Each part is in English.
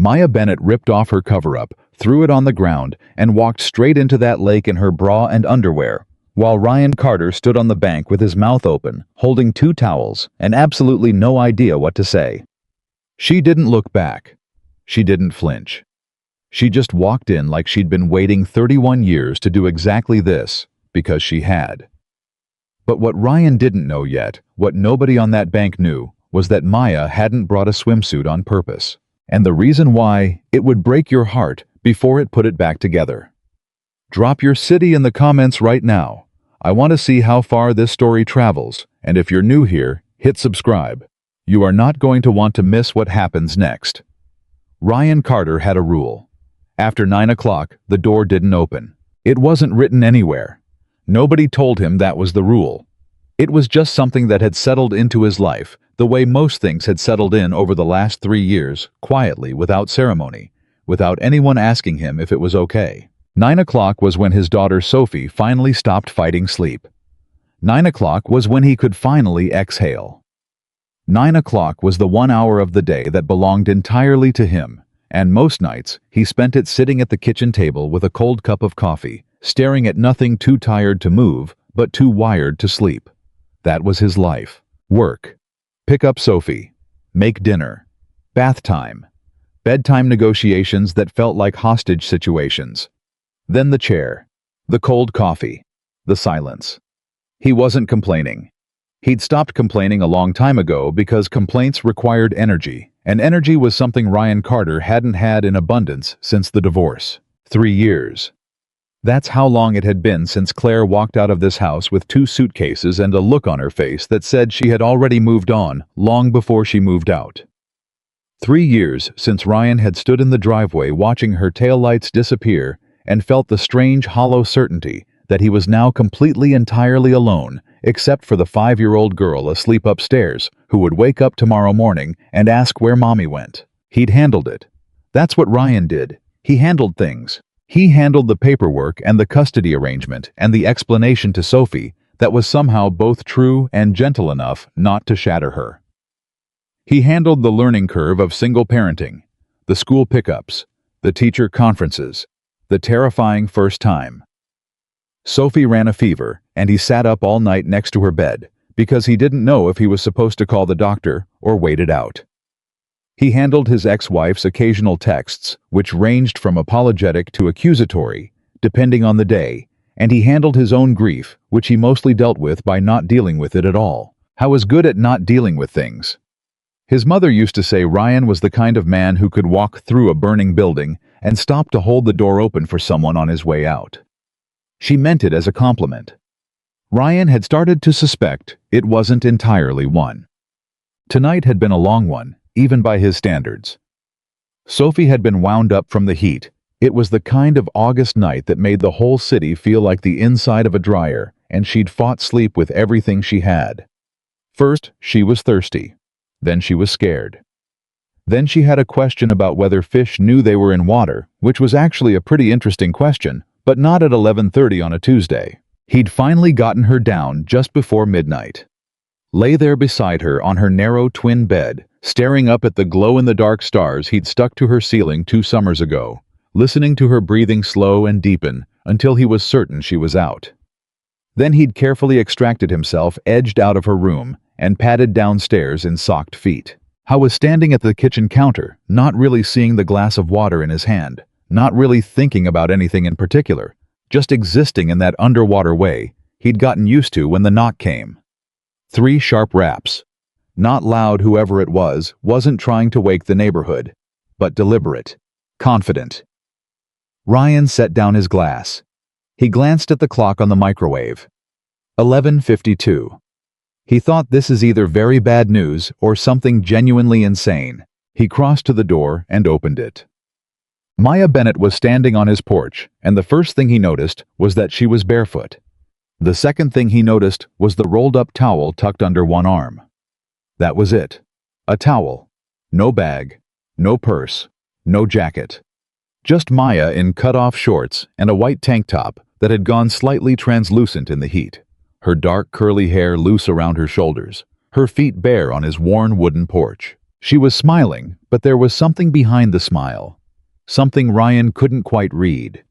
Maya Bennett ripped off her cover-up, threw it on the ground, and walked straight into that lake in her bra and underwear, while Ryan Carter stood on the bank with his mouth open, holding 2 towels, and absolutely no idea what to say. She didn't look back. She didn't flinch. She just walked in like she'd been waiting 31 years to do exactly this, because she had. But what Ryan didn't know yet, what nobody on that bank knew, was that Maya hadn't brought a swimsuit on purpose. And the reason why, it would break your heart before it put it back together. Drop your city in the comments right now. I want to see how far this story travels, and if you're new here, hit subscribe. You are not going to want to miss what happens next. Ryan Carter had a rule. After 9 o'clock, the door didn't open. It wasn't written anywhere. Nobody told him that was the rule. It was just something that had settled into his life, the way most things had settled in over the last 3 years, quietly, without ceremony, without anyone asking him if it was okay. 9 o'clock was when his daughter Sophie finally stopped fighting sleep. 9 o'clock was when he could finally exhale. 9 o'clock was the 1 hour of the day that belonged entirely to him, and most nights he spent it sitting at the kitchen table with a cold cup of coffee, staring at nothing, too tired to move, but too wired to sleep. That was his life. Work. Pick up Sophie. Make dinner. Bath time. Bedtime negotiations that felt like hostage situations. Then the chair. The cold coffee. The silence. He wasn't complaining. He'd stopped complaining a long time ago because complaints required energy, and energy was something Ryan Carter hadn't had in abundance since the divorce. 3 years. That's how long it had been since Claire walked out of this house with 2 suitcases and a look on her face that said she had already moved on long before she moved out. 3 years since Ryan had stood in the driveway watching her taillights disappear and felt the strange, hollow certainty that he was now completely, entirely alone, except for the 5-year-old girl asleep upstairs who would wake up tomorrow morning and ask where Mommy went. He'd handled it. That's what Ryan did. He handled things. He handled the paperwork and the custody arrangement and the explanation to Sophie that was somehow both true and gentle enough not to shatter her. He handled the learning curve of single parenting, the school pickups, the teacher conferences, the terrifying first time. Sophie ran a fever, and he sat up all night next to her bed because he didn't know if he was supposed to call the doctor or wait it out. He handled his ex-wife's occasional texts, which ranged from apologetic to accusatory, depending on the day, and he handled his own grief, which he mostly dealt with by not dealing with it at all. How was good at not dealing with things. His mother used to say Ryan was the kind of man who could walk through a burning building and stop to hold the door open for someone on his way out. She meant it as a compliment. Ryan had started to suspect it wasn't entirely one. Tonight had been a long one, even by his standards. Sophie had been wound up from the heat. It was the kind of August night that made the whole city feel like the inside of a dryer, and she'd fought sleep with everything she had. First, she was thirsty. Then she was scared. Then she had a question about whether fish knew they were in water, which was actually a pretty interesting question, but not at 11:30 on a Tuesday. He'd finally gotten her down just before midnight. Lay there beside her on her narrow twin bed, staring up at the glow-in-the-dark stars he'd stuck to her ceiling 2 summers ago, listening to her breathing slow and deepen until he was certain she was out. Then he'd carefully extracted himself, edged out of her room, and padded downstairs in socked feet. Howe was standing at the kitchen counter, not really seeing the glass of water in his hand, not really thinking about anything in particular, just existing in that underwater way he'd gotten used to when the knock came. 3 sharp raps. Not loud, whoever it was wasn't trying to wake the neighborhood, but deliberate, confident. Ryan set down his glass. He glanced at the clock on the microwave. 11:52. He thought, this is either very bad news or something genuinely insane. He crossed to the door and opened it. Maya Bennett was standing on his porch, and the first thing he noticed was that she was barefoot. The second thing he noticed was the rolled-up towel tucked under one arm. That was it. A towel. No bag. No purse. No jacket. Just Maya in cut-off shorts and a white tank top that had gone slightly translucent in the heat. Her dark curly hair loose around her shoulders. Her feet bare on his worn wooden porch. She was smiling, but there was something behind the smile. Something Ryan couldn't quite read.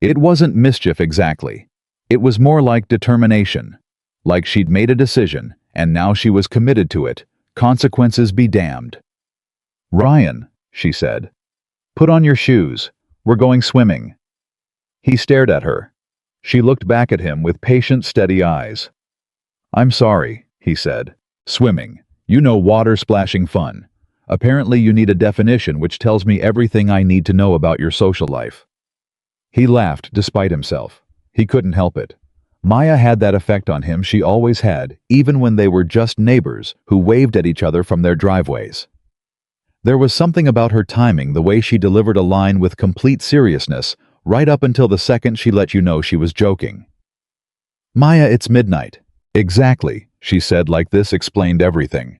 It wasn't mischief exactly. It was more like determination. Like she'd made a decision, and now she was committed to it. Consequences be damned. "Ryan," she said, "put on your shoes. We're going swimming." He stared at her. She looked back at him with patient, steady eyes. "I'm sorry," he said. "Swimming. You know, water splashing fun. Apparently you need a definition which tells me everything I need to know about your social life." He laughed despite himself. He couldn't help it. Maya had that effect on him she always had, even when they were just neighbors who waved at each other from their driveways. There was something about her timing, the way she delivered a line with complete seriousness, right up until the second she let you know she was joking. "Maya, it's midnight." "Exactly," she said, like this explained everything.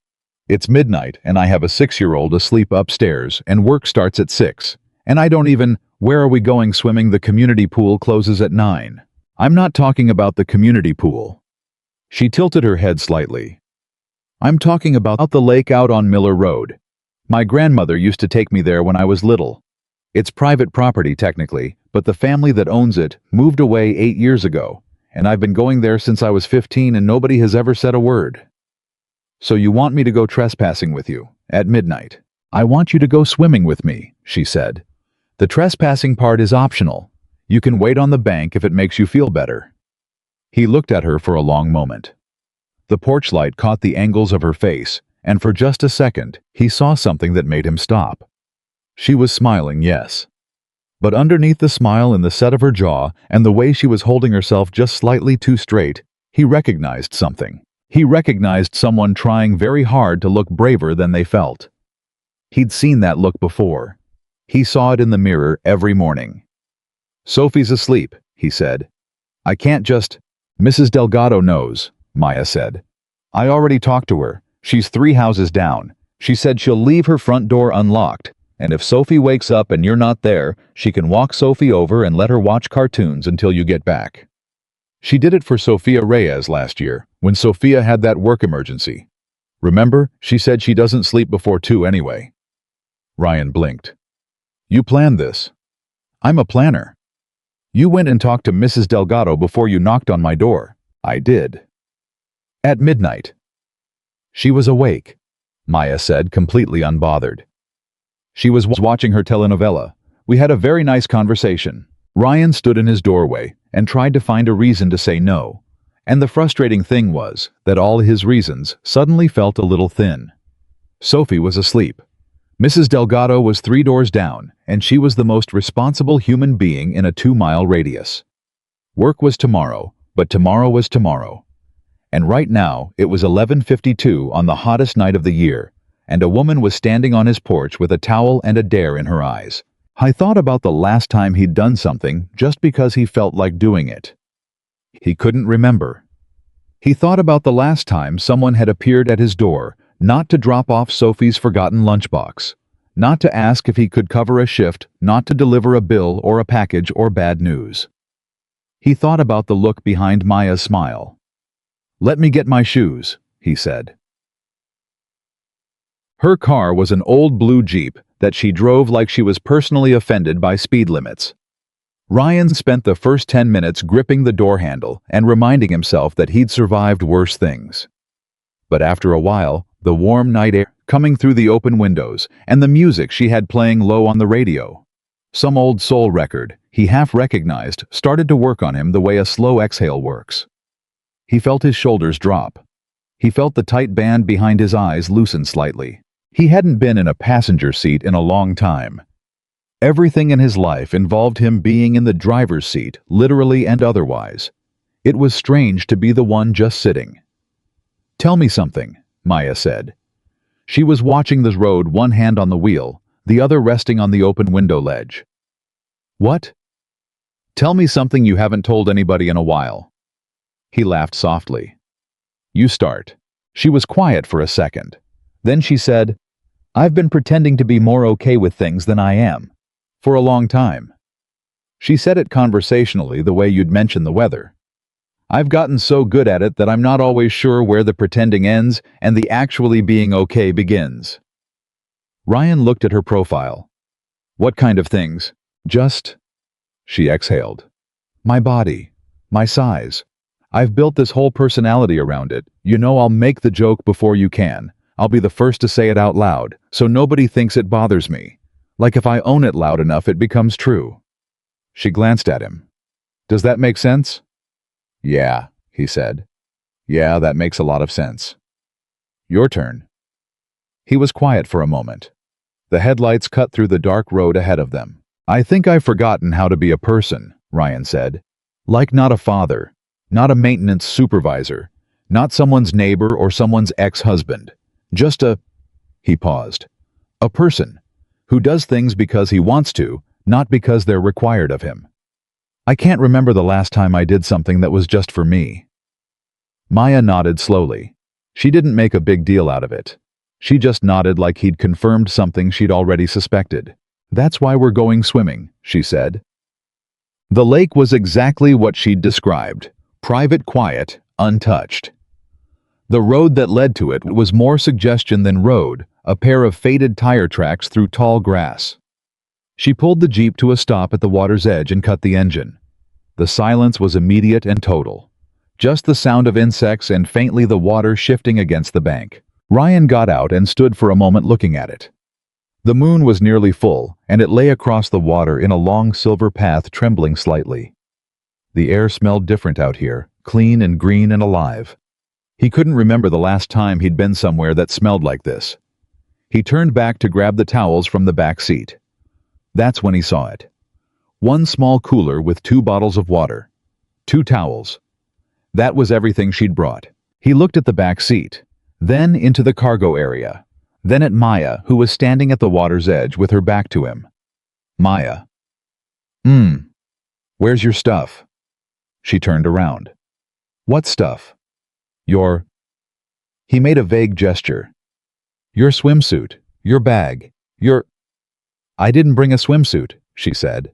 "It's midnight, and I have a 6-year-old asleep upstairs, and work starts at 6. And I don't even, where are we going swimming? The community pool closes at 9. I'm not talking about the community pool." She tilted her head slightly. "I'm talking about the lake out on Miller Road. My grandmother used to take me there when I was little. It's private property technically, but the family that owns it moved away 8 years ago, and I've been going there since I was 15 and nobody has ever said a word." "So you want me to go trespassing with you, at midnight?" "I want you to go swimming with me," she said. "The trespassing part is optional. You can wait on the bank if it makes you feel better." He looked at her for a long moment. The porch light caught the angles of her face, and for just a second, he saw something that made him stop. She was smiling, yes. But underneath the smile in the set of her jaw and the way she was holding herself just slightly too straight, he recognized something. He recognized someone trying very hard to look braver than they felt. He'd seen that look before. He saw it in the mirror every morning. "Sophie's asleep," he said. "I can't just—" "Mrs. Delgado knows," Maya said. "I already talked to her. She's 3 houses down. She said she'll leave her front door unlocked, and if Sophie wakes up and you're not there, she can walk Sophie over and let her watch cartoons until you get back. She did it for Sophia Reyes last year, when Sophia had that work emergency. Remember, she said she doesn't sleep before 2 anyway." Ryan blinked. "You planned this?" "I'm a planner." "You went and talked to Mrs. Delgado before you knocked on my door." "I did." "At midnight." "She was awake," Maya said, completely unbothered. "She was watching her telenovela. We had a very nice conversation." Ryan stood in his doorway and tried to find a reason to say no. And the frustrating thing was that all his reasons suddenly felt a little thin. Sophie was asleep. Mrs. Delgado was 3 doors down, and she was the most responsible human being in a 2-mile radius. Work was tomorrow, but tomorrow was tomorrow. And right now, it was 11:52 on the hottest night of the year, and a woman was standing on his porch with a towel and a dare in her eyes. I thought about the last time he'd done something just because he felt like doing it. He couldn't remember. He thought about the last time someone had appeared at his door, not to drop off Sophie's forgotten lunchbox, not to ask if he could cover a shift, not to deliver a bill or a package or bad news. He thought about the look behind Maya's smile. "Let me get my shoes," he said. Her car was an old blue Jeep that she drove like she was personally offended by speed limits. Ryan spent the first 10 minutes gripping the door handle and reminding himself that he'd survived worse things. But after a while, the warm night air coming through the open windows and the music she had playing low on the radio, some old soul record he half recognized, started to work on him the way a slow exhale works. He felt his shoulders drop. He felt the tight band behind his eyes loosen slightly. He hadn't been in a passenger seat in a long time. Everything in his life involved him being in the driver's seat, literally and otherwise. It was strange to be the one just sitting. "Tell me something," Maya said. She was watching the road, one hand on the wheel, the other resting on the open window ledge. "What?" "Tell me something you haven't told anybody in a while." He laughed softly. "You start." She was quiet for a second. Then she said, "I've been pretending to be more okay with things than I am. For a long time." She said it conversationally, the way you'd mention the weather. "I've gotten so good at it that I'm not always sure where the pretending ends and the actually being okay begins." Ryan looked at her profile. What kind of things? Just... She exhaled. My body. My size. I've built this whole personality around it. You know, I'll make the joke before you can. I'll be the first to say it out loud, so nobody thinks it bothers me. Like if I own it loud enough, it becomes true. She glanced at him. Does that make sense? Yeah, he said. Yeah, that makes a lot of sense. Your turn. He was quiet for a moment. The headlights cut through the dark road ahead of them. I think I've forgotten how to be a person, Ryan said. Like not a father, not a maintenance supervisor, not someone's neighbor or someone's ex-husband. Just a... He paused. A person who does things because he wants to, not because they're required of him. I can't remember the last time I did something that was just for me. Maya nodded slowly. She didn't make a big deal out of it. She just nodded like he'd confirmed something she'd already suspected. That's why we're going swimming, she said. The lake was exactly what she'd described. Private, quiet, untouched. The road that led to it was more suggestion than road, a pair of faded tire tracks through tall grass. She pulled the Jeep to a stop at the water's edge and cut the engine. The silence was immediate and total. Just the sound of insects and faintly the water shifting against the bank. Ryan got out and stood for a moment looking at it. The moon was nearly full, and it lay across the water in a long silver path trembling slightly. The air smelled different out here, clean and green and alive. He couldn't remember the last time he'd been somewhere that smelled like this. He turned back to grab the towels from the back seat. That's when he saw it. One small cooler with 2 bottles of water. 2 towels. That was everything she'd brought. He looked at the back seat, then into the cargo area, then at Maya, who was standing at the water's edge with her back to him. Maya. Where's your stuff? She turned around. What stuff? Your... He made a vague gesture. Your swimsuit, your bag, your... I didn't bring a swimsuit, she said.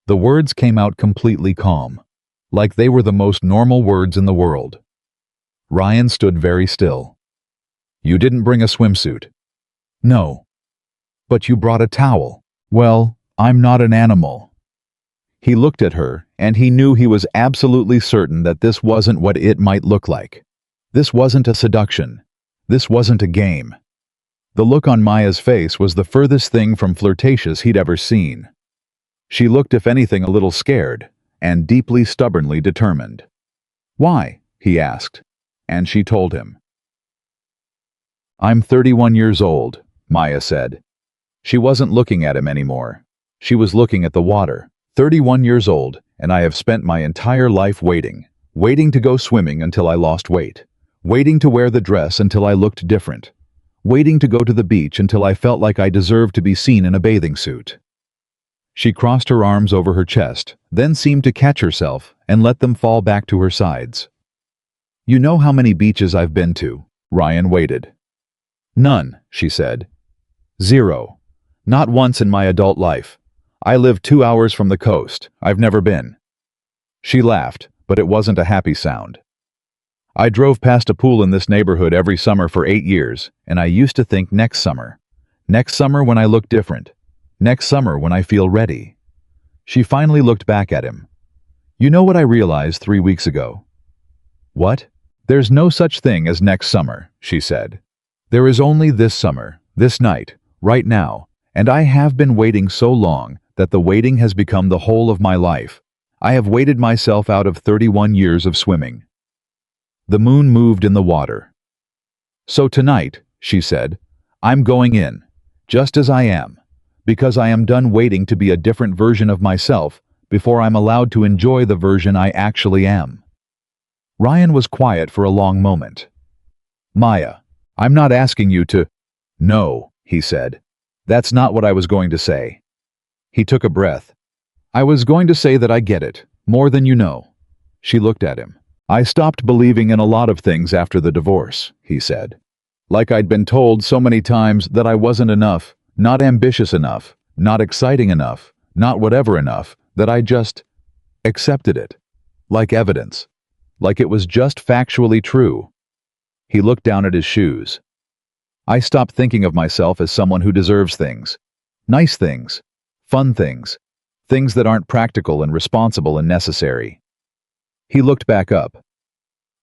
The words came out completely calm, like they were the most normal words in the world. Ryan stood very still. You didn't bring a swimsuit. No. But you brought a towel. Well, I'm not an animal. He looked at her, and he knew he was absolutely certain that this wasn't what it might look like. This wasn't a seduction. This wasn't a game. The look on Maya's face was the furthest thing from flirtatious he'd ever seen. She looked, if anything, a little scared, and deeply stubbornly determined. Why? He asked, and she told him. I'm 31 years old, Maya said. She wasn't looking at him anymore. She was looking at the water. 31 years old, and I have spent my entire life waiting to go swimming until I lost weight, waiting to wear the dress until I looked different, waiting to go to the beach until I felt like I deserved to be seen in a bathing suit. She crossed her arms over her chest, then seemed to catch herself and let them fall back to her sides. You know how many beaches I've been to? Ryan waited. None, she said. 0. Not once in my adult life. I live 2 hours from the coast. I've never been. She laughed, but it wasn't a happy sound. I drove past a pool in this neighborhood every summer for 8 years, and I used to think next summer when I look different, next summer when I feel ready. She finally looked back at him. You know what I realized 3 weeks ago? What? There's no such thing as next summer, she said. There is only this summer, this night, right now, and I have been waiting so long that the waiting has become the whole of my life. I have waited myself out of 31 years of swimming. The moon moved in the water. So tonight, she said, I'm going in, just as I am, because I am done waiting to be a different version of myself before I'm allowed to enjoy the version I actually am. Ryan was quiet for a long moment. Maya, I'm not asking you to... No, he said. That's not what I was going to say. He took a breath. I was going to say that I get it, more than you know. She looked at him. I stopped believing in a lot of things after the divorce, he said. Like I'd been told so many times that I wasn't enough, not ambitious enough, not exciting enough, not whatever enough, that I just accepted it. Like evidence. Like it was just factually true. He looked down at his shoes. I stopped thinking of myself as someone who deserves things. Nice things. Fun things. Things that aren't practical and responsible and necessary. He looked back up.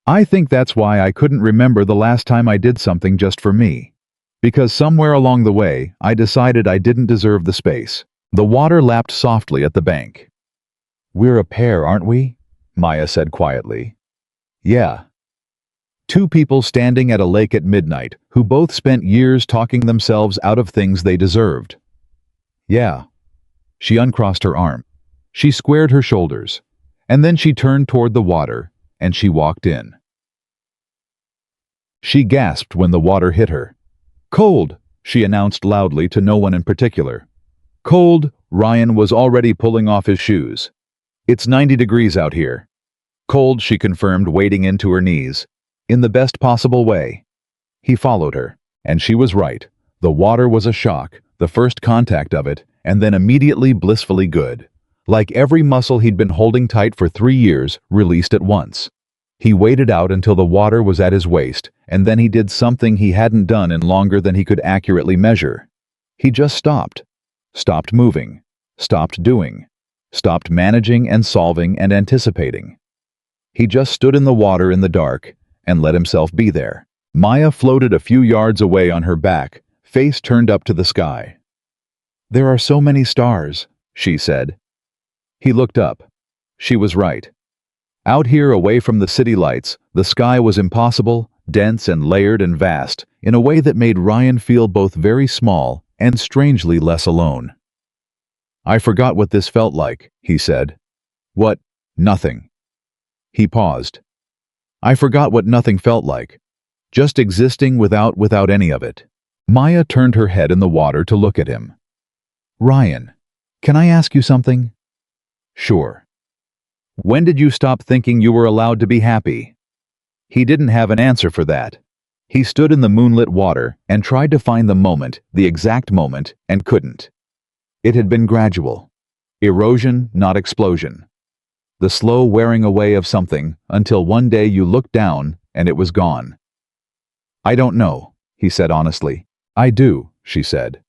I think that's why I couldn't remember the last time I did something just for me. Because somewhere along the way, I decided I didn't deserve the space. The water lapped softly at the bank. We're a pair, aren't we? Maya said quietly. Yeah. Two people standing at a lake at midnight who both spent years talking themselves out of things they deserved. Yeah. She uncrossed her arm. She squared her shoulders. And then she turned toward the water, and she walked in. She gasped when the water hit her. Cold, she announced loudly to no one in particular. Cold, Ryan was already pulling off his shoes. It's 90 degrees out here. Cold, she confirmed, wading into her knees. In the best possible way. He followed her, and she was right. The water was a shock, the first contact of it, and then immediately blissfully good. Like every muscle he'd been holding tight for 3 years, released at once. He waited out until the water was at his waist, and then he did something he hadn't done in longer than he could accurately measure. He just stopped. Stopped moving. Stopped doing. Stopped managing and solving and anticipating. He just stood in the water in the dark and let himself be there. Maya floated a few yards away on her back, face turned up to the sky. There are so many stars, she said. He looked up. She was right. Out here away from the city lights, the sky was impossible, dense and layered and vast, in a way that made Ryan feel both very small and strangely less alone. I forgot what this felt like, he said. What? Nothing. He paused. I forgot what nothing felt like. Just existing without any of it. Maya turned her head in the water to look at him. Ryan, can I ask you something? Sure. When did you stop thinking you were allowed to be happy? He didn't have an answer for that. He stood in the moonlit water and tried to find the moment, the exact moment, and couldn't. It had been gradual. Erosion, not explosion. The slow wearing away of something until one day you looked down and it was gone. I don't know, he said honestly. I do, she said.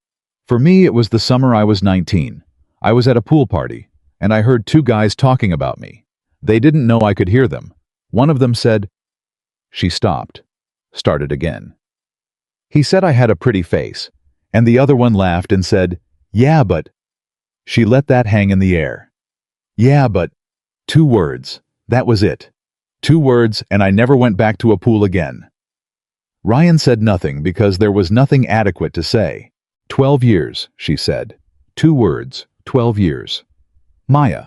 For me, it was the summer I was 19. I was at a pool party, and I heard two guys talking about me. They didn't know I could hear them. One of them said, she stopped, started again. He said I had a pretty face, and the other one laughed and said, yeah, but. She let that hang in the air. Yeah, but. 2 words. That was it. 2 words, and I never went back to a pool again. Ryan said nothing because there was nothing adequate to say. 12 years, she said. 2 words, 12 years. Maya,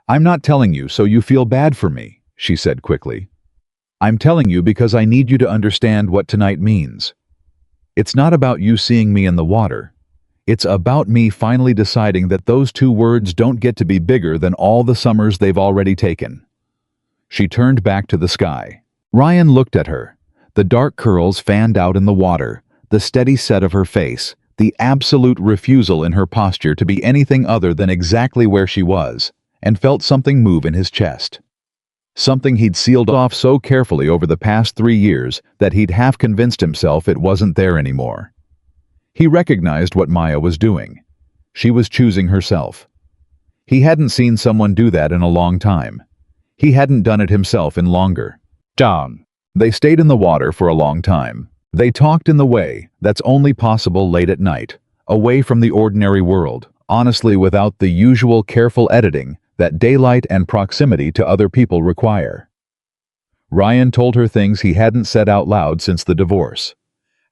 I'm not telling you so you feel bad for me, she said quickly. I'm telling you because I need you to understand what tonight means. It's not about you seeing me in the water. It's about me finally deciding that those 2 words don't get to be bigger than all the summers they've already taken. She turned back to the sky. Ryan looked at her. The dark curls fanned out in the water, the steady set of her face, the absolute refusal in her posture to be anything other than exactly where she was, and felt something move in his chest. Something he'd sealed off so carefully over the past 3 years that he'd half convinced himself it wasn't there anymore. He recognized what Maya was doing. She was choosing herself. He hadn't seen someone do that in a long time. He hadn't done it himself in longer. Down. They stayed in the water for a long time. They talked in the way that's only possible late at night, away from the ordinary world, honestly without the usual careful editing that daylight and proximity to other people require. Ryan told her things he hadn't said out loud since the divorce.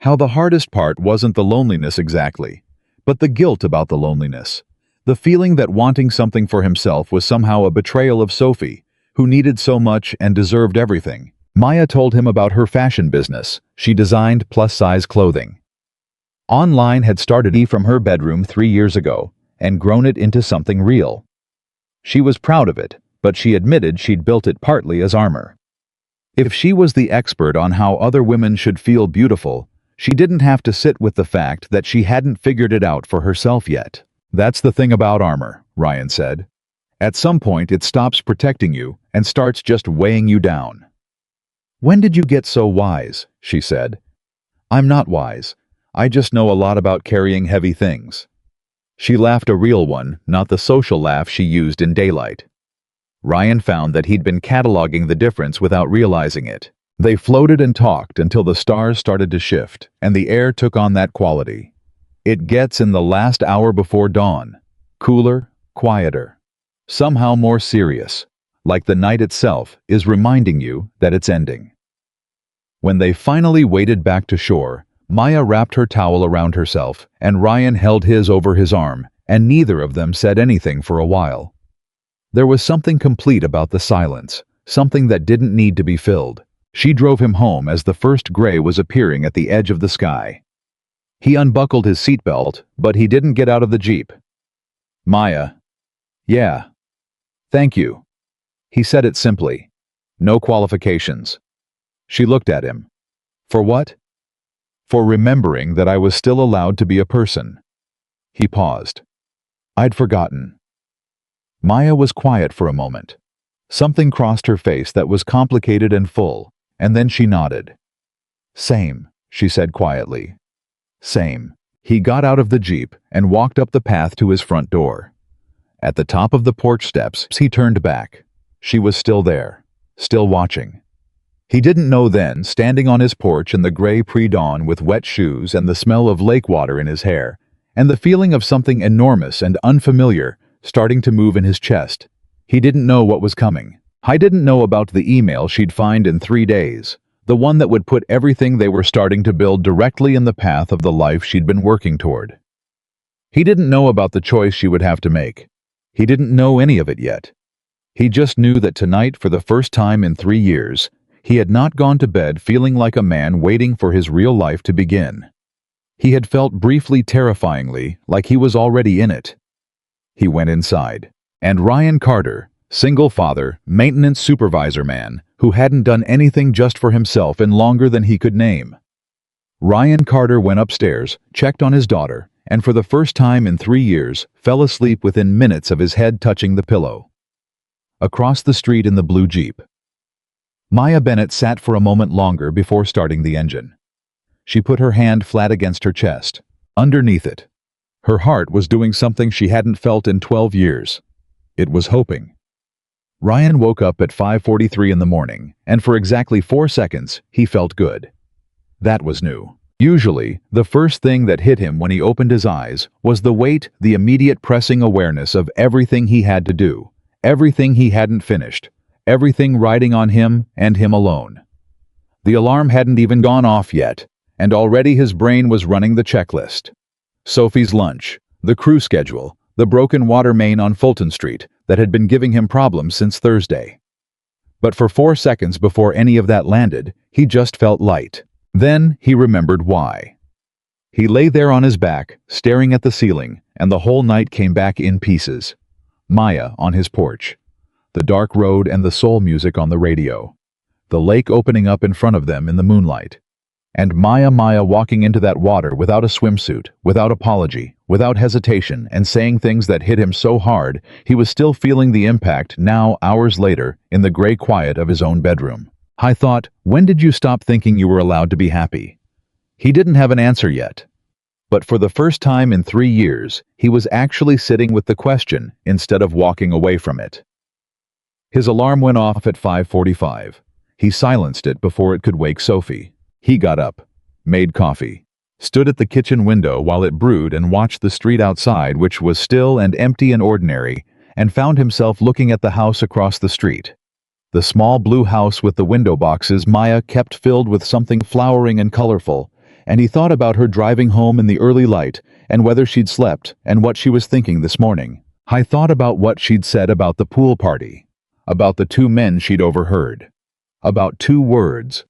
How the hardest part wasn't the loneliness exactly, but the guilt about the loneliness. The feeling that wanting something for himself was somehow a betrayal of Sophie, who needed so much and deserved everything. Maya told him about her fashion business. She designed plus-size clothing. Online had started from her bedroom 3 years ago and grown it into something real. She was proud of it, but she admitted she'd built it partly as armor. If she was the expert on how other women should feel beautiful, she didn't have to sit with the fact that she hadn't figured it out for herself yet. That's the thing about armor, Ryan said. At some point it stops protecting you and starts just weighing you down. When did you get so wise? She said. I'm not wise. I just know a lot about carrying heavy things." She laughed, a real one, not the social laugh she used in daylight. Ryan found that he'd been cataloging the difference without realizing it. They floated and talked until the stars started to shift, and the air took on that quality. It gets in the last hour before dawn. Cooler, quieter. Somehow more serious, like the night itself is reminding you that it's ending. When they finally waded back to shore, Maya wrapped her towel around herself, and Ryan held his over his arm, and neither of them said anything for a while. There was something complete about the silence, something that didn't need to be filled. She drove him home as the first gray was appearing at the edge of the sky. He unbuckled his seatbelt, but he didn't get out of the Jeep. "Maya." "Yeah. Thank you." He said it simply. No qualifications. She looked at him. "For what?" "For remembering that I was still allowed to be a person." He paused. "I'd forgotten." Maya was quiet for a moment. Something crossed her face that was complicated and full, and then she nodded. "Same," she said quietly. "Same." He got out of the Jeep and walked up the path to his front door. At the top of the porch steps, he turned back. She was still there, still watching. He didn't know then, standing on his porch in the gray pre-dawn with wet shoes and the smell of lake water in his hair, and the feeling of something enormous and unfamiliar starting to move in his chest. He didn't know what was coming. I didn't know about the email she'd find in 3 days, the one that would put everything they were starting to build directly in the path of the life she'd been working toward. He didn't know about the choice she would have to make. He didn't know any of it yet. He just knew that tonight, for the first time in 3 years, he had not gone to bed feeling like a man waiting for his real life to begin. He had felt briefly, terrifyingly, like he was already in it. He went inside. And Ryan Carter, single father, maintenance supervisor man, who hadn't done anything just for himself in longer than he could name. Ryan Carter went upstairs, checked on his daughter, and for the first time in 3 years, fell asleep within minutes of his head touching the pillow. Across the street in the blue Jeep, Maya Bennett sat for a moment longer before starting the engine. She put her hand flat against her chest. Underneath it, her heart was doing something she hadn't felt in 12 years. It was hoping. Ryan woke up at 5:43 in the morning, and for exactly 4 seconds, he felt good. That was new. Usually, the first thing that hit him when he opened his eyes was the weight, the immediate pressing awareness of everything he had to do, everything he hadn't finished, everything riding on him and him alone. The alarm hadn't even gone off yet, and already his brain was running the checklist. Sophie's lunch, the crew schedule, the broken water main on Fulton Street that had been giving him problems since Thursday. But for 4 seconds before any of that landed, he just felt light. Then he remembered why. He lay there on his back, staring at the ceiling, and the whole night came back in pieces. Maya on his porch, the dark road and the soul music on the radio, the lake opening up in front of them in the moonlight. And Maya walking into that water without a swimsuit, without apology, without hesitation, and saying things that hit him so hard he was still feeling the impact now, hours later, in the gray quiet of his own bedroom. I thought, when did you stop thinking you were allowed to be happy? He didn't have an answer yet. But for the first time in 3 years, he was actually sitting with the question instead of walking away from it. His alarm went off at 5:45. He silenced it before it could wake Sophie. He got up, made coffee, stood at the kitchen window while it brewed and watched the street outside, which was still and empty and ordinary, and found himself looking at the house across the street. The small blue house with the window boxes Maya kept filled with something flowering and colorful, and he thought about her driving home in the early light and whether she'd slept and what she was thinking this morning. I thought about what she'd said about the pool party, about the 2 men she'd overheard, about 2 words.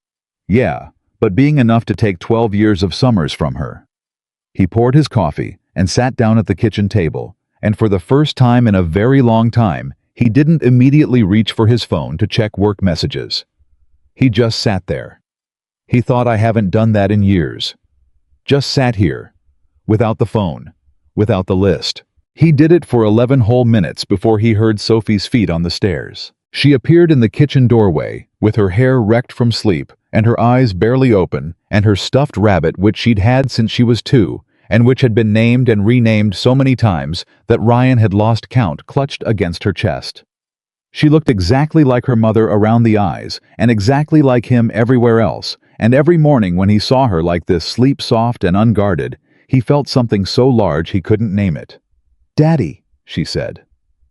Yeah, but being enough to take 12 years of summers from her. He poured his coffee and sat down at the kitchen table, and for the first time in a very long time, he didn't immediately reach for his phone to check work messages. He just sat there. He thought, I haven't done that in years. Just sat here, without the phone, without the list. He did it for 11 whole minutes before he heard Sophie's feet on the stairs. She appeared in the kitchen doorway, with her hair wrecked from sleep and her eyes barely open, and her stuffed rabbit which she'd had since she was 2, and which had been named and renamed so many times that Ryan had lost count, clutched against her chest. She looked exactly like her mother around the eyes, and exactly like him everywhere else, and every morning when he saw her like this, sleep soft and unguarded, he felt something so large he couldn't name it. "Daddy," she said.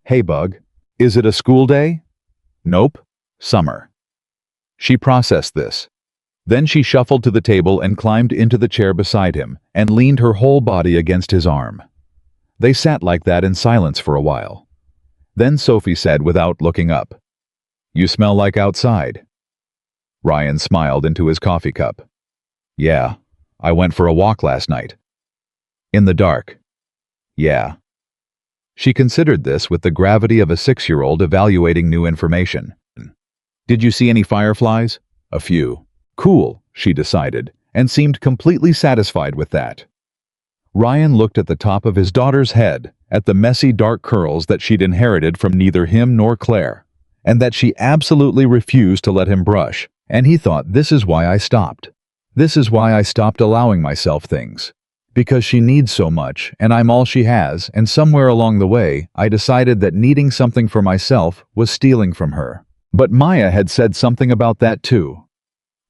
"Hey, Bug. Is it a school day?" "Nope. Summer." She processed this. Then she shuffled to the table and climbed into the chair beside him and leaned her whole body against his arm. They sat like that in silence for a while. Then Sophie said without looking up, "You smell like outside." Ryan smiled into his coffee cup. "Yeah, I went for a walk last night." "In the dark?" "Yeah." She considered this with the gravity of a 6-year-old evaluating new information. "Did you see any fireflies?" "A few." "Cool," she decided, and seemed completely satisfied with that. Ryan looked at the top of his daughter's head, at the messy dark curls that she'd inherited from neither him nor Claire, and that she absolutely refused to let him brush, and he thought, this is why I stopped. This is why I stopped allowing myself things. Because she needs so much, and I'm all she has, and somewhere along the way, I decided that needing something for myself was stealing from her. But Maya had said something about that too.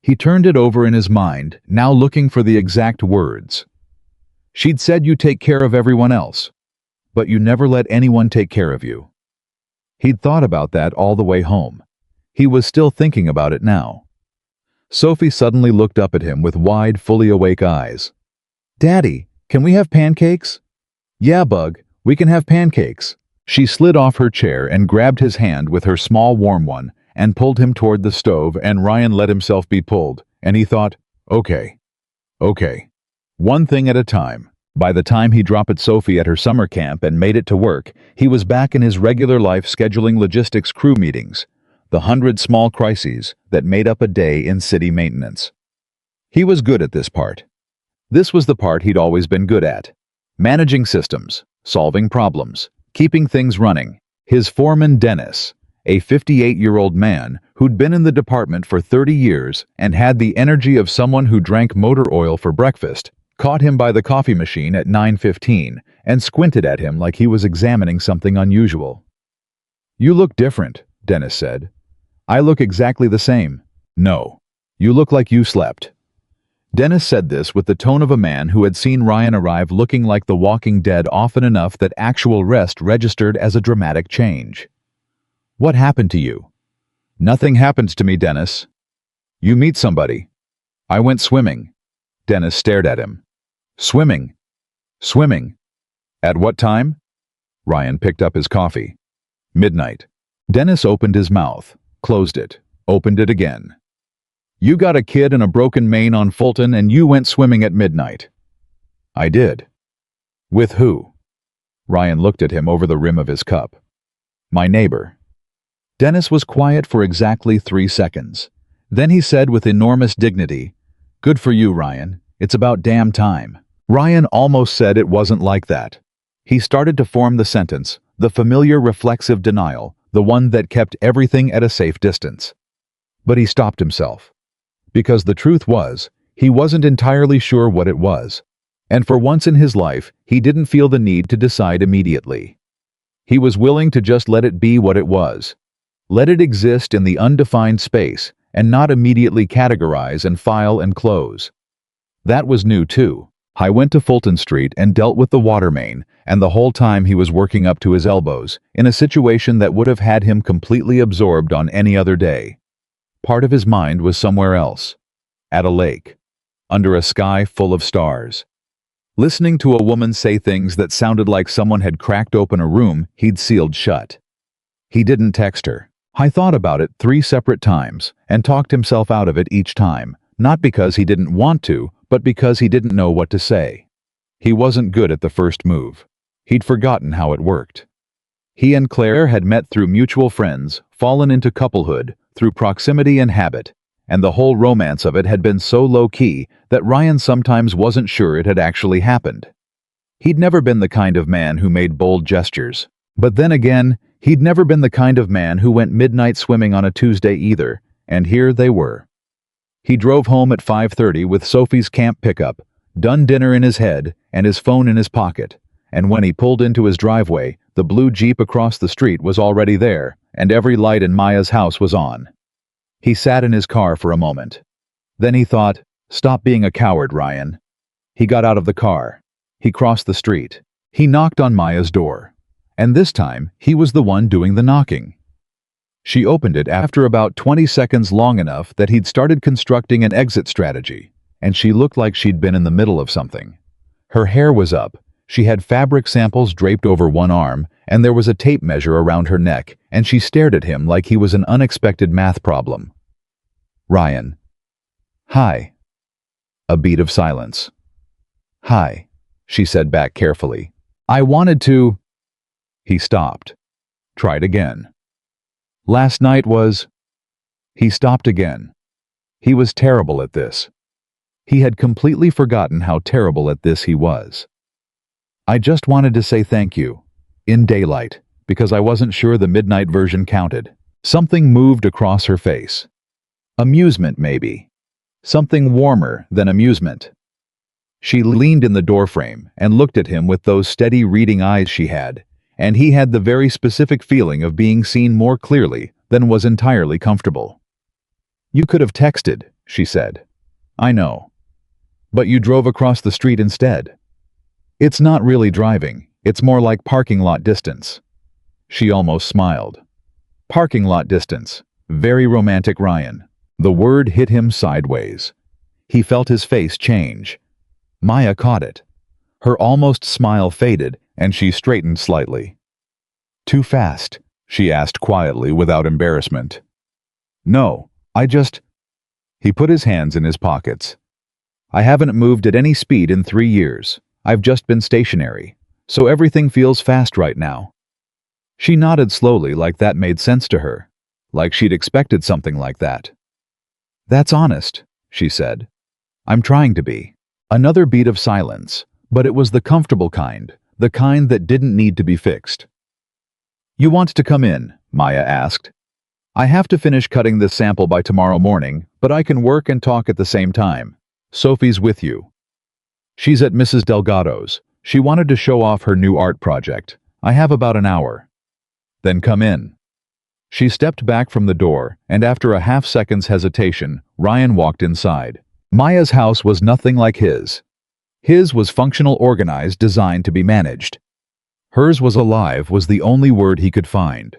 He turned it over in his mind, now looking for the exact words. She'd said you take care of everyone else, but you never let anyone take care of you. He'd thought about that all the way home. He was still thinking about it now. Sophie suddenly looked up at him with wide, fully awake eyes. "Daddy, can we have pancakes?" "Yeah, Bug, we can have pancakes." She slid off her chair and grabbed his hand with her small warm one and pulled him toward the stove, and Ryan let himself be pulled, and he thought, okay. One thing at a time. By the time he dropped Sophie at her summer camp and made it to work, he was back in his regular life scheduling logistics crew meetings, the 100 small crises that made up a day in city maintenance. He was good at this part. This was the part he'd always been good at. Managing systems, solving problems, keeping things running. His foreman, Dennis, a 58-year-old man who'd been in the department for 30 years and had the energy of someone who drank motor oil for breakfast, caught him by the coffee machine at 9:15 and squinted at him like he was examining something unusual. "You look different," Dennis said. "I look exactly the same." "No. You look like you slept." Dennis said this with the tone of a man who had seen Ryan arrive looking like the Walking Dead often enough that actual rest registered as a dramatic change. "What happened to you?" "Nothing happens to me, Dennis." "You meet somebody." "I went swimming." Dennis stared at him. "Swimming? Swimming? At what time?" Ryan picked up his coffee. "Midnight." Dennis opened his mouth, closed it, opened it again. "You got a kid and a broken mane on Fulton and you went swimming at midnight." "I did." "With who?" Ryan looked at him over the rim of his cup. "My neighbor." Dennis was quiet for exactly 3 seconds. Then he said with enormous dignity, "Good for you, Ryan. It's about damn time." Ryan almost said it wasn't like that. He started to form the sentence, the familiar reflexive denial, the one that kept everything at a safe distance. But he stopped himself. Because the truth was, he wasn't entirely sure what it was. And for once in his life, he didn't feel the need to decide immediately. He was willing to just let it be what it was. Let it exist in the undefined space, and not immediately categorize and file and close. That was new too. I went to Fulton Street and dealt with the water main, and the whole time he was working up to his elbows, in a situation that would have had him completely absorbed on any other day. Part of his mind was somewhere else. At a lake. Under a sky full of stars. Listening to a woman say things that sounded like someone had cracked open a room he'd sealed shut. He didn't text her. I thought about it 3 separate times, and talked himself out of it each time, not because he didn't want to, but because he didn't know what to say. He wasn't good at the first move. He'd forgotten how it worked. He and Claire had met through mutual friends, fallen into couplehood, through proximity and habit, and the whole romance of it had been so low-key that Ryan sometimes wasn't sure it had actually happened. He'd never been the kind of man who made bold gestures. But then again, he'd never been the kind of man who went midnight swimming on a Tuesday either, and here they were. He drove home at 5:30 with Sophie's camp pickup, done dinner in his head and his phone in his pocket, and when he pulled into his driveway, the blue Jeep across the street was already there, and every light in Maya's house was on. He sat in his car for a moment. Then he thought, "Stop being a coward, Ryan." He got out of the car. He crossed the street. He knocked on Maya's door. And this time, he was the one doing the knocking. She opened it after about 20 seconds, long enough that he'd started constructing an exit strategy, and she looked like she'd been in the middle of something. Her hair was up, she had fabric samples draped over one arm, and there was a tape measure around her neck, and she stared at him like he was an unexpected math problem. "Ryan." "Hi." A beat of silence. "Hi," she said back carefully. "I wanted to—" He stopped. Tried again. "Last night was—" He stopped again. He was terrible at this. He had completely forgotten how terrible at this he was. "I just wanted to say thank you. In daylight, because I wasn't sure the midnight version counted." Something moved across her face. Amusement, maybe. Something warmer than amusement. She leaned in the doorframe and looked at him with those steady reading eyes she had, and he had the very specific feeling of being seen more clearly than was entirely comfortable. "You could have texted," she said. "I know. But you drove across the street instead." "It's not really driving, it's more like parking lot distance." She almost smiled. Parking lot distance. Very romantic, Ryan. The word hit him sideways. He felt his face change. Maya caught it. Her almost smile faded, and she straightened slightly. "Too fast?" she asked quietly without embarrassment. "No, I just—" He put his hands in his pockets. "I haven't moved at any speed in 3 years. I've just been stationary. So everything feels fast right now." She nodded slowly, like that made sense to her. Like she'd expected something like that. "That's honest," she said. "I'm trying to be." Another beat of silence, but it was the comfortable kind, the kind that didn't need to be fixed. "You want to come in?" Maya asked. "I have to finish cutting this sample by tomorrow morning, but I can work and talk at the same time. Sophie's with you." "She's at Mrs. Delgado's. She wanted to show off her new art project. I have about an hour." "Then come in." She stepped back from the door, and after a half-second's hesitation, Ryan walked inside. Maya's house was nothing like his. His was functional, organized, designed to be managed. Hers was alive, was the only word he could find.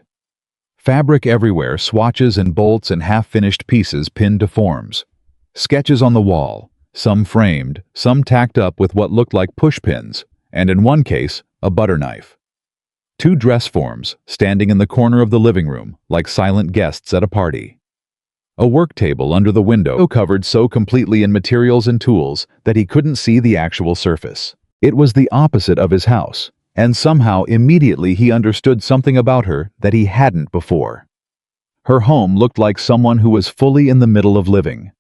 Fabric everywhere, swatches and bolts and half-finished pieces pinned to forms. Sketches on the wall, some framed, some tacked up with what looked like pushpins, and in one case, a butter knife. 2 dress forms, standing in the corner of the living room, like silent guests at a party. A work table under the window covered so completely in materials and tools that he couldn't see the actual surface. It was the opposite of his house, and somehow immediately he understood something about her that he hadn't before. Her home looked like someone who was fully in the middle of living.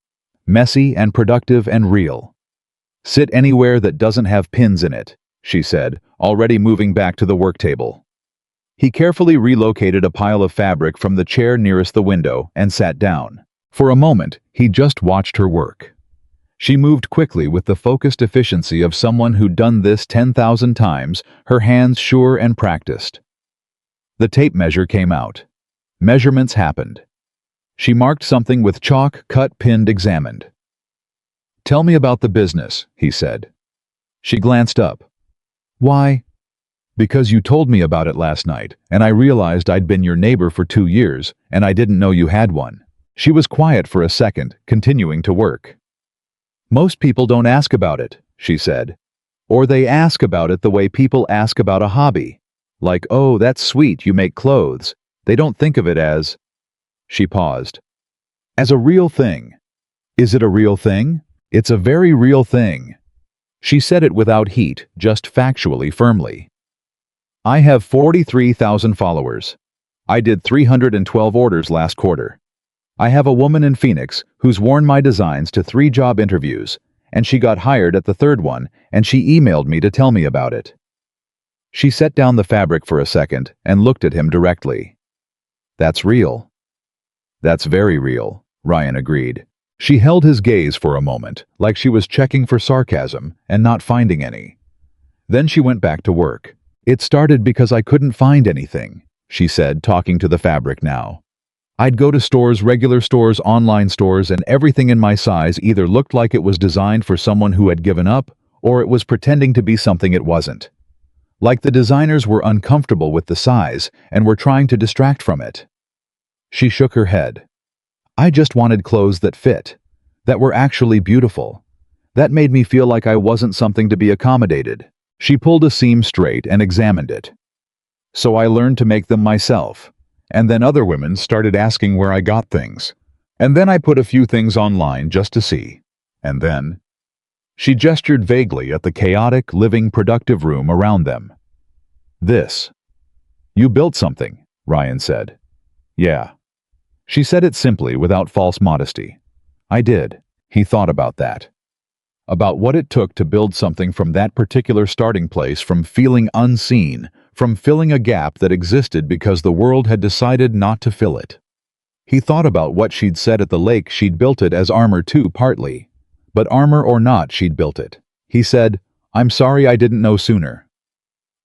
Messy and productive and real. "Sit anywhere that doesn't have pins in it," she said, already moving back to the work table. He carefully relocated a pile of fabric from the chair nearest the window and sat down. For a moment, he just watched her work. She moved quickly with the focused efficiency of someone who'd done this 10,000 times, her hands sure and practiced. The tape measure came out. Measurements happened. She marked something with chalk, cut, pinned, examined. "Tell me about the business," he said. She glanced up. "Why?" "Because you told me about it last night, and I realized I'd been your neighbor for 2 years, and I didn't know you had one." She was quiet for a second, continuing to work. "Most people don't ask about it," she said. "Or they ask about it the way people ask about a hobby. Like, oh, that's sweet, you make clothes. They don't think of it as—" She paused. "As a real thing." "Is it a real thing?" "It's a very real thing." She said it without heat, just factually, firmly. "I have 43,000 followers. I did 312 orders last quarter. I have a woman in Phoenix who's worn my designs to 3 job interviews, and she got hired at the 3rd one, and she emailed me to tell me about it." She set down the fabric for a second and looked at him directly. "That's real." "That's very real," Ryan agreed. She held his gaze for a moment, like she was checking for sarcasm and not finding any. Then she went back to work. It started because I couldn't find anything, she said, talking to the fabric now. I'd go to stores, regular stores, online stores, and everything in my size either looked like it was designed for someone who had given up, or it was pretending to be something it wasn't. Like the designers were uncomfortable with the size and were trying to distract from it. She shook her head. I just wanted clothes that fit, that were actually beautiful. That made me feel like I wasn't something to be accommodated. She pulled a seam straight and examined it. So I learned to make them myself. And then other women started asking where I got things. And then I put a few things online just to see. And then... She gestured vaguely at the chaotic, living, productive room around them. This. You built something, Ryan said. Yeah. She said it simply, without false modesty. I did. He thought about that. About what it took to build something from that particular starting place, from feeling unseen, from filling a gap that existed because the world had decided not to fill it. He thought about what she'd said at the lake. She'd built it as armor too, partly. But armor or not, she'd built it. He said, I'm sorry I didn't know sooner.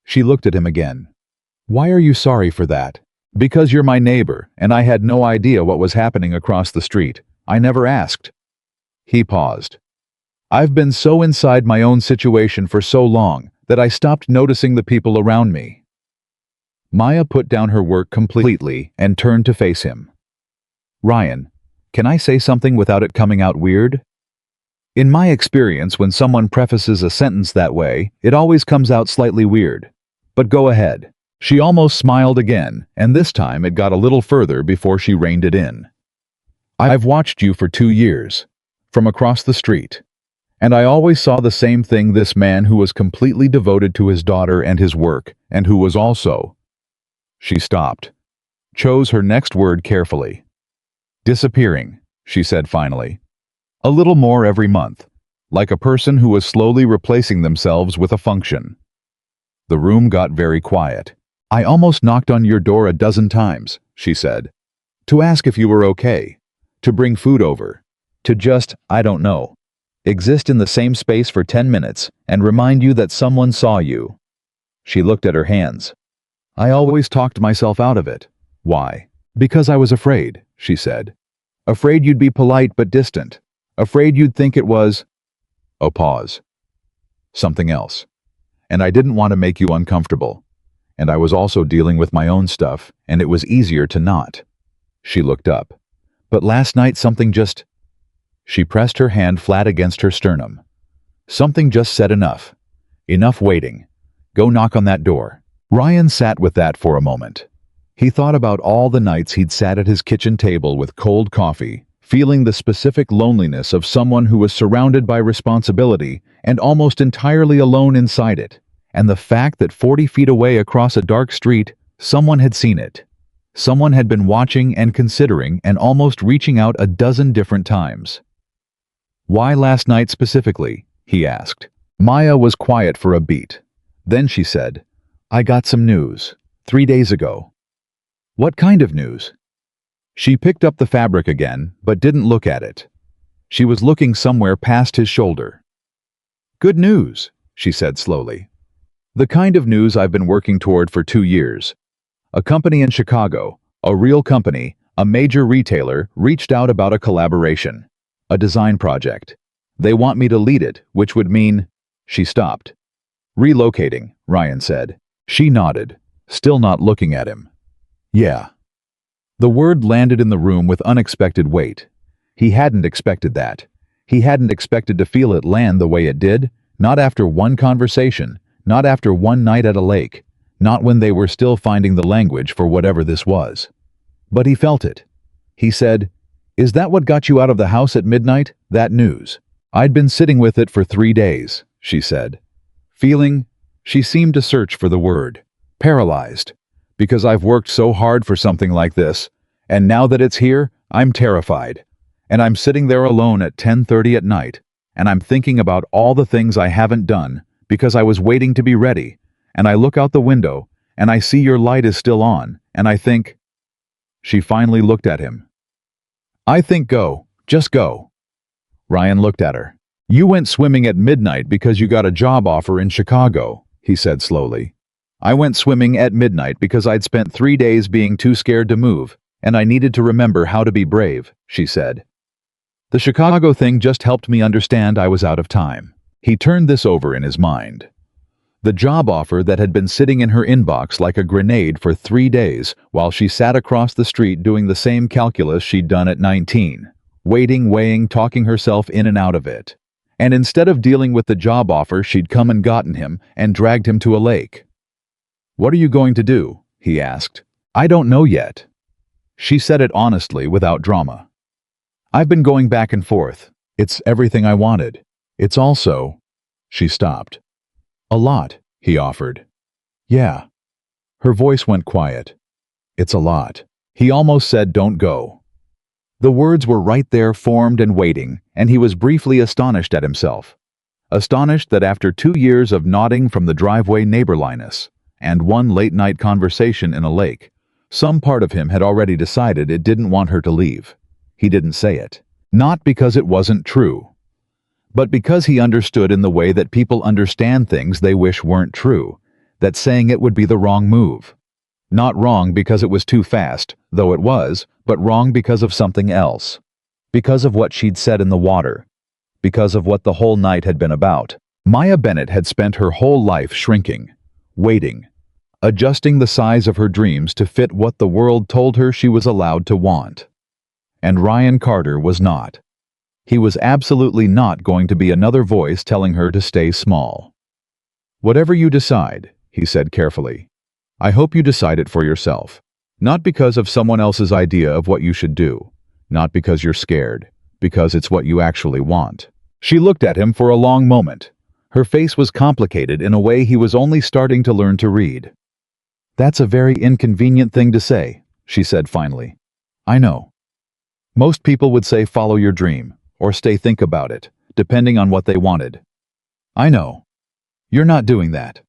She looked at him again. Why are you sorry for that? Because you're my neighbor, and I had no idea what was happening across the street. I never asked. He paused. I've been so inside my own situation for so long that I stopped noticing the people around me. Maya put down her work completely and turned to face him. Ryan, can I say something without it coming out weird? In my experience, when someone prefaces a sentence that way, it always comes out slightly weird. But go ahead. She almost smiled again, and this time it got a little further before she reined it in. I've watched you for 2 years, from across the street. And I always saw the same thing, this man who was completely devoted to his daughter and his work, and who was also... She stopped, chose her next word carefully. Disappearing, she said finally. A little more every month, like a person who was slowly replacing themselves with a function. The room got very quiet. I almost knocked on your door a dozen times, she said, to ask if you were okay, to bring food over, to just, I don't know, exist in the same space for 10 minutes and remind you that someone saw you. She looked at her hands. I always talked myself out of it. Why? Because I was afraid, she said. Afraid you'd be polite but distant. Afraid you'd think it was... A pause. Something else. And I didn't want to make you uncomfortable. And I was also dealing with my own stuff, and it was easier to not. She looked up. But last night something just... She pressed her hand flat against her sternum. Something just said enough. Enough waiting. Go knock on that door. Ryan sat with that for a moment. He thought about all the nights he'd sat at his kitchen table with cold coffee, feeling the specific loneliness of someone who was surrounded by responsibility and almost entirely alone inside it, and the fact that 40 feet away across a dark street, someone had seen it. Someone had been watching and considering and almost reaching out a dozen different times. Why last night specifically? He asked. Maya was quiet for a beat. Then she said, I got some news, 3 days ago. What kind of news? She picked up the fabric again, but didn't look at it. She was looking somewhere past his shoulder. Good news, she said slowly. The kind of news I've been working toward for 2 years. A company in Chicago, a real company, a major retailer, reached out about a collaboration, a design project. They want me to lead it, which would mean... She stopped. Relocating, Ryan said. She nodded, still not looking at him. Yeah. The word landed in the room with unexpected weight. He hadn't expected that. He hadn't expected to feel it land the way it did, not after one conversation, not after one night at a lake, not when they were still finding the language for whatever this was. But he felt it. He said, Is that what got you out of the house at midnight, that news? I'd been sitting with it for 3 days, she said. Feeling, she seemed to search for the word, paralyzed. Because I've worked so hard for something like this, and now that it's here, I'm terrified. And I'm sitting there alone at 10:30 at night, and I'm thinking about all the things I haven't done because I was waiting to be ready, and I look out the window, and I see your light is still on, and I think... She finally looked at him. I think go, just go. Ryan looked at her. "You went swimming at midnight because you got a job offer in Chicago," he said slowly. "I went swimming at midnight because I'd spent 3 days being too scared to move, and I needed to remember how to be brave," she said. "The Chicago thing just helped me understand I was out of time." He turned this over in his mind. The job offer that had been sitting in her inbox like a grenade for 3 days while she sat across the street doing the same calculus she'd done at 19, waiting, weighing, talking herself in and out of it. And instead of dealing with the job offer, she'd come and gotten him and dragged him to a lake. "What are you going to do?" he asked. "I don't know yet." She said it honestly, without drama. "I've been going back and forth. It's everything I wanted. It's also—" She stopped. "A lot," he offered. "Yeah." Her voice went quiet. "It's a lot." He almost said, "Don't go." The words were right there, formed and waiting, and he was briefly astonished at himself. Astonished that after 2 years of nodding from the driveway neighborliness and one late-night conversation in a lake, some part of him had already decided it didn't want her to leave. He didn't say it. Not because it wasn't true, but because he understood in the way that people understand things they wish weren't true, that saying it would be the wrong move. Not wrong because it was too fast, though it was, but wrong because of something else. Because of what she'd said in the water. Because of what the whole night had been about. Maya Bennett had spent her whole life shrinking, waiting, adjusting the size of her dreams to fit what the world told her she was allowed to want. And Ryan Carter was not. He was absolutely not going to be another voice telling her to stay small. "Whatever you decide," he said carefully, "I hope you decide it for yourself. Not because of someone else's idea of what you should do. Not because you're scared. Because it's what you actually want." She looked at him for a long moment. Her face was complicated in a way he was only starting to learn to read. "That's a very inconvenient thing to say," she said finally. "I know. Most people would say follow your dream, or stay think about it, depending on what they wanted. I know. You're not doing that.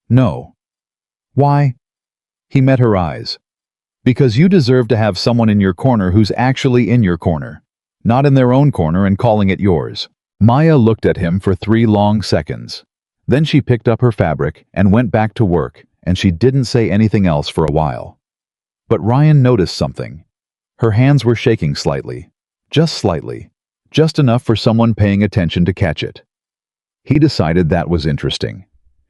No. Why?" He met her eyes. "Because you deserve to have someone in your corner who's actually in your corner, not in their own corner and calling it yours." Maya looked at him for 3 long seconds. Then she picked up her fabric and went back to work, and she didn't say anything else for a while. But Ryan noticed something. Her hands were shaking slightly. Just slightly. Just enough for someone paying attention to catch it. He decided that was interesting.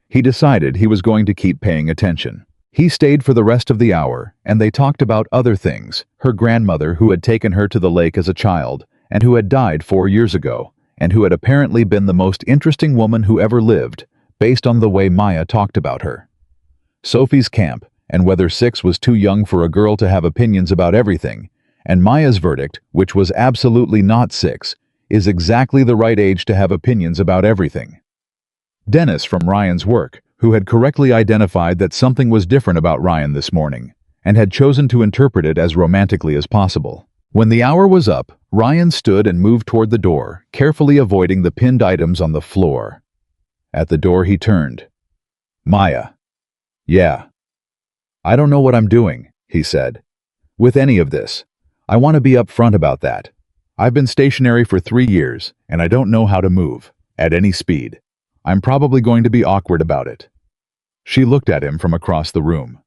He decided he was going to keep paying attention. He stayed for the rest of the hour, and they talked about other things. Her grandmother, who had taken her to the lake as a child, and who had died 4 years ago, and who had apparently been the most interesting woman who ever lived, based on the way Maya talked about her. Sophie's camp, and whether 6 was too young for a girl to have opinions about everything, and Maya's verdict, which was absolutely not 6, is exactly the right age to have opinions about everything. Dennis from Ryan's work, who had correctly identified that something was different about Ryan this morning, and had chosen to interpret it as romantically as possible. When the hour was up, Ryan stood and moved toward the door, carefully avoiding the pinned items on the floor. At the door he turned. "Maya." "Yeah." "I don't know what I'm doing," he said, "with any of this. I want to be upfront about that. I've been stationary for 3 years, and I don't know how to move, at any speed. I'm probably going to be awkward about it." She looked at him from across the room.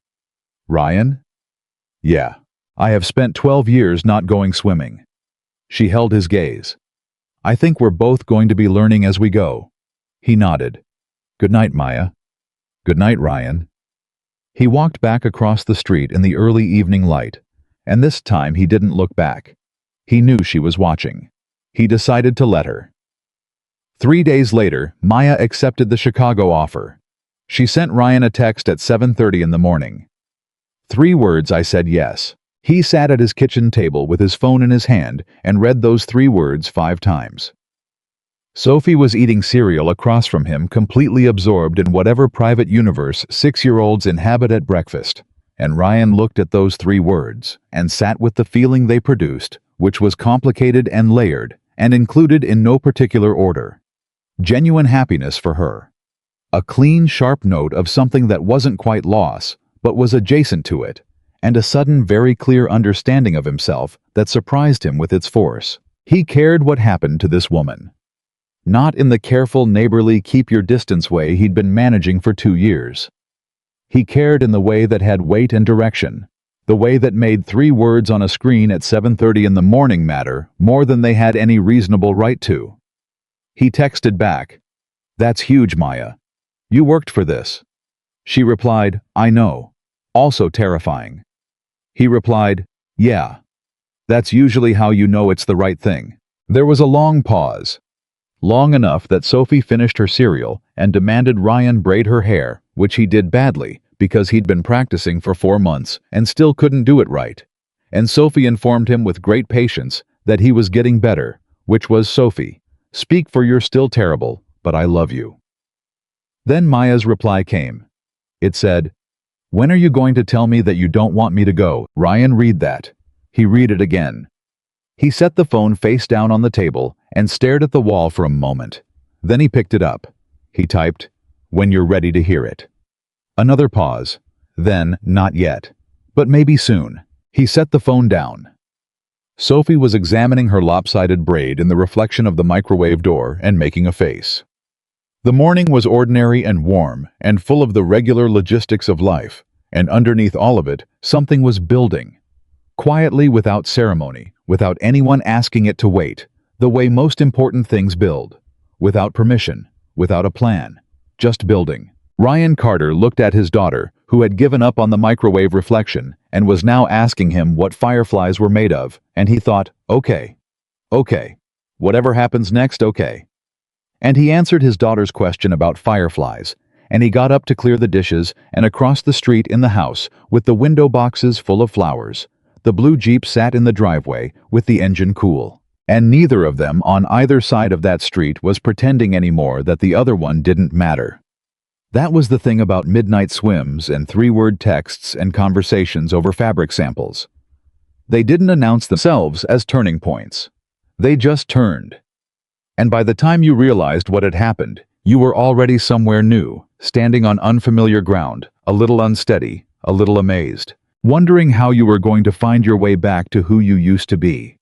"Ryan?" "Yeah. I have spent 12 years not going swimming." She held his gaze. "I think we're both going to be learning as we go." He nodded. "Good night, Maya." "Good night, Ryan." He walked back across the street in the early evening light, and this time he didn't look back. He knew she was watching. He decided to let her. 3 days later, Maya accepted the Chicago offer. She sent Ryan a text at 7:30 in the morning. 3 words: "I said yes." He sat at his kitchen table with his phone in his hand and read those 3 words 5 times. Sophie was eating cereal across from him, completely absorbed in whatever private universe 6-year-olds inhabit at breakfast. And Ryan looked at those 3 words and sat with the feeling they produced, which was complicated and layered and included in no particular order. Genuine happiness for her. A clean, sharp note of something that wasn't quite loss, but was adjacent to it, and a sudden, very clear understanding of himself that surprised him with its force. He cared what happened to this woman. Not in the careful, neighborly, keep-your-distance way he'd been managing for 2 years. He cared in the way that had weight and direction, the way that made 3 words on a screen at 7:30 in the morning matter more than they had any reasonable right to. He texted back, "That's huge, Maya. You worked for this." She replied, "I know." Also terrifying. He replied, "Yeah. That's usually how you know it's the right thing." There was a long pause. Long enough that Sophie finished her cereal and demanded Ryan braid her hair, which he did badly because he'd been practicing for 4 months and still couldn't do it right. And Sophie informed him with great patience that he was getting better, which was, "Sophie, speak for you're still terrible, but I love you." Then Maya's reply came. It said, "When are you going to tell me that you don't want me to go?" Ryan read that. He read it again. He set the phone face down on the table and stared at the wall for a moment. Then he picked it up. He typed, "When you're ready to hear it." Another pause. Then, "Not yet. But maybe soon." He set the phone down. Sophie was examining her lopsided braid in the reflection of the microwave door and making a face. The morning was ordinary and warm and full of the regular logistics of life, and underneath all of it, something was building. Quietly, without ceremony, without anyone asking it to wait, the way most important things build. Without permission, without a plan, just building. Ryan Carter looked at his daughter, who had given up on the microwave reflection and was now asking him what fireflies were made of, and he thought, okay. Whatever happens next, okay. And he answered his daughter's question about fireflies, and he got up to clear the dishes and across the street in the house with the window boxes full of flowers. The blue Jeep sat in the driveway with the engine cool. And neither of them on either side of that street was pretending anymore that the other one didn't matter. That was the thing about midnight swims and 3-word texts and conversations over fabric samples. They didn't announce themselves as turning points. They just turned. And by the time you realized what had happened, you were already somewhere new, standing on unfamiliar ground, a little unsteady, a little amazed, wondering how you were going to find your way back to who you used to be,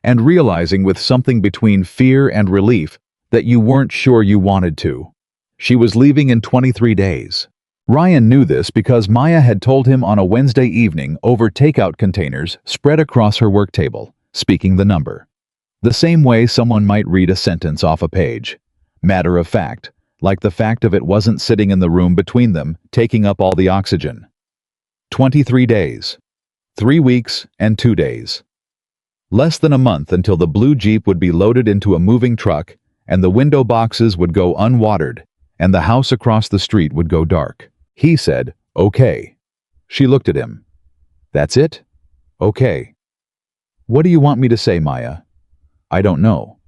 and realizing with something between fear and relief that you weren't sure you wanted to. She was leaving in 23 days. Ryan knew this because Maya had told him on a Wednesday evening over takeout containers spread across her work table, speaking the number. The same way someone might read a sentence off a page. Matter of fact, like the fact of it wasn't sitting in the room between them, taking up all the oxygen. 23 days. 3 weeks and 2 days. Less than a month until the blue Jeep would be loaded into a moving truck, and the window boxes would go unwatered, and the house across the street would go dark. He said, "Okay." She looked at him. "That's it? Okay. What do you want me to say, Maya?" "I don't know."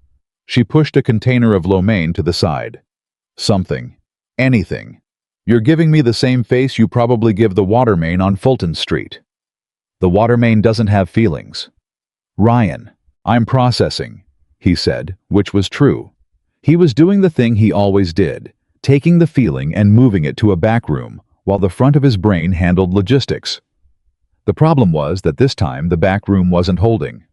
She pushed a container of lo mein to the side. "Something. Anything. You're giving me the same face you probably give the water main on Fulton Street." "The water main doesn't have feelings." "Ryan, I'm processing," he said, which was true. He was doing the thing he always did, taking the feeling and moving it to a back room, while the front of his brain handled logistics. The problem was that this time the back room wasn't holding.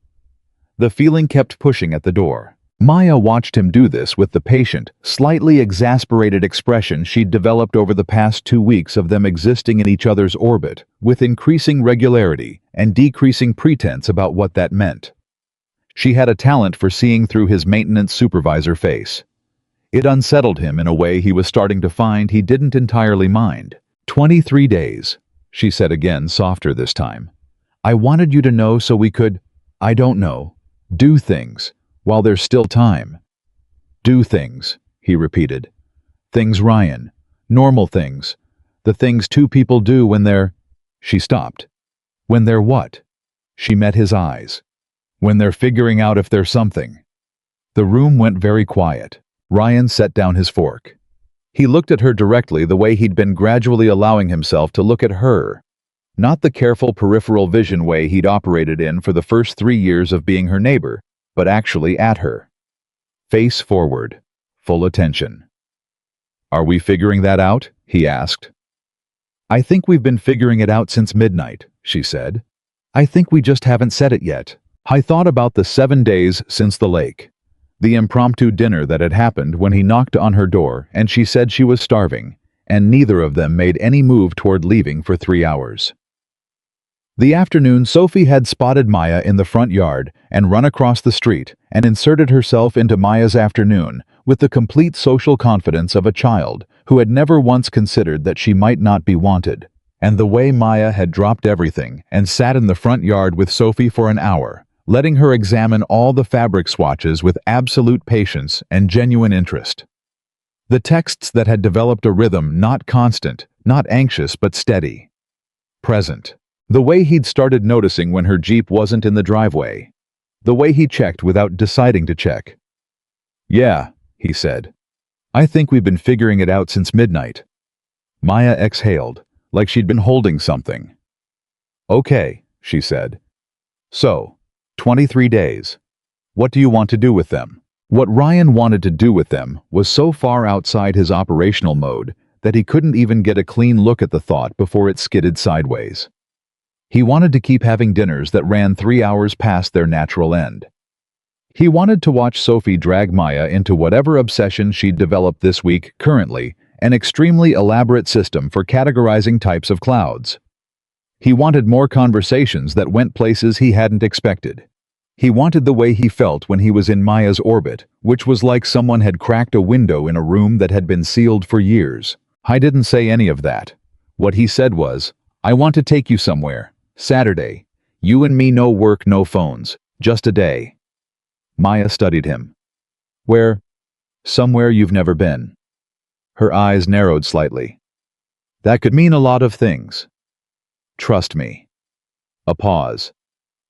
The feeling kept pushing at the door. Maya watched him do this with the patient, slightly exasperated expression she'd developed over the past 2 weeks of them existing in each other's orbit, with increasing regularity and decreasing pretense about what that meant. She had a talent for seeing through his maintenance supervisor face. It unsettled him in a way he was starting to find he didn't entirely mind. 23 days, she said again, softer this time. "I wanted you to know so we could, I don't know, do things, while there's still time." "Do things," he repeated. "Things, Ryan. Normal things. The things 2 people do when they're—" She stopped. "When they're what?" She met his eyes. "When they're figuring out if there's something." The room went very quiet. Ryan set down his fork. He looked at her directly the way he'd been gradually allowing himself to look at her. Not the careful peripheral vision way he'd operated in for the first 3 years of being her neighbor, but actually at her. Face forward, full attention. "Are we figuring that out?" he asked. "I think we've been figuring it out since midnight," she said. "I think we just haven't said it yet." I thought about the 7 days since the lake. The impromptu dinner that had happened when he knocked on her door and she said she was starving, and neither of them made any move toward leaving for 3 hours. The afternoon, Sophie had spotted Maya in the front yard and run across the street and inserted herself into Maya's afternoon with the complete social confidence of a child who had never once considered that she might not be wanted. And the way Maya had dropped everything and sat in the front yard with Sophie for an hour, letting her examine all the fabric swatches with absolute patience and genuine interest. The texts that had developed a rhythm not constant, not anxious but steady. Present. The way he'd started noticing when her Jeep wasn't in the driveway. The way he checked without deciding to check. "Yeah," he said. "I think we've been figuring it out since midnight." Maya exhaled, like she'd been holding something. "Okay," she said. "So, 23 days. What do you want to do with them?" What Ryan wanted to do with them was so far outside his operational mode that he couldn't even get a clean look at the thought before it skidded sideways. He wanted to keep having dinners that ran 3 hours past their natural end. He wanted to watch Sophie drag Maya into whatever obsession she'd developed this week, currently an extremely elaborate system for categorizing types of clouds. He wanted more conversations that went places he hadn't expected. He wanted the way he felt when he was in Maya's orbit, which was like someone had cracked a window in a room that had been sealed for years. I didn't say any of that. What he said was, "I want to take you somewhere. Saturday. You and me, no work, no phones. Just a day." Maya studied him. "Where?" "Somewhere you've never been." Her eyes narrowed slightly. "That could mean a lot of things. Trust me." A pause.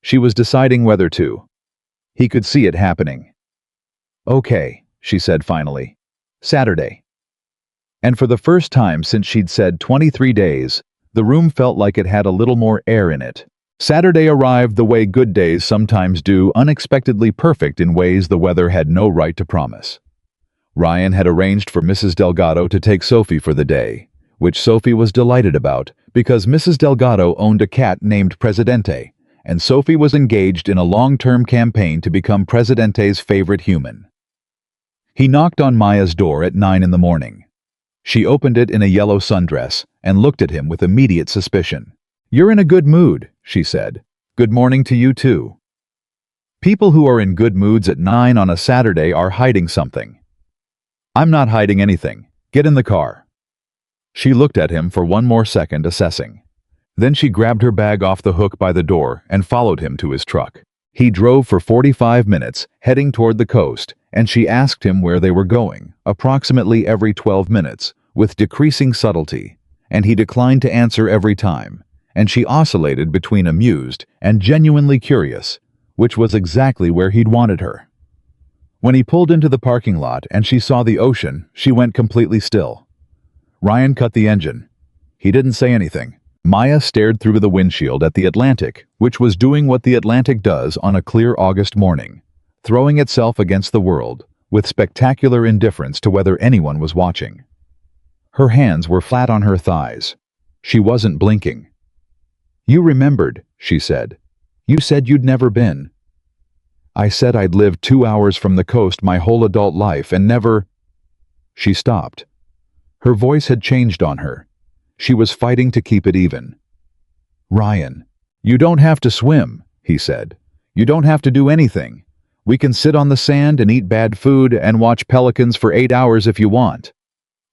She was deciding whether to. He could see it happening. "Okay," she said finally. "Saturday." And for the first time since she'd said 23 days, the room felt like it had a little more air in it. Saturday arrived the way good days sometimes do, unexpectedly perfect in ways the weather had no right to promise. Ryan had arranged for Mrs. Delgado to take Sophie for the day, which Sophie was delighted about because Mrs. Delgado owned a cat named Presidente, and Sophie was engaged in a long-term campaign to become Presidente's favorite human. He knocked on Maya's door at 9 in the morning. She opened it in a yellow sundress and looked at him with immediate suspicion. "You're in a good mood," she said. "Good morning to you too." People who are in good moods at 9 on a Saturday are hiding something. "I'm not hiding anything. Get in the car." She looked at him for one more second, assessing. Then she grabbed her bag off the hook by the door and followed him to his truck. He drove for 45 minutes, heading toward the coast, and she asked him where they were going, approximately every 12 minutes, with decreasing subtlety, and he declined to answer every time, and she oscillated between amused and genuinely curious, which was exactly where he'd wanted her. When he pulled into the parking lot and she saw the ocean, she went completely still. Ryan cut the engine. He didn't say anything. Maya stared through the windshield at the Atlantic, which was doing what the Atlantic does on a clear August morning, throwing itself against the world, with spectacular indifference to whether anyone was watching. Her hands were flat on her thighs. She wasn't blinking. "You remembered," she said. "You said you'd never been." "I said I'd lived 2 hours from the coast my whole adult life and never—" She stopped. Her voice had changed on her. She was fighting to keep it even. "Ryan, you don't have to swim," he said. "You don't have to do anything. We can sit on the sand and eat bad food and watch pelicans for 8 hours if you want.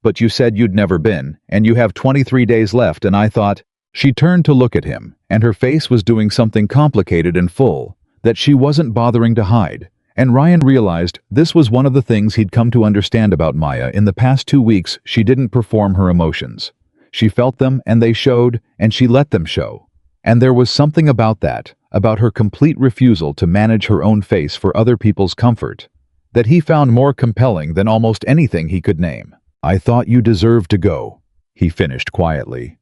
But you said you'd never been, and you have 23 days left, and I thought—" She turned to look at him, and her face was doing something complicated and full that she wasn't bothering to hide, and Ryan realized this was one of the things he'd come to understand about Maya in the past 2 weeks. She didn't perform her emotions. She felt them, and they showed, and she let them show. And there was something about that, about her complete refusal to manage her own face for other people's comfort, that he found more compelling than almost anything he could name. "I thought you deserved to go," he finished quietly.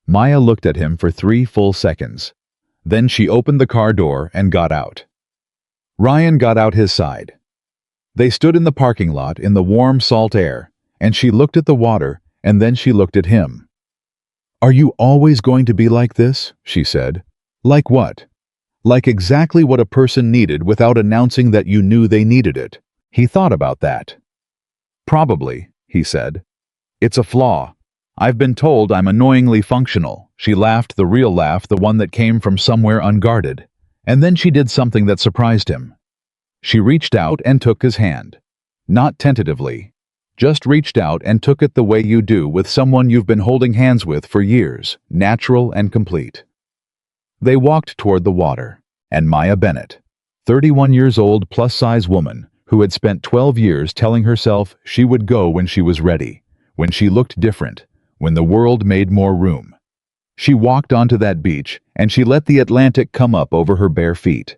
Maya looked at him for 3 full seconds. Then she opened the car door and got out. Ryan got out his side. They stood in the parking lot in the warm, salt air, and she looked at the water, and then she looked at him. "Are you always going to be like this?" she said. "Like what?" Like exactly what a person needed without announcing that you knew they needed it. He thought about that. Probably, he said. It's a flaw. I've been told I'm annoyingly functional. She laughed, the real laugh, the one that came from somewhere unguarded. And then she did something that surprised him. She reached out and took his hand. Not tentatively. Just reached out and took it the way you do with someone you've been holding hands with for years, natural and complete. They walked toward the water, and Maya Bennett, 31 years old plus-size woman, who had spent 12 years telling herself she would go when she was ready, when she looked different, when the world made more room. She walked onto that beach, and she let the Atlantic come up over her bare feet.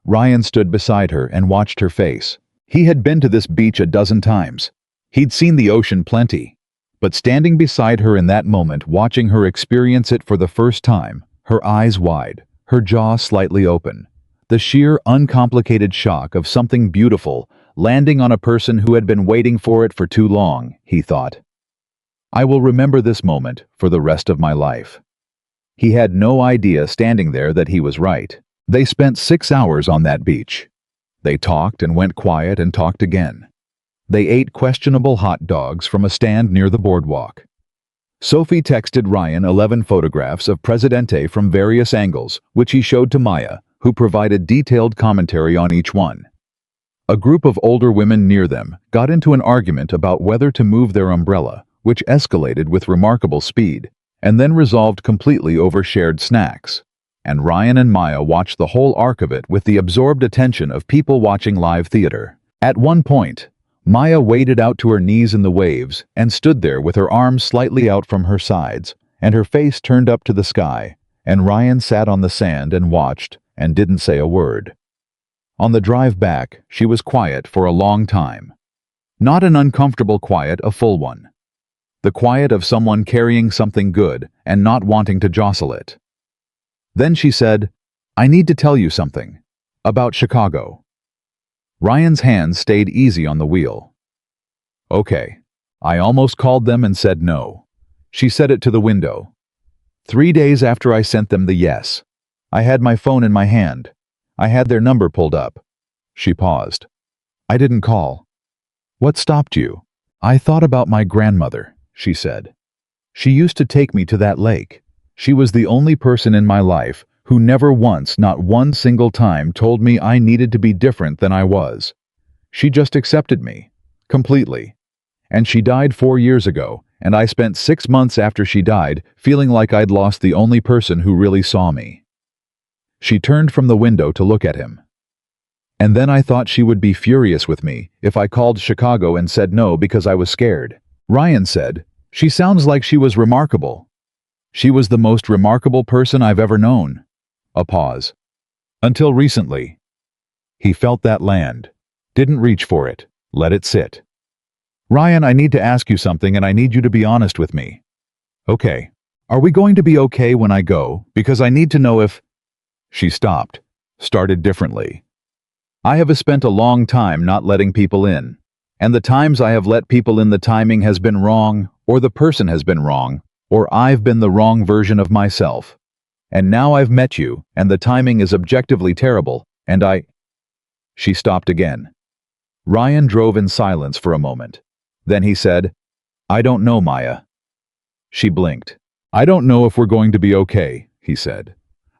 Ryan stood beside her and watched her face. He had been to this beach a dozen times. He'd seen the ocean plenty. But standing beside her in that moment, watching her experience it for the first time, her eyes wide, her jaw slightly open, the sheer, uncomplicated shock of something beautiful landing on a person who had been waiting for it for too long, he thought. I will remember this moment for the rest of my life. He had no idea standing there that he was right. They spent 6 hours on that beach. They talked and went quiet and talked again. They ate questionable hot dogs from a stand near the boardwalk. Sophie texted Ryan 11 photographs of Presidente from various angles, which he showed to Maya, who provided detailed commentary on each one. A group of older women near them got into an argument about whether to move their umbrella, which escalated with remarkable speed, and then resolved completely over shared snacks. And Ryan and Maya watched the whole arc of it with the absorbed attention of people watching live theater. At one point, Maya waded out to her knees in the waves and stood there with her arms slightly out from her sides, and her face turned up to the sky, and Ryan sat on the sand and watched and didn't say a word. On the drive back, she was quiet for a long time. Not an uncomfortable quiet, a full one. The quiet of someone carrying something good and not wanting to jostle it. Then she said, I need to tell you something. About Chicago. Ryan's hands stayed easy on the wheel. Okay. I almost called them and said no. She said it to the window. 3 days after I sent them the yes. I had my phone in my hand. I had their number pulled up. She paused. I didn't call. What stopped you? I thought about my grandmother, she said. She used to take me to that lake. She was the only person in my life who never once, not one single time, told me I needed to be different than I was. She just accepted me. Completely. And she died 4 years ago, and I spent 6 months after she died feeling like I'd lost the only person who really saw me. She turned from the window to look at him. And then I thought she would be furious with me if I called Chicago and said no because I was scared. Ryan said, she sounds like she was remarkable. She was the most remarkable person I've ever known. A pause. Until recently. He felt that land. Didn't reach for it. Let it sit. Ryan, I need to ask you something and I need you to be honest with me. Okay. Are we going to be okay when I go? Because I need to know if... She stopped. Started differently. I have spent a long time not letting people in. And the times I have let people in, the timing has been wrong, or the person has been wrong, or I've been the wrong version of myself. And now I've met you, and the timing is objectively terrible, and I... She stopped again. Ryan drove in silence for a moment. Then he said, I don't know, Maya. She blinked. I don't know if we're going to be okay, he said.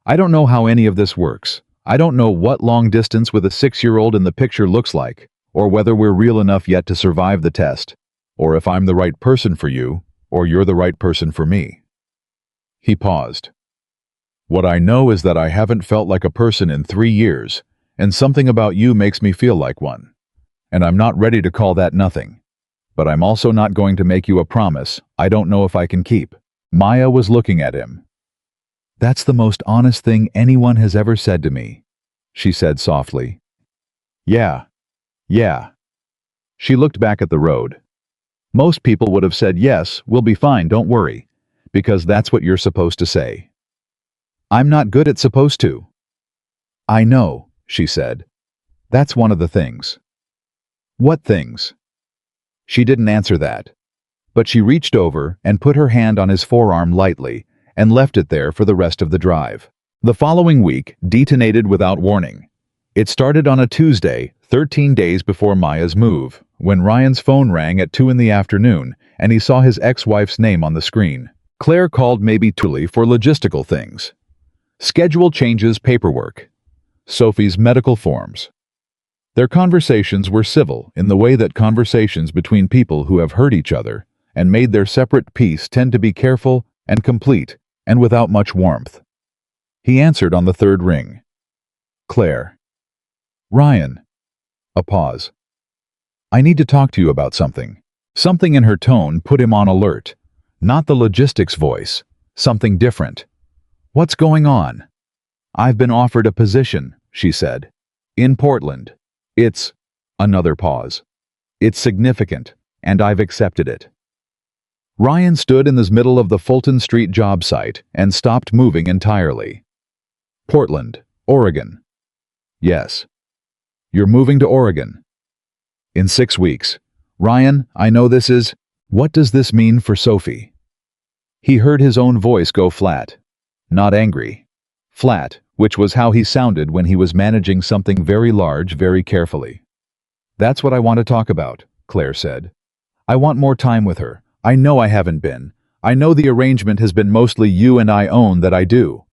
I don't know how any of this works. I don't know what long distance with a 6-year-old in the picture looks like, or whether we're real enough yet to survive the test, or if I'm the right person for you, or you're the right person for me. He paused. What I know is that I haven't felt like a person in 3 years, and something about you makes me feel like one. And I'm not ready to call that nothing. But I'm also not going to make you a promise I don't know if I can keep. Maya was looking at him. That's the most honest thing anyone has ever said to me, she said softly. Yeah. She looked back at the road. Most people would have said, yes, we'll be fine, don't worry, because that's what you're supposed to say. I'm not good at supposed to. I know, she said. That's one of the things. What things? She didn't answer that, but she reached over and put her hand on his forearm lightly and left it there for the rest of the drive. The following week detonated without warning. It started on a Tuesday, 13 days before Maya's move, when Ryan's phone rang at 2 in the afternoon and he saw his ex-wife's name on the screen. Claire called maybe Tully for logistical things. Schedule changes paperwork. Sophie's medical forms. Their conversations were civil in the way that conversations between people who have hurt each other and made their separate peace tend to be careful and complete and without much warmth. He answered on the third ring. Claire. Ryan. A pause. I need to talk to you about something. Something in her tone put him on alert. Not the logistics voice. Something different. What's going on? I've been offered a position, she said. In Portland. It's... Another pause. It's significant, and I've accepted it. Ryan stood in the middle of the Fulton Street job site and stopped moving entirely. Portland, Oregon. Yes. You're moving to Oregon. In 6 weeks. Ryan, I know this is... What does this mean for Sophie? He heard his own voice go flat. Not angry. Flat, which was how he sounded when he was managing something very large very carefully. That's what I want to talk about, Claire said. I want more time with her. I know I haven't been. I know the arrangement has been mostly you and I own that I do.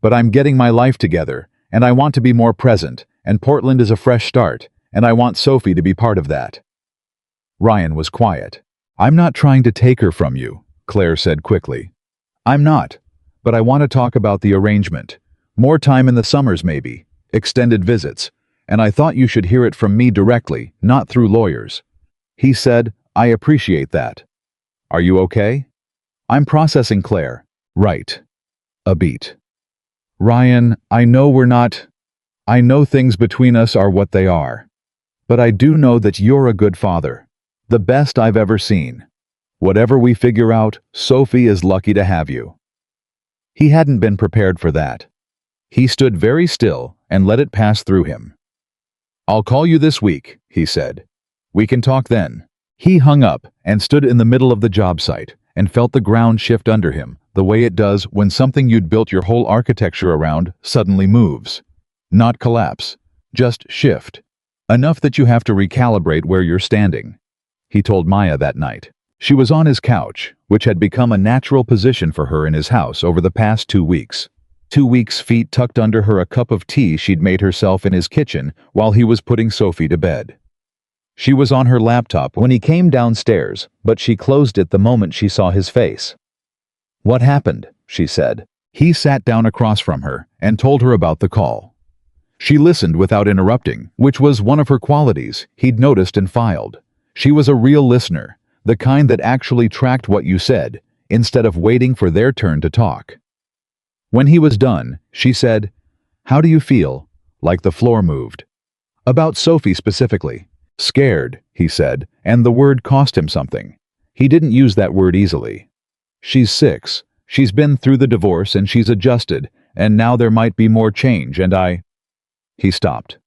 But I'm getting my life together, and I want to be more present, and Portland is a fresh start, and I want Sophie to be part of that. Ryan was quiet. I'm not trying to take her from you, Claire said quickly. I'm not, but I want to talk about the arrangement. More time in the summers maybe, extended visits, and I thought you should hear it from me directly, not through lawyers. He said, I appreciate that. Are you okay? I'm processing, Claire. Right. A beat. Ryan, I know we're not... I know things between us are what they are. But I do know that you're a good father. The best I've ever seen. Whatever we figure out, Sophie is lucky to have you. He hadn't been prepared for that. He stood very still and let it pass through him. I'll call you this week, he said. We can talk then. He hung up and stood in the middle of the job site and felt the ground shift under him, the way it does when something you'd built your whole architecture around suddenly moves. Not collapse, just shift. Enough that you have to recalibrate where you're standing. He told Maya that night. She was on his couch, which had become a natural position for her in his house over the past 2 weeks. 2 weeks, feet tucked under her, a cup of tea she'd made herself in his kitchen while he was putting Sophie to bed. She was on her laptop when he came downstairs, but she closed it the moment she saw his face. What happened? She said. He sat down across from her and told her about the call. She listened without interrupting, which was one of her qualities he'd noticed and filed. She was a real listener, the kind that actually tracked what you said, instead of waiting for their turn to talk. When he was done, she said, How do you feel? Like the floor moved. About Sophie specifically. Scared, he said, and the word cost him something. He didn't use that word easily. She's 6. She's been through the divorce and she's adjusted, and now there might be more change and He stopped.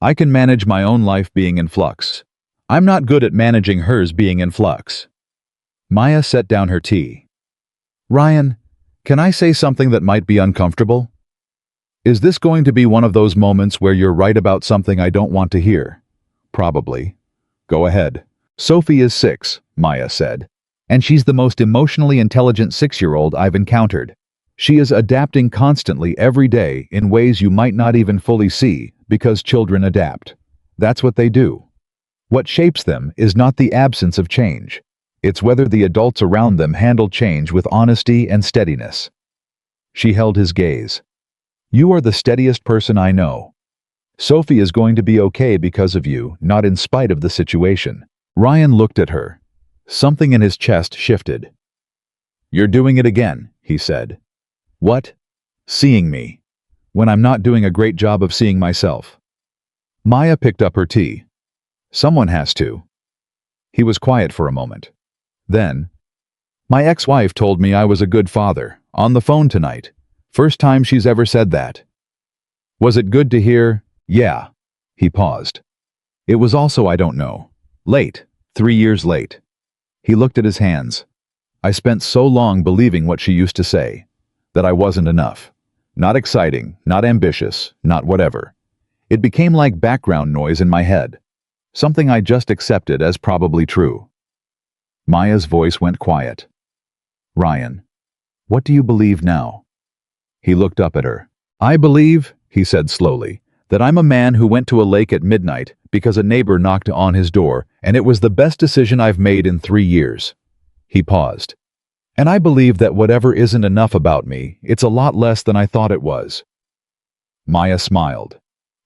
I can manage my own life being in flux. I'm not good at managing hers being in flux. Maya set down her tea. Ryan, can I say something that might be uncomfortable? Is this going to be one of those moments where you're right about something I don't want to hear? Probably. Go ahead. Sophie is 6, Maya said. And she's the most emotionally intelligent 6-year-old I've encountered. She is adapting constantly every day in ways you might not even fully see because children adapt. That's what they do. What shapes them is not the absence of change. It's whether the adults around them handle change with honesty and steadiness. She held his gaze. You are the steadiest person I know. Sophie is going to be okay because of you, not in spite of the situation. Ryan looked at her. Something in his chest shifted. You're doing it again, he said. What? Seeing me. When I'm not doing a great job of seeing myself. Maya picked up her tea. Someone has to. He was quiet for a moment. Then, my ex-wife told me I was a good father, on the phone tonight. First time she's ever said that. Was it good to hear? Yeah. He paused. It was also, I don't know. Late. 3 years late. He looked at his hands. I spent so long believing what she used to say. That I wasn't enough. Not exciting, not ambitious, not whatever. It became like background noise in my head. Something I just accepted as probably true. Maya's voice went quiet. Ryan, what do you believe now? He looked up at her. I believe, he said slowly, that I'm a man who went to a lake at midnight because a neighbor knocked on his door, and it was the best decision I've made in 3 years. He paused. And I believe that whatever isn't enough about me, it's a lot less than I thought it was. Maya smiled.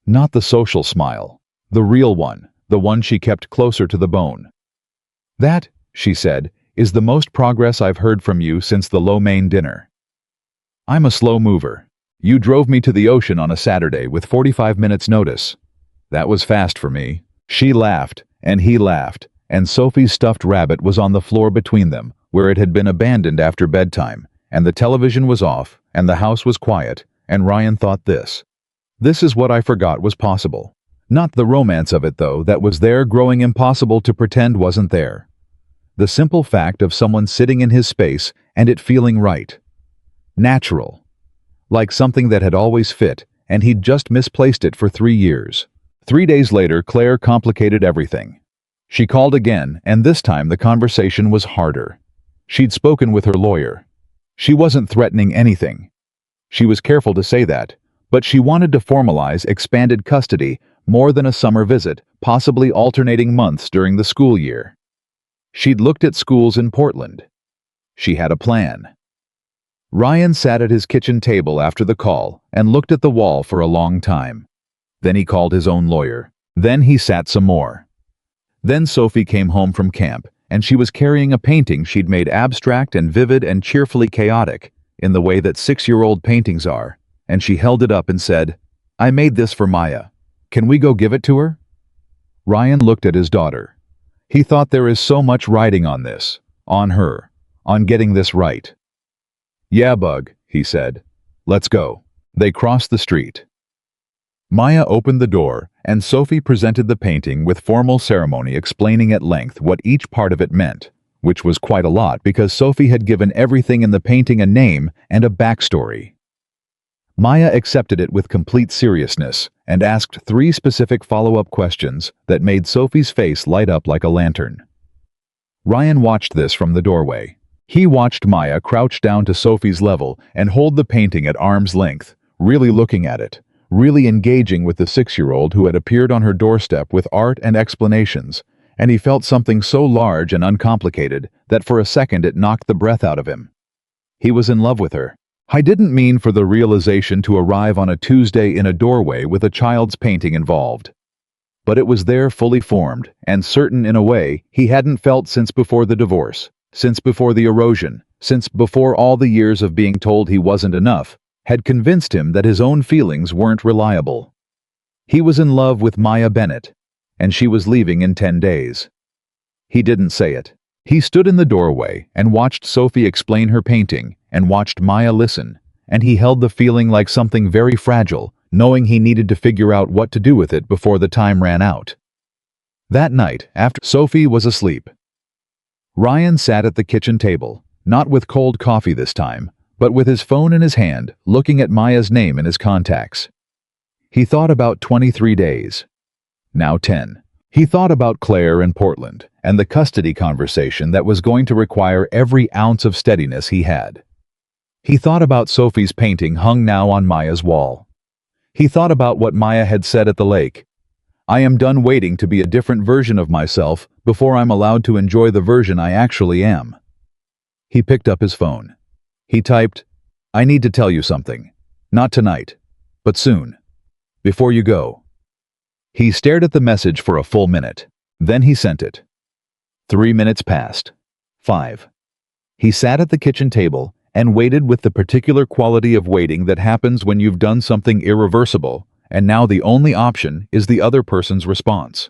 Not the social smile. The real one, the one she kept closer to the bone. That, she said, is the most progress I've heard from you since the lo mein dinner. I'm a slow mover. You drove me to the ocean on a Saturday with 45 minutes notice. That was fast for me. She laughed, and he laughed, and Sophie's stuffed rabbit was on the floor between them, where it had been abandoned after bedtime, and the television was off, and the house was quiet, and Ryan thought this. This is what I forgot was possible. Not the romance of it, though, that was there growing impossible to pretend wasn't there. The simple fact of someone sitting in his space and it feeling right. Natural. Like something that had always fit, and he'd just misplaced it for 3 years. 3 days later, Claire complicated everything. She called again, and this time the conversation was harder. She'd spoken with her lawyer. She wasn't threatening anything. She was careful to say that, but she wanted to formalize expanded custody more than a summer visit, possibly alternating months during the school year. She'd looked at schools in Portland. She had a plan. Ryan sat at his kitchen table after the call and looked at the wall for a long time. Then he called his own lawyer. Then he sat some more. Then Sophie came home from camp, and she was carrying a painting she'd made abstract and vivid and cheerfully chaotic, in the way that 6-year-old paintings are, and she held it up and said, I made this for Maya. Can we go give it to her? Ryan looked at his daughter. He thought there is so much riding on this, on her, on getting this right. Yeah, Bug, he said. Let's go. They crossed the street. Maya opened the door, and Sophie presented the painting with formal ceremony explaining at length what each part of it meant, which was quite a lot because Sophie had given everything in the painting a name and a backstory. Maya accepted it with complete seriousness and asked 3 specific follow-up questions that made Sophie's face light up like a lantern. Ryan watched this from the doorway. He watched Maya crouch down to Sophie's level and hold the painting at arm's length, really looking at it, really engaging with the 6-year-old who had appeared on her doorstep with art and explanations, and he felt something so large and uncomplicated that for a second it knocked the breath out of him. He was in love with her. I didn't mean for the realization to arrive on a Tuesday in a doorway with a child's painting involved. But it was there fully formed, and certain in a way he hadn't felt since before the divorce, since before the erosion, since before all the years of being told he wasn't enough, had convinced him that his own feelings weren't reliable. He was in love with Maya Bennett, and she was leaving in 10 days. He didn't say it. He stood in the doorway and watched Sophie explain her painting and watched Maya listen, and he held the feeling like something very fragile, knowing he needed to figure out what to do with it before the time ran out. That night, after Sophie was asleep, Ryan sat at the kitchen table, not with cold coffee this time, but with his phone in his hand, looking at Maya's name in his contacts. He thought about 23 days. Now 10. He thought about Claire and Portland, and the custody conversation that was going to require every ounce of steadiness he had. He thought about Sophie's painting hung now on Maya's wall. He thought about what Maya had said at the lake. I am done waiting to be a different version of myself before I'm allowed to enjoy the version I actually am. He picked up his phone. He typed, I need to tell you something. Not tonight, but soon. Before you go. He stared at the message for a full minute. Then he sent it. 3 minutes passed. 5. He sat at the kitchen table and waited with the particular quality of waiting that happens when you've done something irreversible, and now the only option is the other person's response.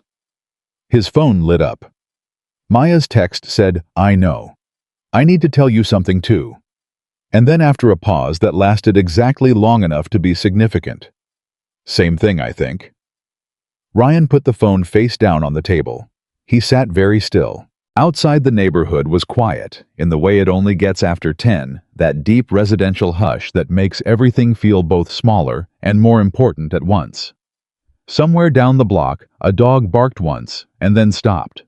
His phone lit up. Maya's text said, I know. I need to tell you something too. And then after a pause that lasted exactly long enough to be significant. Same thing, I think. Ryan put the phone face down on the table. He sat very still. Outside the neighborhood was quiet, in the way it only gets after 10, that deep residential hush that makes everything feel both smaller and more important at once. Somewhere down the block, a dog barked once and then stopped.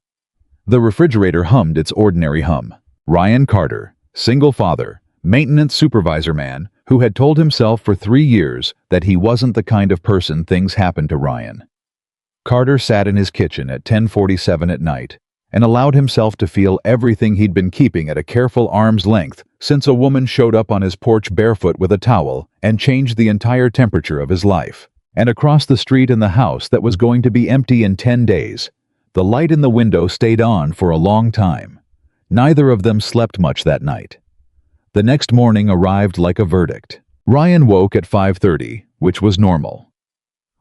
The refrigerator hummed its ordinary hum. Ryan Carter, single father, maintenance supervisor man, who had told himself for 3 years that he wasn't the kind of person things happened to Ryan. Carter sat in his kitchen at 10:47 at night and allowed himself to feel everything he'd been keeping at a careful arm's length since a woman showed up on his porch barefoot with a towel and changed the entire temperature of his life. And across the street in the house that was going to be empty in 10 days, the light in the window stayed on for a long time. Neither of them slept much that night. The next morning arrived like a verdict. Ryan woke at 5:30, which was normal.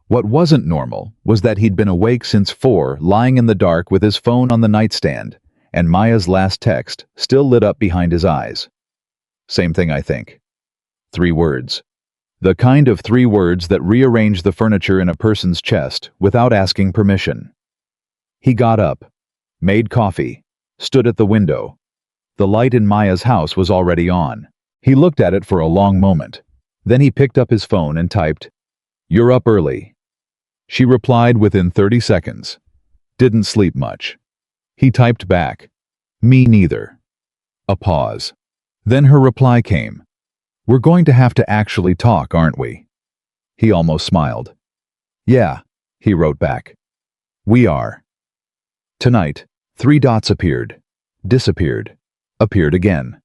What wasn't normal was that he'd been awake since 4, lying in the dark with his phone on the nightstand, and Maya's last text still lit up behind his eyes. Same thing, I think. 3 words. The kind of 3 words that rearrange the furniture in a person's chest without asking permission. He got up, made coffee, stood at the window. The light in Maya's house was already on. He looked at it for a long moment. Then he picked up his phone and typed, "You're up early." She replied within 30 seconds. "Didn't sleep much." He typed back, "Me neither." A pause. Then her reply came, "We're going to have to actually talk, aren't we?" He almost smiled. "Yeah," he wrote back. "We are." Tonight, 3 dots appeared, disappeared, appeared again.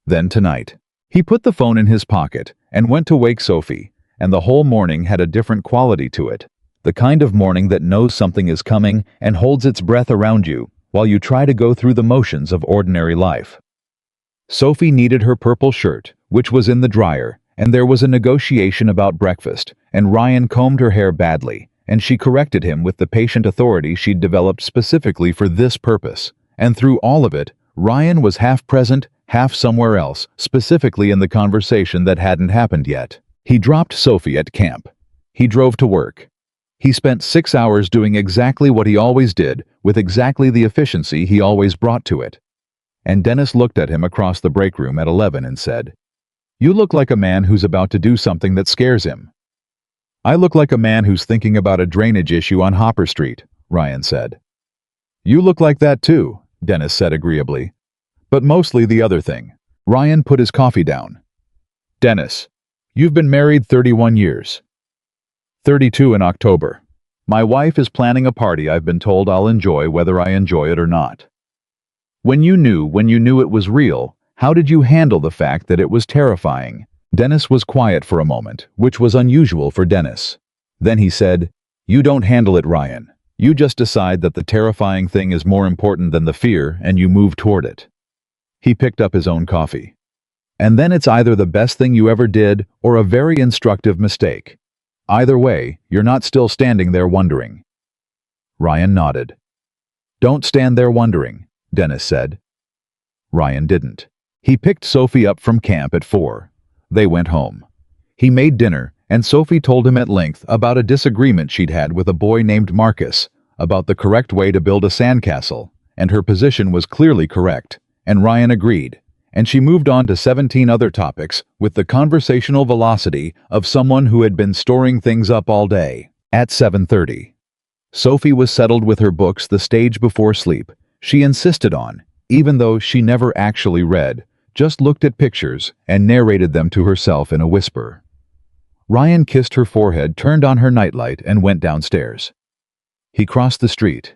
Then tonight. He put the phone in his pocket and went to wake Sophie, and the whole morning had a different quality to it. The kind of morning that knows something is coming and holds its breath around you while you try to go through the motions of ordinary life. Sophie needed her purple shirt, which was in the dryer, and there was a negotiation about breakfast, and Ryan combed her hair badly, and she corrected him with the patient authority she'd developed specifically for this purpose. And through all of it, Ryan was half present, half somewhere else, specifically in the conversation that hadn't happened yet. He dropped Sophie at camp. He drove to work. He spent 6 hours doing exactly what he always did, with exactly the efficiency he always brought to it. And Dennis looked at him across the break room at 11 and said, "You look like a man who's about to do something that scares him." "I look like a man who's thinking about a drainage issue on Hopper Street," Ryan said. "You look like that too," Dennis said agreeably. "But mostly the other thing." Ryan put his coffee down. "Dennis, you've been married 31 years. 32 in October. My wife is planning a party I've been told I'll enjoy whether I enjoy it or not. When you knew it was real, how did you handle the fact that it was terrifying?" Dennis was quiet for a moment, which was unusual for Dennis. Then he said, "You don't handle it, Ryan. You just decide that the terrifying thing is more important than the fear and you move toward it." He picked up his own coffee. "And then it's either the best thing you ever did or a very instructive mistake. Either way, you're not still standing there wondering." Ryan nodded. "Don't stand there wondering," Dennis said. Ryan didn't. He picked Sophie up from camp at 4. They went home. He made dinner, and Sophie told him at length about a disagreement she'd had with a boy named Marcus, about the correct way to build a sandcastle, and her position was clearly correct, and Ryan agreed. And she moved on to 17 other topics with the conversational velocity of someone who had been storing things up all day. At 7:30, Sophie was settled with her books the stage before sleep. She insisted on, even though she never actually read, just looked at pictures and narrated them to herself in a whisper. Ryan kissed her forehead, turned on her nightlight, and went downstairs. He crossed the street.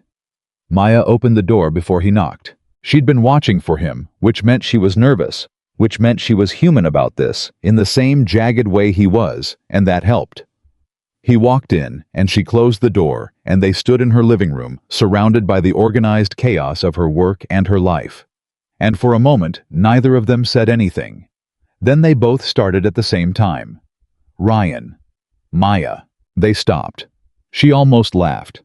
Maya opened the door before he knocked. She'd been watching for him, which meant she was nervous, which meant she was human about this, in the same jagged way he was, and that helped. He walked in, and she closed the door, and they stood in her living room, surrounded by the organized chaos of her work and her life. And for a moment, neither of them said anything. Then they both started at the same time. "Ryan. Maya." They stopped. She almost laughed.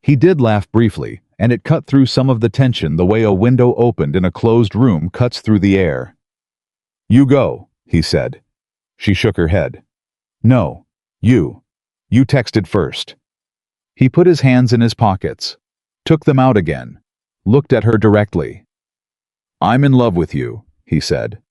He did laugh briefly, and it cut through some of the tension the way a window opened in a closed room cuts through the air. "You go," he said. She shook her head. "No, you. You texted first." He put his hands in his pockets, took them out again, looked at her directly. "I'm in love with you," he said.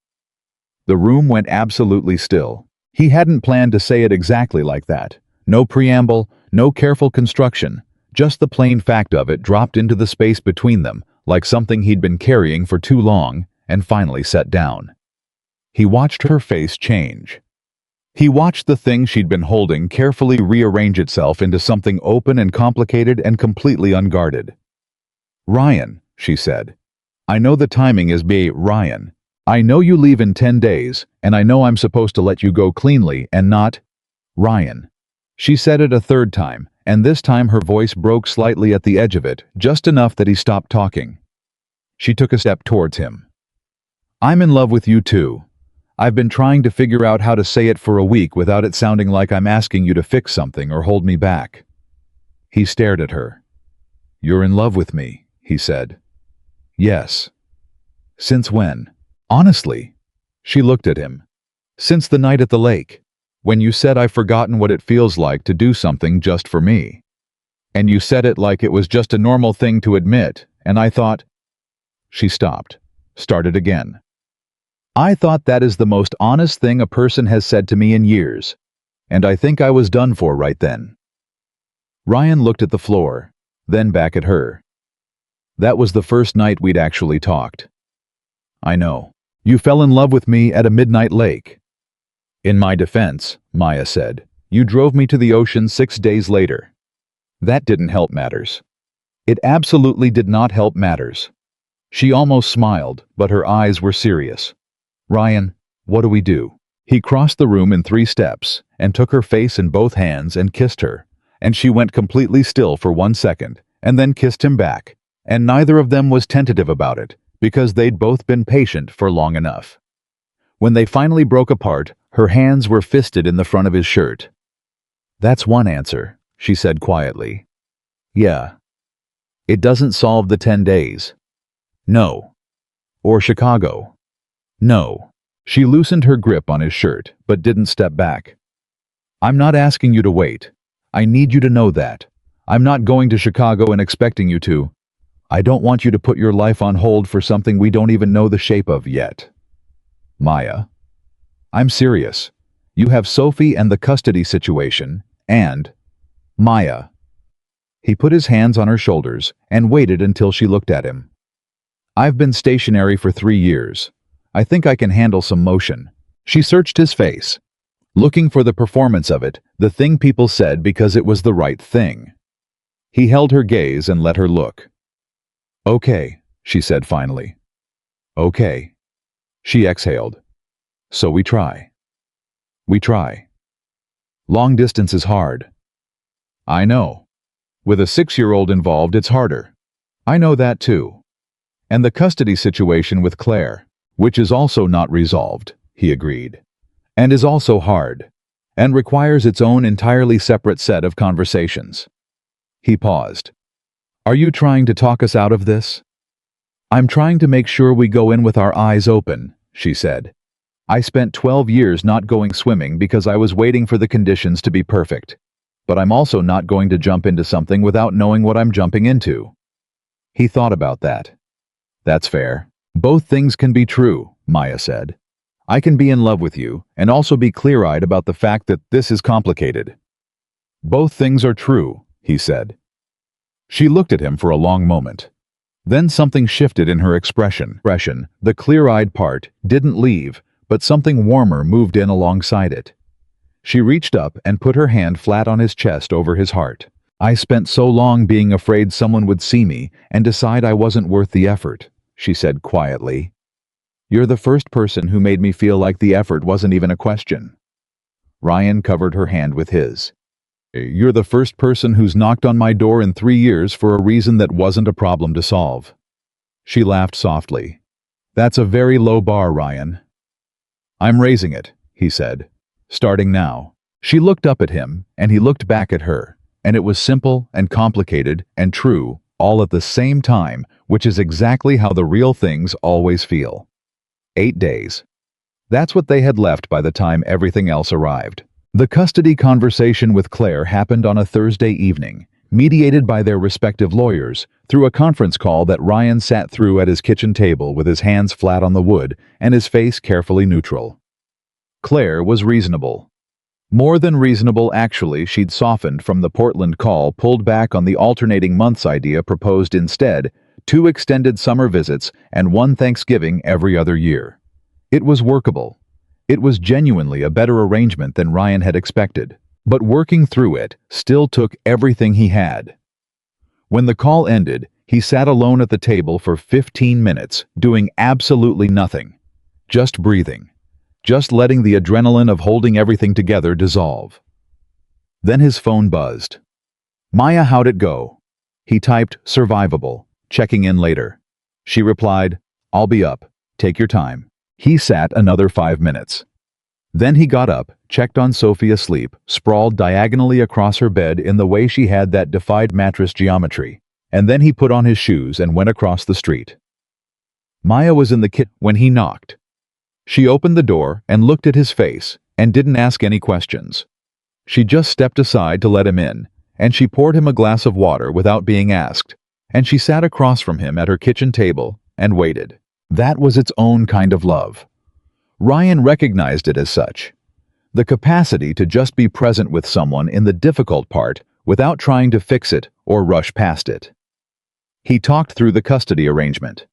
The room went absolutely still. He hadn't planned to say it exactly like that. No preamble, no careful construction, just the plain fact of it dropped into the space between them, like something he'd been carrying for too long, and finally set down. He watched her face change. He watched the thing she'd been holding carefully rearrange itself into something open and complicated and completely unguarded. "Ryan," she said. "I know the timing is Ryan. I know you leave in 10 days, and I know I'm supposed to let you go cleanly and not Ryan." She said it a third time, and this time her voice broke slightly at the edge of it, just enough that he stopped talking. She took a step towards him. "I'm in love with you too. I've been trying to figure out how to say it for a week without it sounding like I'm asking you to fix something or hold me back." He stared at her. "You're in love with me," he said. "Yes." "Since when?" "Honestly." She looked at him. "Since the night at the lake, when you said I've forgotten what it feels like to do something just for me. And you said it like it was just a normal thing to admit, and I thought—" She stopped, started again. "I thought that is the most honest thing a person has said to me in years, and I think I was done for right then." Ryan looked at the floor, then back at her. "That was the first night we'd actually talked." "I know. You fell in love with me at a midnight lake." "In my defense," Maya said, "you drove me to the ocean 6 days later." That didn't help matters. It absolutely did not help matters. She almost smiled, but her eyes were serious. "Ryan, what do we do?" He crossed the room in 3 steps and took her face in both hands and kissed her, and she went completely still for 1 second and then kissed him back, and neither of them was tentative about it because they'd both been patient for long enough. When they finally broke apart, her hands were fisted in the front of his shirt. "That's one answer," she said quietly. "Yeah. It doesn't solve the 10 days. No. Or Chicago. No." She loosened her grip on his shirt, but didn't step back. "I'm not asking you to wait. I need you to know that. I'm not going to Chicago and expecting you to. I don't want you to put your life on hold for something we don't even know the shape of yet. Maya. I'm serious. You have Sophie and the custody situation, and Maya." He put his hands on her shoulders and waited until she looked at him. "I've been stationary for 3 years. I think I can handle some motion." She searched his face, looking for the performance of it, the thing people said because it was the right thing. He held her gaze and let her look. "Okay," she said finally. "Okay." She exhaled. "So we try. We try. Long distance is hard." "I know. With a 6-year-old involved, it's harder." "I know that too. And the custody situation with Claire, which is also not resolved," he agreed. "And is also hard. And requires its own entirely separate set of conversations." He paused. "Are you trying to talk us out of this?" "I'm trying to make sure we go in with our eyes open," she said. "I spent 12 years not going swimming because I was waiting for the conditions to be perfect. But I'm also not going to jump into something without knowing what I'm jumping into." He thought about that. "That's fair. Both things can be true," Maya said. "I can be in love with you and also be clear-eyed about the fact that this is complicated." "Both things are true," he said. She looked at him for a long moment. Then something shifted in her expression. The clear-eyed part didn't leave, but something warmer moved in alongside it. She reached up and put her hand flat on his chest over his heart. "I spent so long being afraid someone would see me and decide I wasn't worth the effort," she said quietly. "You're the first person who made me feel like the effort wasn't even a question." Ryan covered her hand with his. "You're the first person who's knocked on my door in 3 years for a reason that wasn't a problem to solve." She laughed softly. "That's a very low bar, Ryan." "I'm raising it," he said. "Starting now." She looked up at him, and he looked back at her, and it was simple and complicated and true, all at the same time, which is exactly how the real things always feel. 8 days. That's what they had left by the time everything else arrived. The custody conversation with Claire happened on a Thursday evening, mediated by their respective lawyers, through a conference call that Ryan sat through at his kitchen table with his hands flat on the wood and his face carefully neutral. Claire was reasonable. More than reasonable, actually. She'd softened from the Portland call, pulled back on the alternating months idea, proposed instead 2 extended summer visits and 1 Thanksgiving every other year. It was workable. It was genuinely a better arrangement than Ryan had expected. But working through it still took everything he had. When the call ended, he sat alone at the table for 15 minutes, doing absolutely nothing. Just breathing. Just letting the adrenaline of holding everything together dissolve. Then his phone buzzed. "Maya, how'd it go?" He typed, "Survivable. Checking in later." She replied, "I'll be up. Take your time." He sat another 5 minutes. Then he got up, checked on Sophie asleep, sprawled diagonally across her bed in the way she had that defied mattress geometry, and then he put on his shoes and went across the street. Maya was in the kitchen when he knocked. She opened the door and looked at his face and didn't ask any questions. She just stepped aside to let him in, and she poured him a glass of water without being asked, and she sat across from him at her kitchen table and waited. That was its own kind of love. Ryan recognized it as such. The capacity to just be present with someone in the difficult part without trying to fix it or rush past it. He talked through the custody arrangement.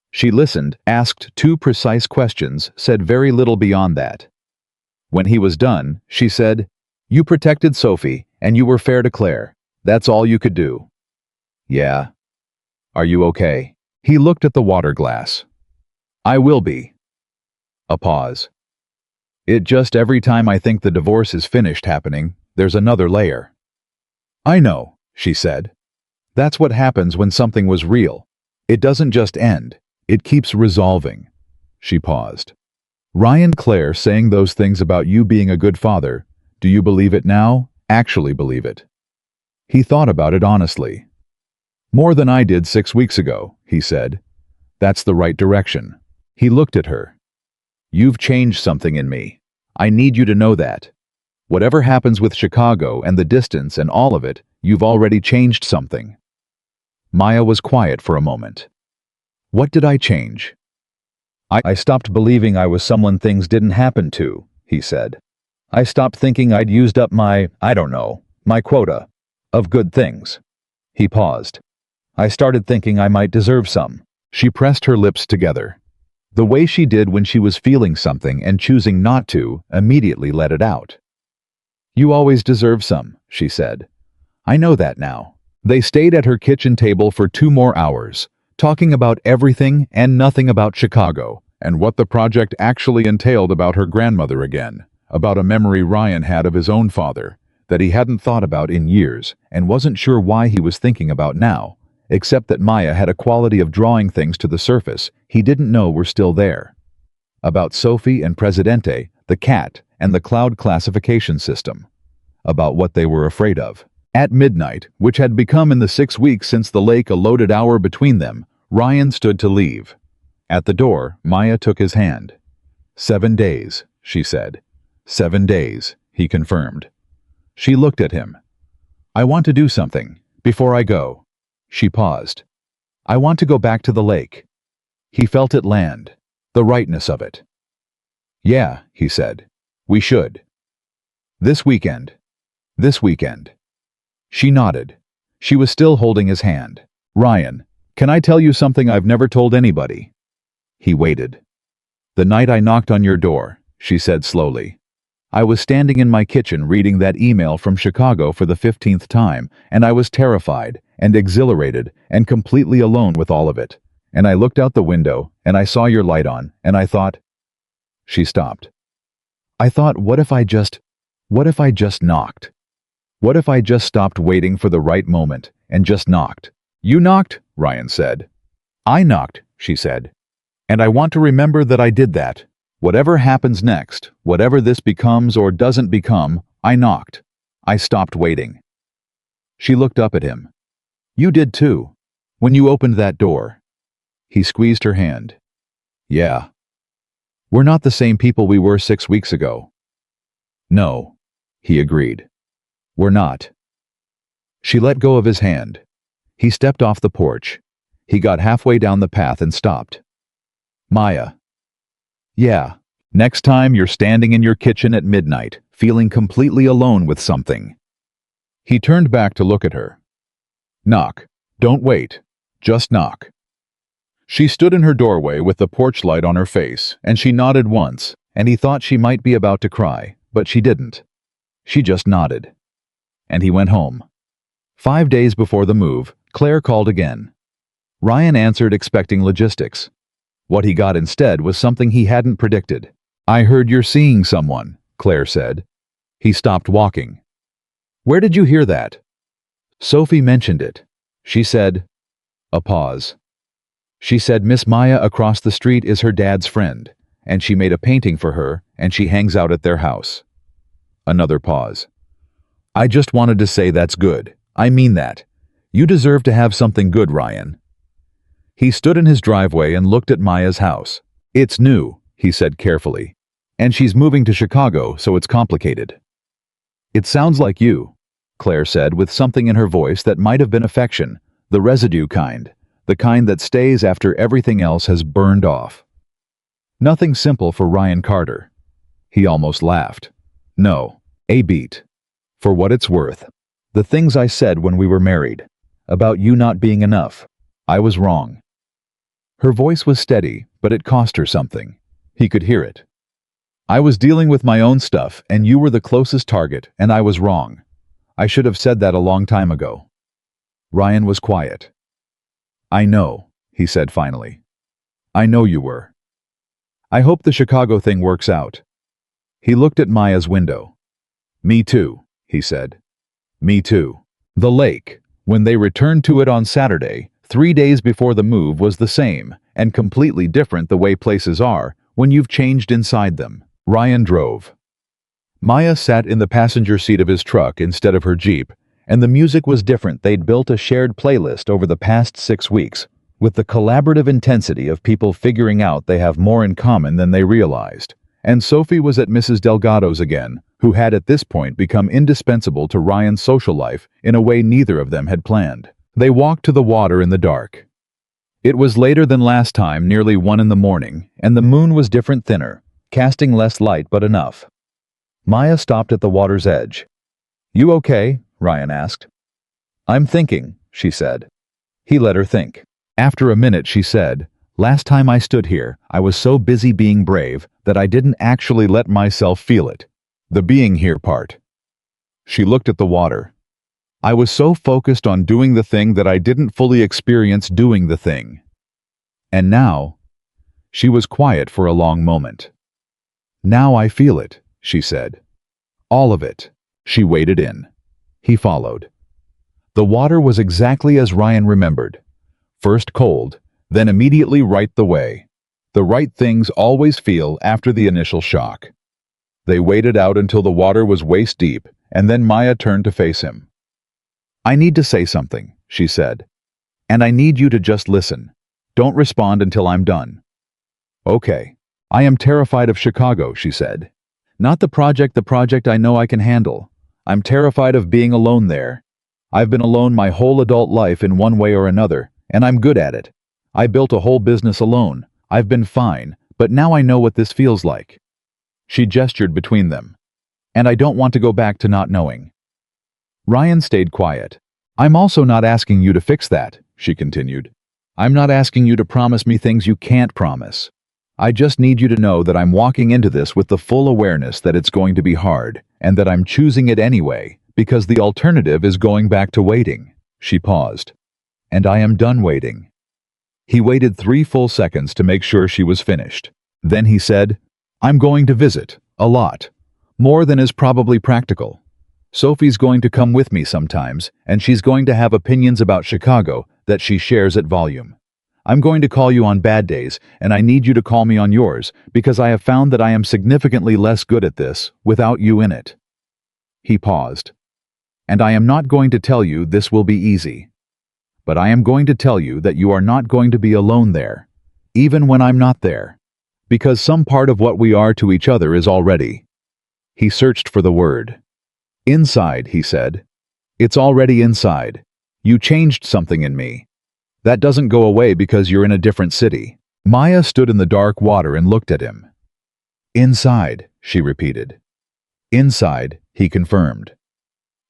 She listened, asked 2 precise questions, said very little beyond that. When he was done, she said, "You protected Sophie, and you were fair to Claire. That's all you could do." "Yeah. Are you okay?" He looked at the water glass. "I will be." A pause. "It just every time I think the divorce is finished happening, there's another layer." "I know," she said. "That's what happens when something was real. It doesn't just end, it keeps resolving." She paused. "Ryan, Claire saying those things about you being a good father, do you believe it now? Actually believe it?" He thought about it honestly. "More than I did 6 weeks ago," he said. "That's the right direction." He looked at her. "You've changed something in me. I need you to know that. Whatever happens with Chicago and the distance and all of it, you've already changed something." Maya was quiet for a moment. "What did I change?" I stopped believing I was someone things didn't happen to," he said. "I stopped thinking I'd used up my quota of good things." He paused. "I started thinking I might deserve some." She pressed her lips together. The way she did when she was feeling something and choosing not to, immediately let it out. "You always deserve some," she said. "I know that now." They stayed at her kitchen table for 2 more hours, talking about everything and nothing about Chicago, and what the project actually entailed, about her grandmother again, about a memory Ryan had of his own father, that he hadn't thought about in years and wasn't sure why he was thinking about now, except that Maya had a quality of drawing things to the surface he didn't know were still there. About Sophie and Presidente, the cat, and the cloud classification system. About what they were afraid of. At midnight, which had become in the 6 weeks since the lake a loaded hour between them, Ryan stood to leave. At the door, Maya took his hand. 7 days, she said. 7 days, he confirmed. She looked at him. "I want to do something, before I go." She paused. "I want to go back to the lake." He felt it land, the rightness of it. "Yeah," he said. "We should." "This weekend." "This weekend." She nodded. She was still holding his hand. "Ryan, can I tell you something I've never told anybody?" He waited. "The night I knocked on your door," she said slowly. "I was standing in my kitchen reading that email from Chicago for the 15th time, and I was terrified and exhilarated and completely alone with all of it. And I looked out the window, and I saw your light on, and I thought—" She stopped. "I thought, what if I just knocked? What if I just stopped waiting for the right moment and just knocked?" "You knocked," Ryan said. "I knocked," she said. "And I want to remember that I did that. Whatever happens next, whatever this becomes or doesn't become, I knocked. I stopped waiting." She looked up at him. "You did too. When you opened that door." He squeezed her hand. "Yeah. We're not the same people we were 6 weeks ago." "No," he agreed. "We're not." She let go of his hand. He stepped off the porch. He got halfway down the path and stopped. Maya. Yeah. Next time you're standing in your kitchen at midnight, feeling completely alone with something. He turned back to look at her. Knock. Don't wait. Just knock. She stood in her doorway with the porch light on her face, and she nodded once, and he thought she might be about to cry, but she didn't. She just nodded. And he went home. 5 days before the move, Claire called again. Ryan answered, expecting logistics. What he got instead was something he hadn't predicted. I heard you're seeing someone, Claire said. He stopped walking. Where did you hear that? Sophie mentioned it. She said, a pause. She said Miss Maya across the street is her dad's friend, and she made a painting for her, and she hangs out at their house. Another pause. I just wanted to say that's good. I mean that. You deserve to have something good, Ryan. He stood in his driveway and looked at Maya's house. It's new, he said carefully. And she's moving to Chicago, so it's complicated. It sounds like you, Claire said with something in her voice that might have been affection, the residue kind, the kind that stays after everything else has burned off. Nothing simple for Ryan Carter. He almost laughed. No, a beat. For what it's worth. The things I said when we were married, about you not being enough, I was wrong. Her voice was steady, but it cost her something. He could hear it. I was dealing with my own stuff, and you were the closest target, and I was wrong. I should have said that a long time ago. Ryan was quiet. I know, he said finally. I know you were. I hope the Chicago thing works out. He looked at Maya's window. Me too, he said. Me too. The lake, when they returned to it on Saturday, 3 days before the move, was the same, and completely different the way places are when you've changed inside them. Ryan drove. Maya sat in the passenger seat of his truck instead of her Jeep, and the music was different. They'd built a shared playlist over the past 6 weeks, with the collaborative intensity of people figuring out they have more in common than they realized. And Sophie was at Mrs. Delgado's again, who had at this point become indispensable to Ryan's social life in a way neither of them had planned. They walked to the water in the dark. It was later than last time, nearly 1 in the morning, and the moon was different, thinner, casting less light but enough. Maya stopped at the water's edge. You okay? Ryan asked. I'm thinking, she said. He let her think. After a minute she said, last time I stood here, I was so busy being brave that I didn't actually let myself feel it. The being here part. She looked at the water. I was so focused on doing the thing that I didn't fully experience doing the thing. And now, she was quiet for a long moment. Now I feel it, she said. All of it. She waded in. He followed. The water was exactly as Ryan remembered. First cold, then immediately right the way. The right things always feel after the initial shock. They waded out until the water was waist deep, and then Maya turned to face him. I need to say something, she said. And I need you to just listen. Don't respond until I'm done. Okay. I am terrified of Chicago, she said. Not the project I know I can handle. I'm terrified of being alone there. I've been alone my whole adult life in one way or another, and I'm good at it. I built a whole business alone. I've been fine, but now I know what this feels like. She gestured between them. And I don't want to go back to not knowing. Ryan stayed quiet. I'm also not asking you to fix that, she continued. I'm not asking you to promise me things you can't promise. I just need you to know that I'm walking into this with the full awareness that it's going to be hard, and that I'm choosing it anyway, because the alternative is going back to waiting. She paused. And I am done waiting. He waited 3 full seconds to make sure she was finished. Then he said, I'm going to visit, a lot. More than is probably practical. Sophie's going to come with me sometimes, and she's going to have opinions about Chicago that she shares at volume. I'm going to call you on bad days, and I need you to call me on yours, because I have found that I am significantly less good at this without you in it. He paused. And I am not going to tell you this will be easy. But I am going to tell you that you are not going to be alone there, even when I'm not there, because some part of what we are to each other is already. He searched for the word. Inside, he said. It's already inside. You changed something in me. That doesn't go away because you're in a different city." Maya stood in the dark water and looked at him. "Inside," she repeated. "Inside," he confirmed.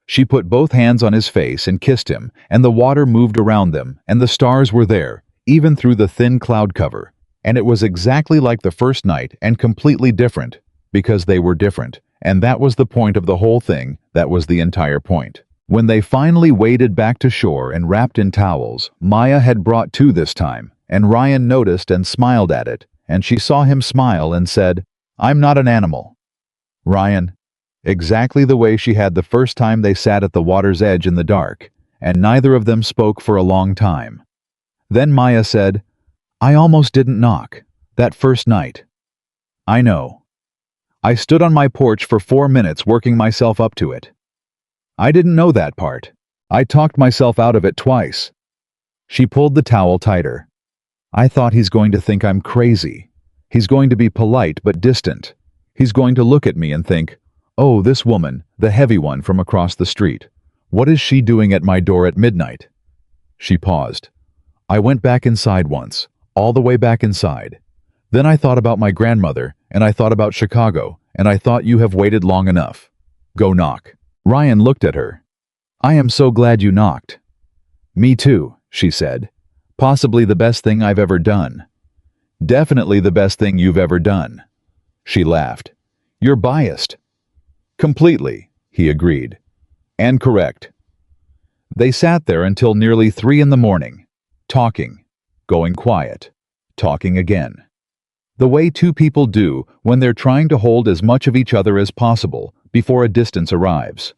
She put both hands on his face and kissed him, and the water moved around them, and the stars were there, even through the thin cloud cover. And it was exactly like the first night and completely different, because they were different, and that was the point of the whole thing. That was the entire point. When they finally waded back to shore and wrapped in towels, Maya had brought two this time, and Ryan noticed and smiled at it, and she saw him smile and said, "I'm not an animal." Ryan, exactly the way she had the first time they sat at the water's edge in the dark, and neither of them spoke for a long time. Then Maya said, "I almost didn't knock, that first night." "I know. I stood on my porch for 4 minutes working myself up to it. I didn't know that part. I talked myself out of it twice." She pulled the towel tighter. "I thought he's going to think I'm crazy. He's going to be polite but distant. He's going to look at me and think, 'Oh, this woman, the heavy one from across the street. What is she doing at my door at midnight?'" She paused. "I went back inside once, all the way back inside. Then I thought about my grandmother, and I thought about Chicago, and I thought you have waited long enough. Go knock." Ryan looked at her. "I am so glad you knocked." "Me too," she said. "Possibly the best thing I've ever done." "Definitely the best thing you've ever done." She laughed. "You're biased." "Completely," he agreed. "And correct." They sat there until nearly 3 in the morning, talking, going quiet, talking again. The way two people do when they're trying to hold as much of each other as possible before a distance arrives.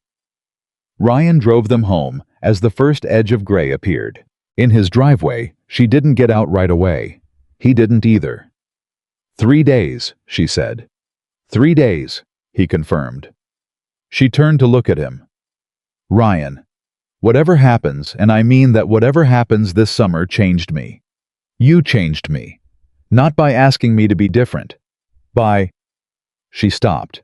Ryan drove them home as the first edge of gray appeared. In his driveway, she didn't get out right away. He didn't either. 3 days, she said. 3 days, he confirmed. She turned to look at him. "Ryan, whatever happens, and I mean that whatever happens this summer changed me. You changed me. Not by asking me to be different. By—" She stopped.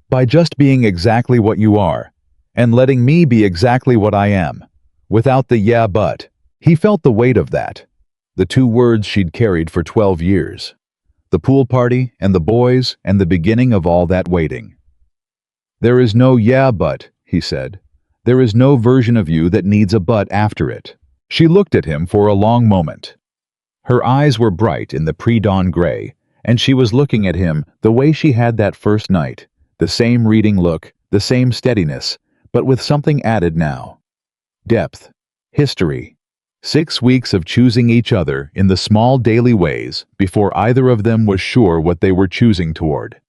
"By just being exactly what you are, and letting me be exactly what I am, without the yeah but." He felt the weight of that, the 2 words she'd carried for 12 years. The pool party and the boys and the beginning of all that waiting. "There is no yeah but," he said. "There is no version of you that needs a but after it." She looked at him for a long moment. Her eyes were bright in the pre-dawn gray, and she was looking at him the way she had that first night, the same reading look, the same steadiness, but with something added now. Depth, history, 6 weeks of choosing each other in the small daily ways before either of them was sure what they were choosing toward.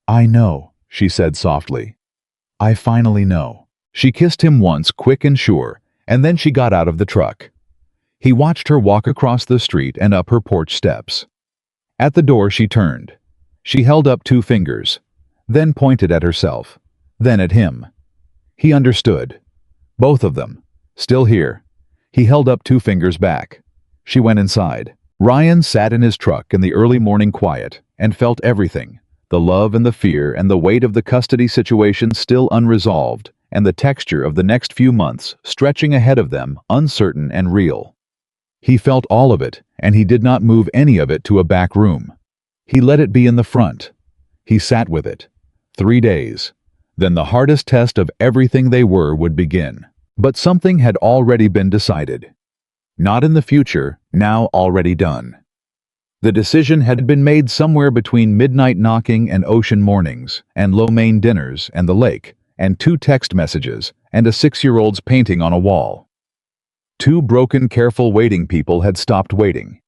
"I know," she said softly. "I finally know." She kissed him once, quick and sure, and then she got out of the truck. He watched her walk across the street and up her porch steps. At the door she turned. She held up 2 fingers, then pointed at herself, then at him. He understood. Both of them. Still here. He held up 2 fingers back. She went inside. Ryan sat in his truck in the early morning quiet and felt everything, the love and the fear and the weight of the custody situation still unresolved, and the texture of the next few months stretching ahead of them, uncertain and real. He felt all of it, and he did not move any of it to a back room. He let it be in the front. He sat with it. 3 days. Then the hardest test of everything they were would begin. But something had already been decided. Not in the future, now already done. The decision had been made somewhere between midnight knocking and ocean mornings, and lo mein dinners and the lake, and 2 text messages, and a 6-year-old's painting on a wall. 2 broken, careful waiting people had stopped waiting.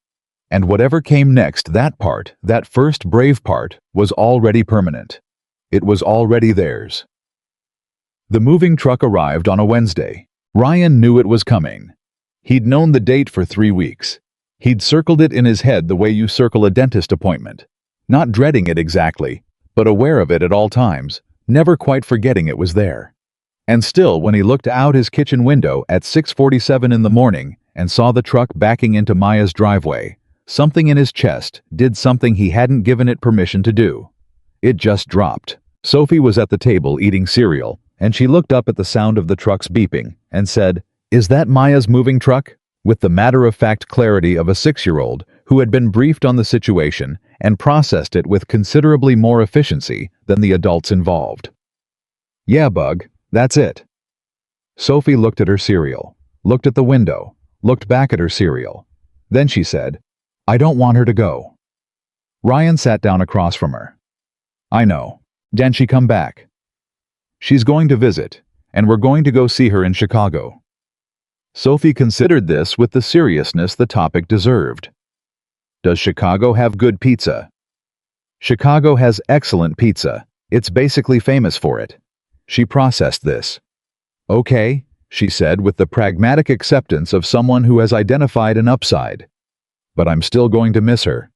And whatever came next, that part, that first brave part, was already permanent. It was already theirs. The moving truck arrived on a Wednesday. Ryan knew it was coming. He'd known the date for 3 weeks. He'd circled it in his head the way you circle a dentist appointment. Not dreading it exactly, but aware of it at all times, never quite forgetting it was there. And still, when he looked out his kitchen window at 6:47 in the morning and saw the truck backing into Maya's driveway, something in his chest did something he hadn't given it permission to do. It just dropped. Sophie was at the table eating cereal, and she looked up at the sound of the truck's beeping and said, "Is that Maya's moving truck?" with the matter-of-fact clarity of a 6-year-old who had been briefed on the situation and processed it with considerably more efficiency than the adults involved. "Yeah, Bug, that's it." Sophie looked at her cereal, looked at the window, looked back at her cereal. Then she said, "I don't want her to go." Ryan sat down across from her. "I know. Didn't she come back?" "She's going to visit, and we're going to go see her in Chicago." Sophie considered this with the seriousness the topic deserved. "Does Chicago have good pizza?" "Chicago has excellent pizza. It's basically famous for it." She processed this. "Okay," she said with the pragmatic acceptance of someone who has identified an upside. "But I'm still going to miss her."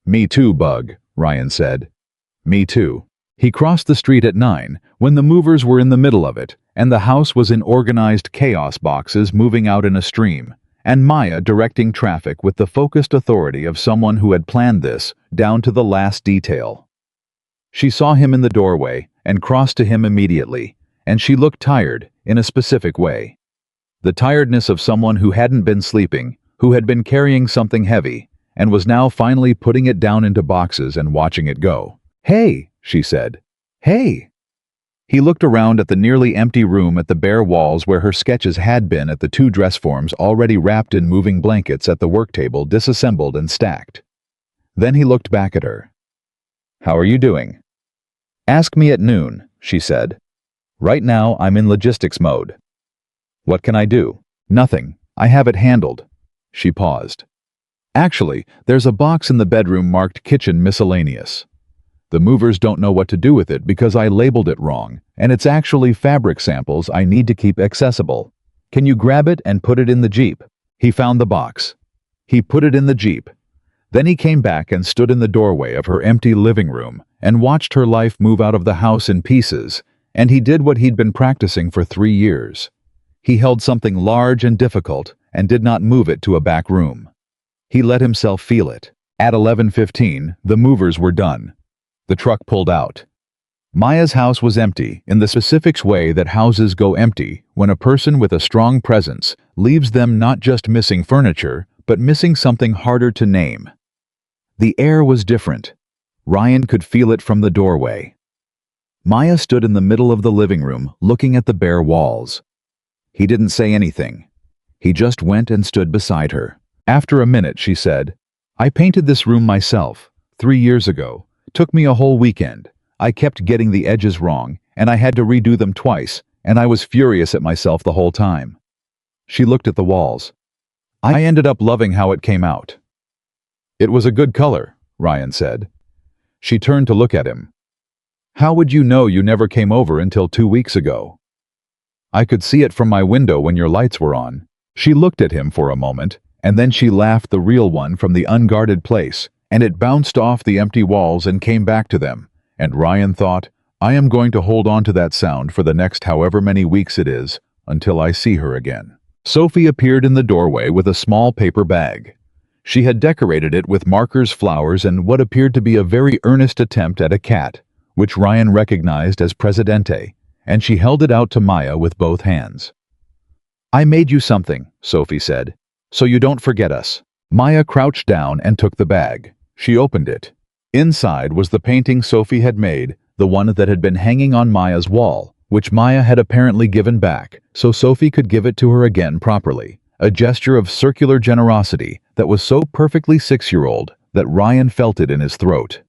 "Me too, Bug," Ryan said. "Me too." He crossed the street at 9, when the movers were in the middle of it, and the house was in organized chaos, boxes moving out in a stream, and Maya directing traffic with the focused authority of someone who had planned this, down to the last detail. She saw him in the doorway, and crossed to him immediately, and she looked tired, in a specific way. The tiredness of someone who hadn't been sleeping, who had been carrying something heavy, and was now finally putting it down into boxes and watching it go. "Hey," she said. "Hey." He looked around at the nearly empty room, at the bare walls where her sketches had been, at the 2 dress forms already wrapped in moving blankets at the work table, disassembled and stacked. Then he looked back at her. "How are you doing?" "Ask me at noon," she said. "Right now I'm in logistics mode." "What can I do?" "Nothing. I have it handled." She paused. "Actually, there's a box in the bedroom marked kitchen miscellaneous. The movers don't know what to do with it because I labeled it wrong, and it's actually fabric samples I need to keep accessible. Can you grab it and put it in the Jeep?" He found the box. He put it in the Jeep. Then he came back and stood in the doorway of her empty living room and watched her life move out of the house in pieces, and he did what he'd been practicing for 3 years. He held something large and difficult and did not move it to a back room. He let himself feel it. At 11:15, the movers were done. The truck pulled out. Maya's house was empty in the specific way that houses go empty when a person with a strong presence leaves them, not just missing furniture, but missing something harder to name. The air was different. Ryan could feel it from the doorway. Maya stood in the middle of the living room, looking at the bare walls. He didn't say anything. He just went and stood beside her. After a minute, she said, "I painted this room myself, 3 years ago. Took me a whole weekend. I kept getting the edges wrong, and I had to redo them twice, and I was furious at myself the whole time." She looked at the walls. "I ended up loving how it came out." "It was a good color," Ryan said. She turned to look at him. "How would you know? You never came over until 2 weeks ago." "I could see it from my window when your lights were on." She looked at him for a moment, and then she laughed, the real one, from the unguarded place, and it bounced off the empty walls and came back to them, and Ryan thought, "I am going to hold on to that sound for the next however many weeks it is, until I see her again." Sophie appeared in the doorway with a small paper bag. She had decorated it with markers, flowers, and what appeared to be a very earnest attempt at a cat, which Ryan recognized as Presidente, and she held it out to Maya with both hands. "I made you something," Sophie said, "so you don't forget us." Maya crouched down and took the bag. She opened it. Inside was the painting Sophie had made, the one that had been hanging on Maya's wall, which Maya had apparently given back, so Sophie could give it to her again properly, a gesture of circular generosity that was so perfectly 6-year-old that Ryan felt it in his throat.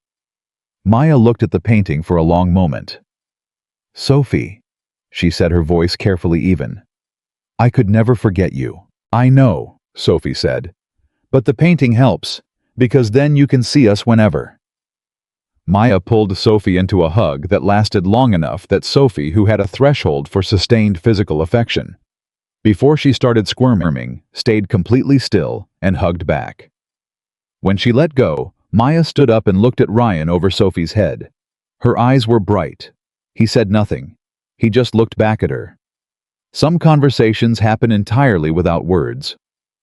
Maya looked at the painting for a long moment. "Sophie," she said, her voice carefully even. "I could never forget you." "I know," Sophie said. "But the painting helps, because then you can see us whenever." Maya pulled Sophie into a hug that lasted long enough that Sophie, who had a threshold for sustained physical affection, before she started squirming, stayed completely still and hugged back. When she let go, Maya stood up and looked at Ryan over Sophie's head. Her eyes were bright. He said nothing. He just looked back at her. Some conversations happen entirely without words.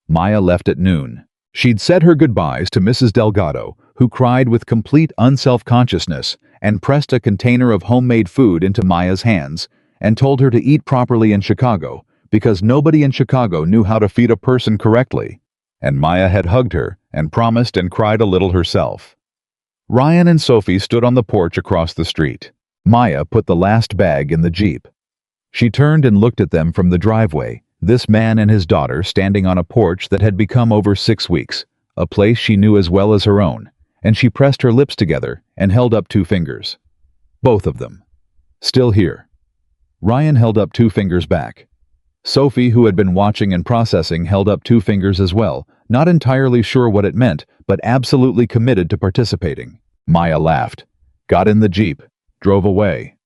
Maya left at noon. She'd said her goodbyes to Mrs. Delgado, who cried with complete unself-consciousness and pressed a container of homemade food into Maya's hands, and told her to eat properly in Chicago because nobody in Chicago knew how to feed a person correctly. And Maya had hugged her and promised and cried a little herself. Ryan and Sophie stood on the porch across the street. Maya put the last bag in the Jeep. She turned and looked at them from the driveway, this man and his daughter standing on a porch that had become over 6 weeks, a place she knew as well as her own, and she pressed her lips together and held up 2 fingers. Both of them. Still here. Ryan held up 2 fingers back. Sophie, who had been watching and processing, held up 2 fingers as well, not entirely sure what it meant, but absolutely committed to participating. Maya laughed, got in the Jeep, drove away.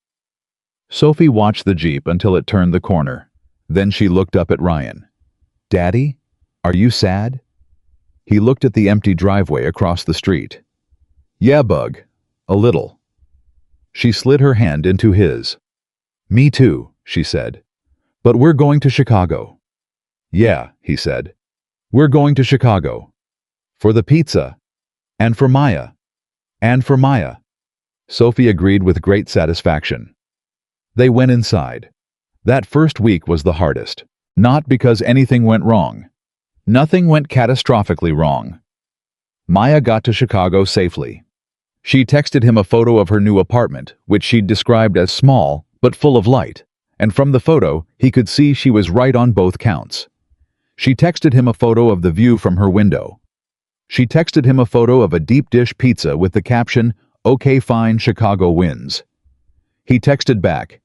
Sophie watched the Jeep until it turned the corner. Then she looked up at Ryan. "Daddy, are you sad?" He looked at the empty driveway across the street. "Yeah, Bug, a little." She slid her hand into his. "Me too," she said. "But we're going to Chicago." "Yeah," he said. "We're going to Chicago. For the pizza. And for Maya. And for Maya." Sophie agreed with great satisfaction. They went inside. That first week was the hardest. Not because anything went wrong. Nothing went catastrophically wrong. Maya got to Chicago safely. She texted him a photo of her new apartment, which she'd described as small, but full of light, and from the photo, he could see she was right on both counts. She texted him a photo of the view from her window. She texted him a photo of a deep dish pizza with the caption, "Okay fine, Chicago wins." He texted back,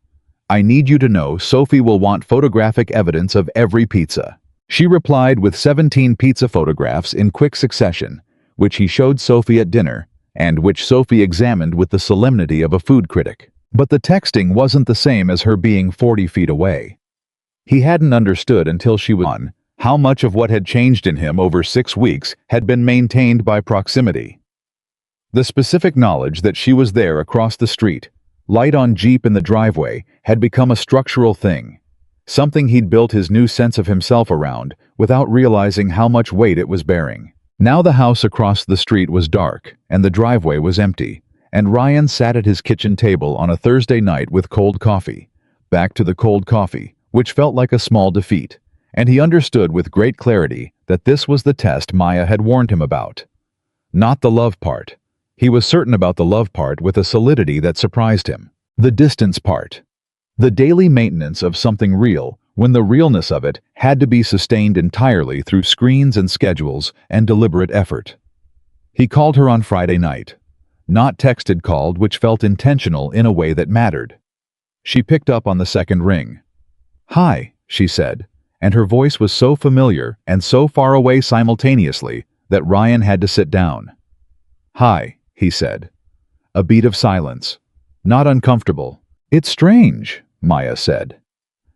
"I need you to know Sophie will want photographic evidence of every pizza." She replied with 17 pizza photographs in quick succession, which he showed Sophie at dinner, and which Sophie examined with the solemnity of a food critic. But the texting wasn't the same as her being 40 feet away. He hadn't understood until she was on how much of what had changed in him over 6 weeks had been maintained by proximity. The specific knowledge that she was there across the street, light on Jeep in the driveway, had become a structural thing, something he'd built his new sense of himself around without realizing how much weight it was bearing. Now the house across the street was dark and the driveway was empty, and Ryan sat at his kitchen table on a Thursday night with cold coffee, back to the cold coffee, which felt like a small defeat, and he understood with great clarity that this was the test Maya had warned him about. Not the love part. He was certain about the love part with a solidity that surprised him. The distance part. The daily maintenance of something real, when the realness of it had to be sustained entirely through screens and schedules and deliberate effort. He called her on Friday night. Not texted called, which felt intentional in a way that mattered. She picked up on the second ring. "Hi," she said, and her voice was so familiar and so far away simultaneously that Ryan had to sit down. "Hi," he said. A beat of silence. Not uncomfortable. "It's strange," Maya said.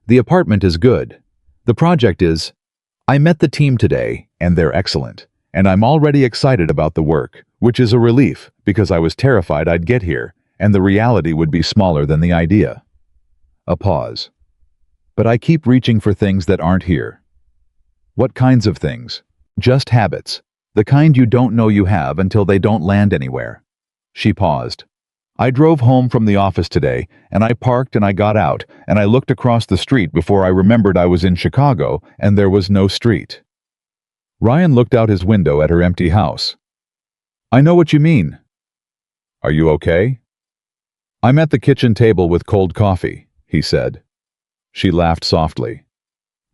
"The apartment is good. The project is... I met the team today, and they're excellent, and I'm already excited about the work, which is a relief because I was terrified I'd get here, and the reality would be smaller than the idea." A pause. "But I keep reaching for things that aren't here." "What kinds of things?" "Just habits. The kind you don't know you have until they don't land anywhere." She paused. "I drove home from the office today, and I parked and I got out, and I looked across the street before I remembered I was in Chicago, and there was no street." Ryan looked out his window at her empty house. "I know what you mean." "Are you okay?" "I'm at the kitchen table with cold coffee," he said. She laughed softly.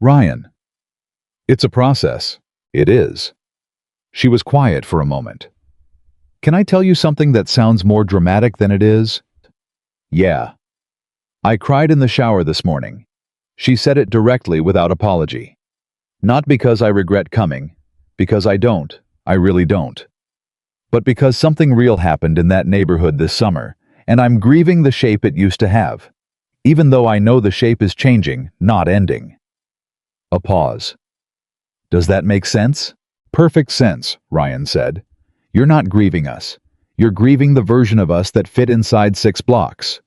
"Ryan." "It's a process." "It is." She was quiet for a moment. "Can I tell you something that sounds more dramatic than it is?" "Yeah." "I cried in the shower this morning." She said it directly without apology. "Not because I regret coming, because I don't, I really don't. But because something real happened in that neighborhood this summer, and I'm grieving the shape it used to have, even though I know the shape is changing, not ending." A pause. "Does that make sense?" "Perfect sense," Ryan said. "You're not grieving us. You're grieving the version of us that fit inside 6 blocks."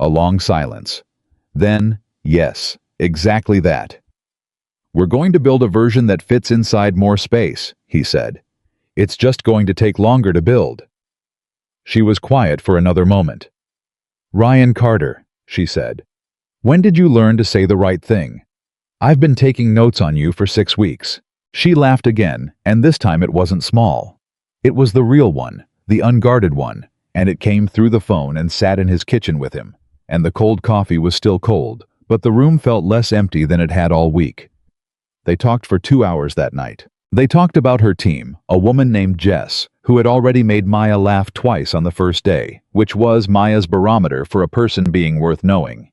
A long silence. Then, "Yes, exactly that. We're going to build a version that fits inside more space," he said. "It's just going to take longer to build." She was quiet for another moment. "Ryan Carter," she said. When did you learn to say the right thing? I've been taking notes on you for 6 weeks. She laughed again, and this time it wasn't small. It was the real one, the unguarded one, and it came through the phone and sat in his kitchen with him. And the cold coffee was still cold, but the room felt less empty than it had all week. They talked for 2 hours that night. They talked about her team, a woman named Jess, who had already made Maya laugh twice on the first day, which was Maya's barometer for a person being worth knowing.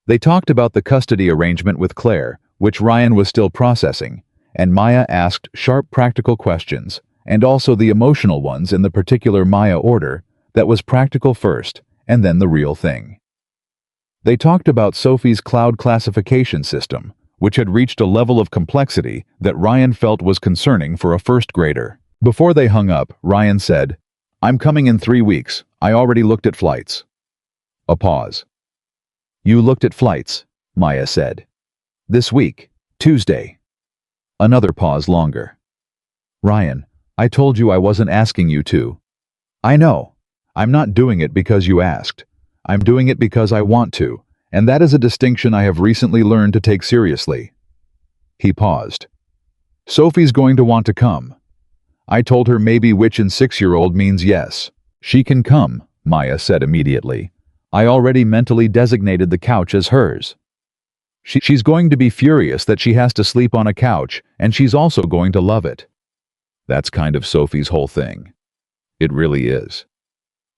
They talked about the custody arrangement with Claire, which Ryan was still processing, and Maya asked sharp practical questions, and also the emotional ones in the particular Maya order, that was practical first, and then the real thing. They talked about Sophie's cloud classification system, which had reached a level of complexity that Ryan felt was concerning for a first grader. Before they hung up, Ryan said, "I'm coming in 3 weeks. I already looked at flights." A pause. "You looked at flights," Maya said. "This week, Tuesday." Another pause longer. "Ryan, I told you I wasn't asking you to." "I know. I'm not doing it because you asked. I'm doing it because I want to, and that is a distinction I have recently learned to take seriously." He paused. "Sophie's going to want to come. I told her maybe which in 6-year-old means yes. She can come," Maya said immediately. "I already mentally designated the couch as hers. She's going to be furious that she has to sleep on a couch, and she's also going to love it." That's kind of Sophie's whole thing. It really is.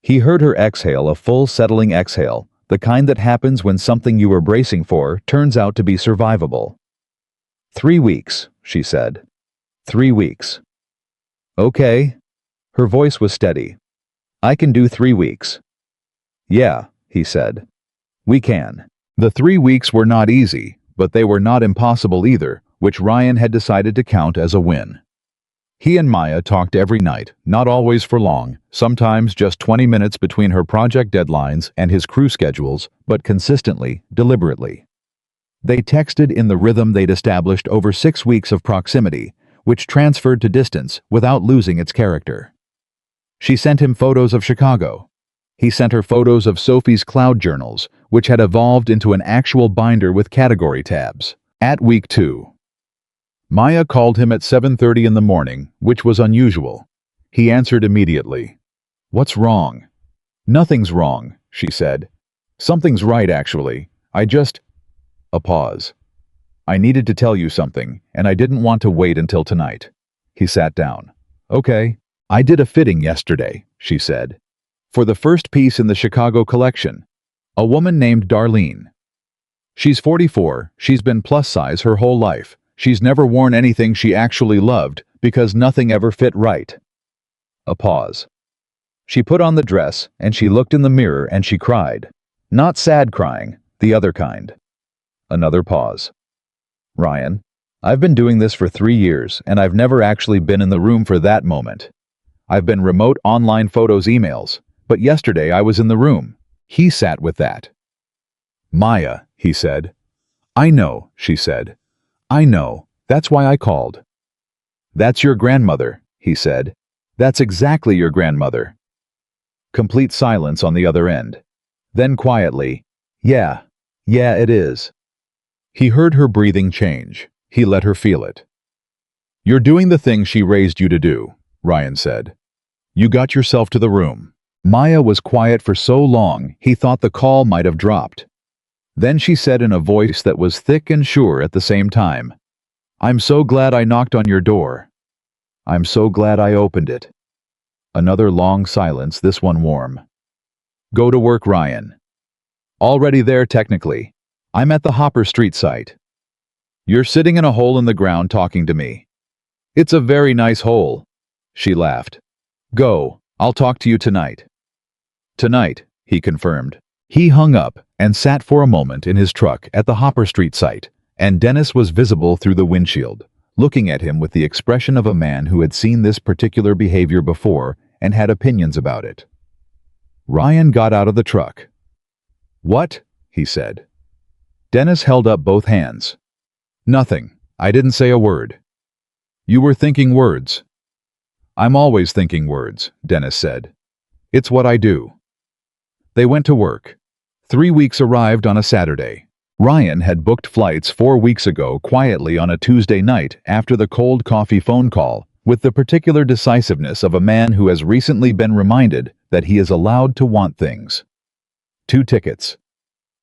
He heard her exhale, a full settling exhale, the kind that happens when something you were bracing for turns out to be survivable. 3 weeks, she said. 3 weeks. Okay. Her voice was steady. "I can do 3 weeks. "Yeah," he said. "We can." The 3 weeks were not easy, but they were not impossible either, which Ryan had decided to count as a win. He and Maya talked every night, not always for long, sometimes just 20 minutes between her project deadlines and his crew schedules, but consistently, deliberately. They texted in the rhythm they'd established over 6 weeks of proximity, which transferred to distance without losing its character. She sent him photos of Chicago. He sent her photos of Sophie's cloud journals, which had evolved into an actual binder with category tabs. At week 2. Maya called him at 7:30 in the morning, which was unusual. He answered immediately. "What's wrong?" "Nothing's wrong," she said. "Something's right, actually. I just..." A pause. "I needed to tell you something, and I didn't want to wait until tonight." He sat down. "Okay. I did a fitting yesterday," she said. "For the first piece in the Chicago collection. A woman named Darlene. She's 44, she's been plus size her whole life. She's never worn anything she actually loved because nothing ever fit right." A pause. "She put on the dress and she looked in the mirror and she cried. Not sad crying, the other kind." Another pause. "Ryan, I've been doing this for 3 years and I've never actually been in the room for that moment. I've been remote online photos, emails, but yesterday I was in the room." He sat with that. "Maya," he said. "I know," she said. "I know, that's why I called." "That's your grandmother," he said. "That's exactly your grandmother." Complete silence on the other end. Then quietly, "Yeah, it is." He heard her breathing change. He let her feel it. "You're doing the thing she raised you to do," Ryan said. "You got yourself to the room." Maya was quiet for so long, he thought the call might have dropped. Then she said in a voice that was thick and sure at the same time, "I'm so glad I knocked on your door. I'm so glad I opened it." Another long silence, this one warm. "Go to work, Ryan." "Already there technically. I'm at the Hopper Street site." "You're sitting in a hole in the ground talking to me." "It's a very nice hole." She laughed. "Go, I'll talk to you tonight." "Tonight," he confirmed. He hung up and sat for a moment in his truck at the Hopper Street site, and Dennis was visible through the windshield, looking at him with the expression of a man who had seen this particular behavior before and had opinions about it. Ryan got out of the truck. "What?" he said. Dennis held up both hands. "Nothing. I didn't say a word." "You were thinking words." "I'm always thinking words," Dennis said. "It's what I do." They went to work. 3 weeks arrived on a Saturday. Ryan had booked flights 4 weeks ago quietly on a Tuesday night after the cold coffee phone call, with the particular decisiveness of a man who has recently been reminded that he is allowed to want things. 2 tickets.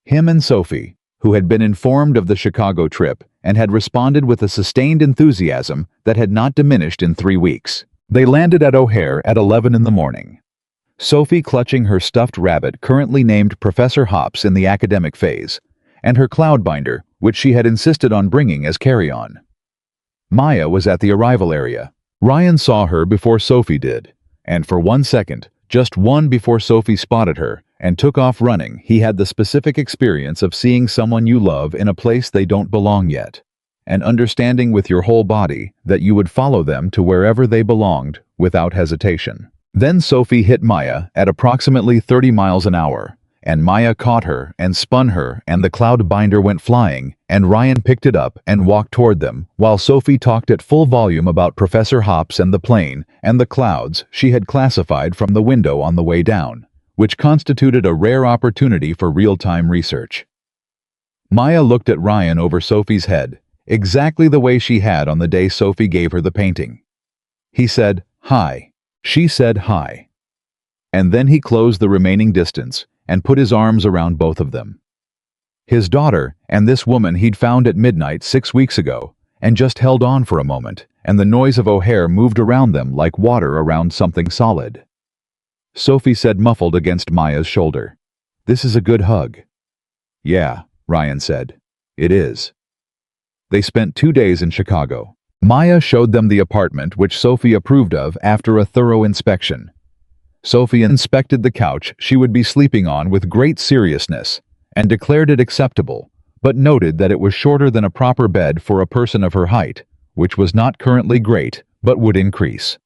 Him and Sophie, who had been informed of the Chicago trip and had responded with a sustained enthusiasm that had not diminished in 3 weeks. They landed at O'Hare at 11 in the morning. Sophie clutching her stuffed rabbit currently named Professor Hops in the academic phase, and her cloud binder, which she had insisted on bringing as carry-on. Maya was at the arrival area. Ryan saw her before Sophie did, and for 1 second, just one before Sophie spotted her and took off running, he had the specific experience of seeing someone you love in a place they don't belong yet, and understanding with your whole body that you would follow them to wherever they belonged without hesitation. Then Sophie hit Maya at approximately 30 miles an hour, and Maya caught her and spun her, and the cloud binder went flying, and Ryan picked it up and walked toward them, while Sophie talked at full volume about Professor Hops and the plane and the clouds she had classified from the window on the way down, which constituted a rare opportunity for real-time research. Maya looked at Ryan over Sophie's head, exactly the way she had on the day Sophie gave her the painting. He said, "Hi." She said, "Hi." And then he closed the remaining distance and put his arms around both of them. His daughter and this woman he'd found at midnight 6 weeks ago, and just held on for a moment, and the noise of O'Hare moved around them like water around something solid. Sophie said muffled against Maya's shoulder, "This is a good hug." "Yeah," Ryan said. "It is." They spent 2 days in Chicago. Maya showed them the apartment which Sophie approved of after a thorough inspection. Sophie inspected the couch she would be sleeping on with great seriousness and declared it acceptable, but noted that it was shorter than a proper bed for a person of her height, which was not currently great, but would increase.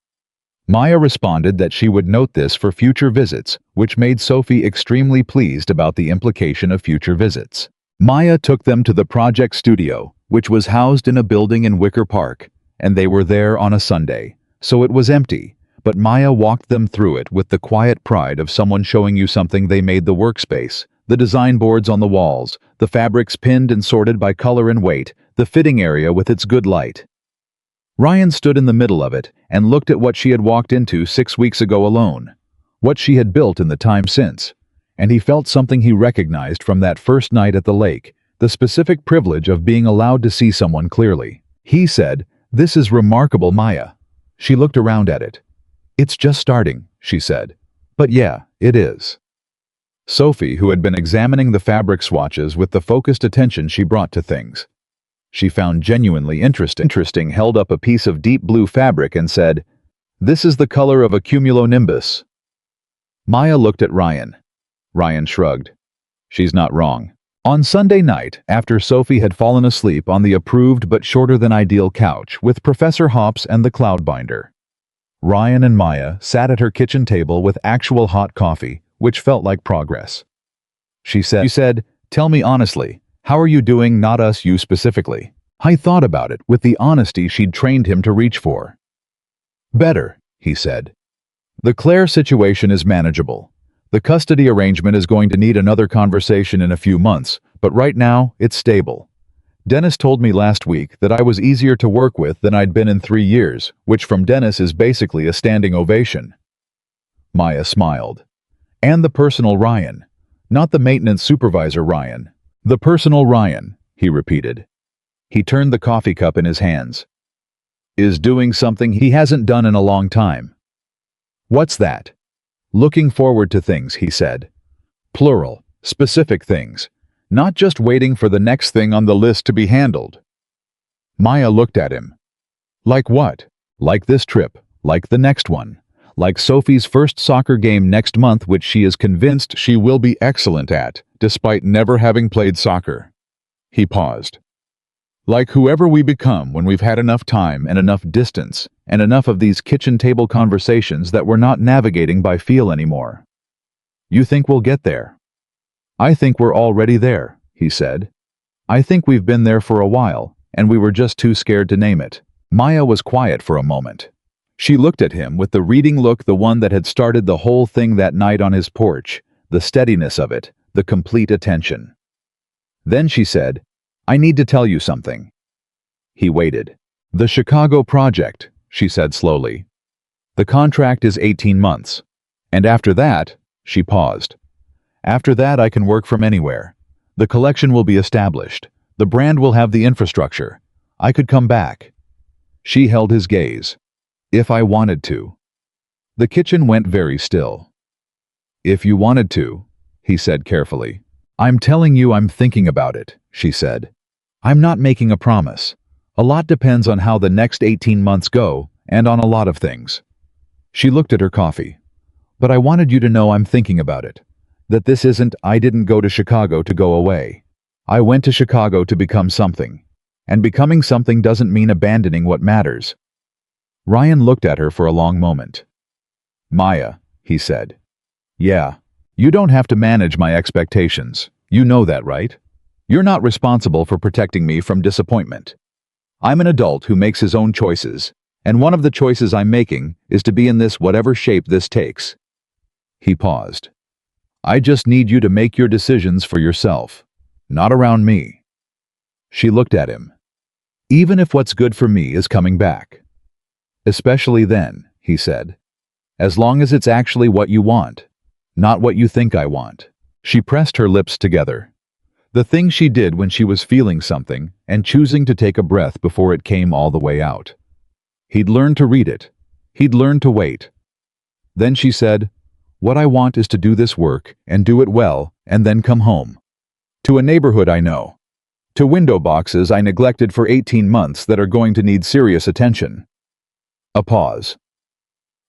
Maya responded that she would note this for future visits, which made Sophie extremely pleased about the implication of future visits. Maya took them to the project studio, which was housed in a building in Wicker Park, and they were there on a Sunday, so it was empty, but Maya walked them through it with the quiet pride of someone showing you something they made: the workspace, the design boards on the walls, the fabrics pinned and sorted by color and weight, the fitting area with its good light. Ryan stood in the middle of it and looked at what she had walked into 6 weeks ago alone, what she had built in the time since, and he felt something he recognized from that first night at the lake, the specific privilege of being allowed to see someone clearly. He said, "This is remarkable, Maya." She looked around at it. "It's just starting," she said. "But yeah, it is." Sophie, who had been examining the fabric swatches with the focused attention she brought to things, she found genuinely interesting, held up a piece of deep blue fabric and said, "This is the color of a cumulonimbus." Maya looked at Ryan. Ryan shrugged. "She's not wrong." On Sunday night, after Sophie had fallen asleep on the approved but shorter than ideal couch with Professor Hops and the cloud binder, Ryan and Maya sat at her kitchen table with actual hot coffee, which felt like progress. She said, "Tell me honestly, how are you doing? Not us, you specifically." I thought about it with the honesty she'd trained him to reach for. "Better," he said. "The Claire situation is manageable. The custody arrangement is going to need another conversation in a few months, but right now, it's stable. Dennis told me last week that I was easier to work with than I'd been in 3 years, which from Dennis is basically a standing ovation." Maya smiled. "And the personal Ryan. Not the maintenance supervisor Ryan. The personal Ryan," he repeated. He turned the coffee cup in his hands. "Is doing something he hasn't done in a long time." "What's that?" "Looking forward to things," he said. "Plural, specific things. Not just waiting for the next thing on the list to be handled." Maya looked at him. "Like what?" "Like this trip, like the next one, like Sophie's first soccer game next month, which she is convinced she will be excellent at, despite never having played soccer." He paused. "Like whoever we become when we've had enough time and enough distance and enough of these kitchen table conversations that we're not navigating by feel anymore." "You think we'll get there?" "I think we're already there," he said. "I think we've been there for a while, and we were just too scared to name it." Maya was quiet for a moment. She looked at him with the reading look, the one that had started the whole thing that night on his porch, the steadiness of it, the complete attention. Then she said, "I need to tell you something." He waited. "The Chicago project," she said slowly. "The contract is 18 months. And after that," she paused. "After that I can work from anywhere. The collection will be established. The brand will have the infrastructure. I could come back." She held his gaze. "If I wanted to." The kitchen went very still. "If you wanted to," he said carefully. "I'm telling you I'm thinking about it," she said. "I'm not making a promise. A lot depends on how the next 18 months go, and on a lot of things." She looked at her coffee. "But I wanted you to know I'm thinking about it. That this isn't, I didn't go to Chicago to go away. I went to Chicago to become something. And becoming something doesn't mean abandoning what matters." Ryan looked at her for a long moment. "Maya," he said. "Yeah, you don't have to manage my expectations. You know that, right? You're not responsible for protecting me from disappointment. I'm an adult who makes his own choices, and one of the choices I'm making is to be in this whatever shape this takes." He paused. "I just need you to make your decisions for yourself, not around me." She looked at him. "Even if what's good for me is coming back." "Especially then," he said. "As long as it's actually what you want, not what you think I want." She pressed her lips together. The thing she did when she was feeling something and choosing to take a breath before it came all the way out. He'd learned to read it. He'd learned to wait. Then she said, "What I want is to do this work and do it well and then come home. To a neighborhood I know. To window boxes I neglected for 18 months that are going to need serious attention." A pause.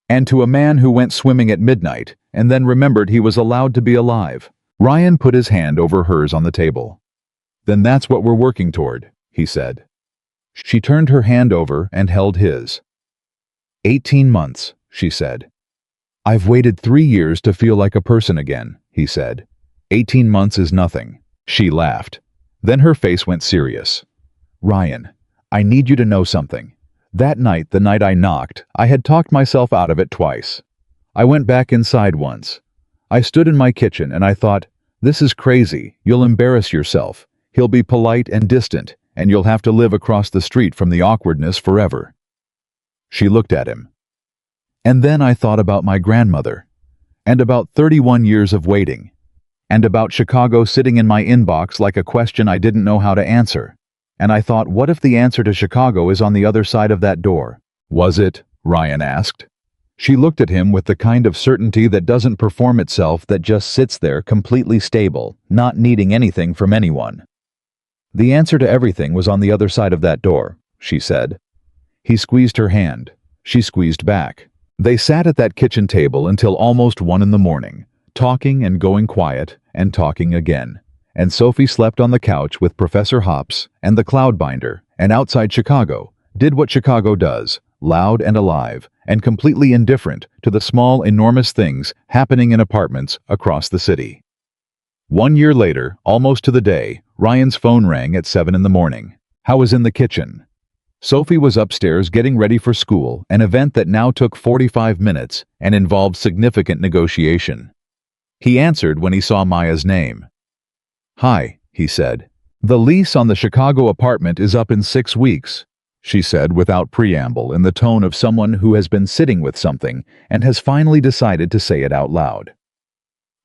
"And to a man who went swimming at midnight and then remembered he was allowed to be alive." Ryan put his hand over hers on the table. "Then that's what we're working toward," he said. She turned her hand over and held his. 18 months, she said. "I've waited 3 years to feel like a person again," he said. 18 months is nothing." She laughed. Then her face went serious. "Ryan, I need you to know something. That night, the night I knocked, I had talked myself out of it twice. I went back inside once. I stood in my kitchen and I thought, this is crazy, you'll embarrass yourself. He'll be polite and distant, and you'll have to live across the street from the awkwardness forever." She looked at him. "And then I thought about my grandmother, and about 31 years of waiting, and about Chicago sitting in my inbox like a question I didn't know how to answer. And I thought, what if the answer to Chicago is on the other side of that door?" "Was it?" Ryan asked. She looked at him with the kind of certainty that doesn't perform itself, that just sits there completely stable, not needing anything from anyone. "The answer to everything was on the other side of that door," she said. He squeezed her hand. She squeezed back. They sat at that kitchen table until almost 1 in the morning, talking and going quiet and talking again. And Sophie slept on the couch with Professor Hops and the Cloudbinder, and outside Chicago did what Chicago does, loud and alive, and completely indifferent to the small, enormous things happening in apartments across the city. 1 year later, almost to the day, Ryan's phone rang at 7 in the morning. How was in the kitchen? Sophie was upstairs getting ready for school, an event that now took 45 minutes and involved significant negotiation. He answered when he saw Maya's name. "Hi," he said. "The lease on the Chicago apartment is up in 6 weeks. She said without preamble, in the tone of someone who has been sitting with something and has finally decided to say it out loud.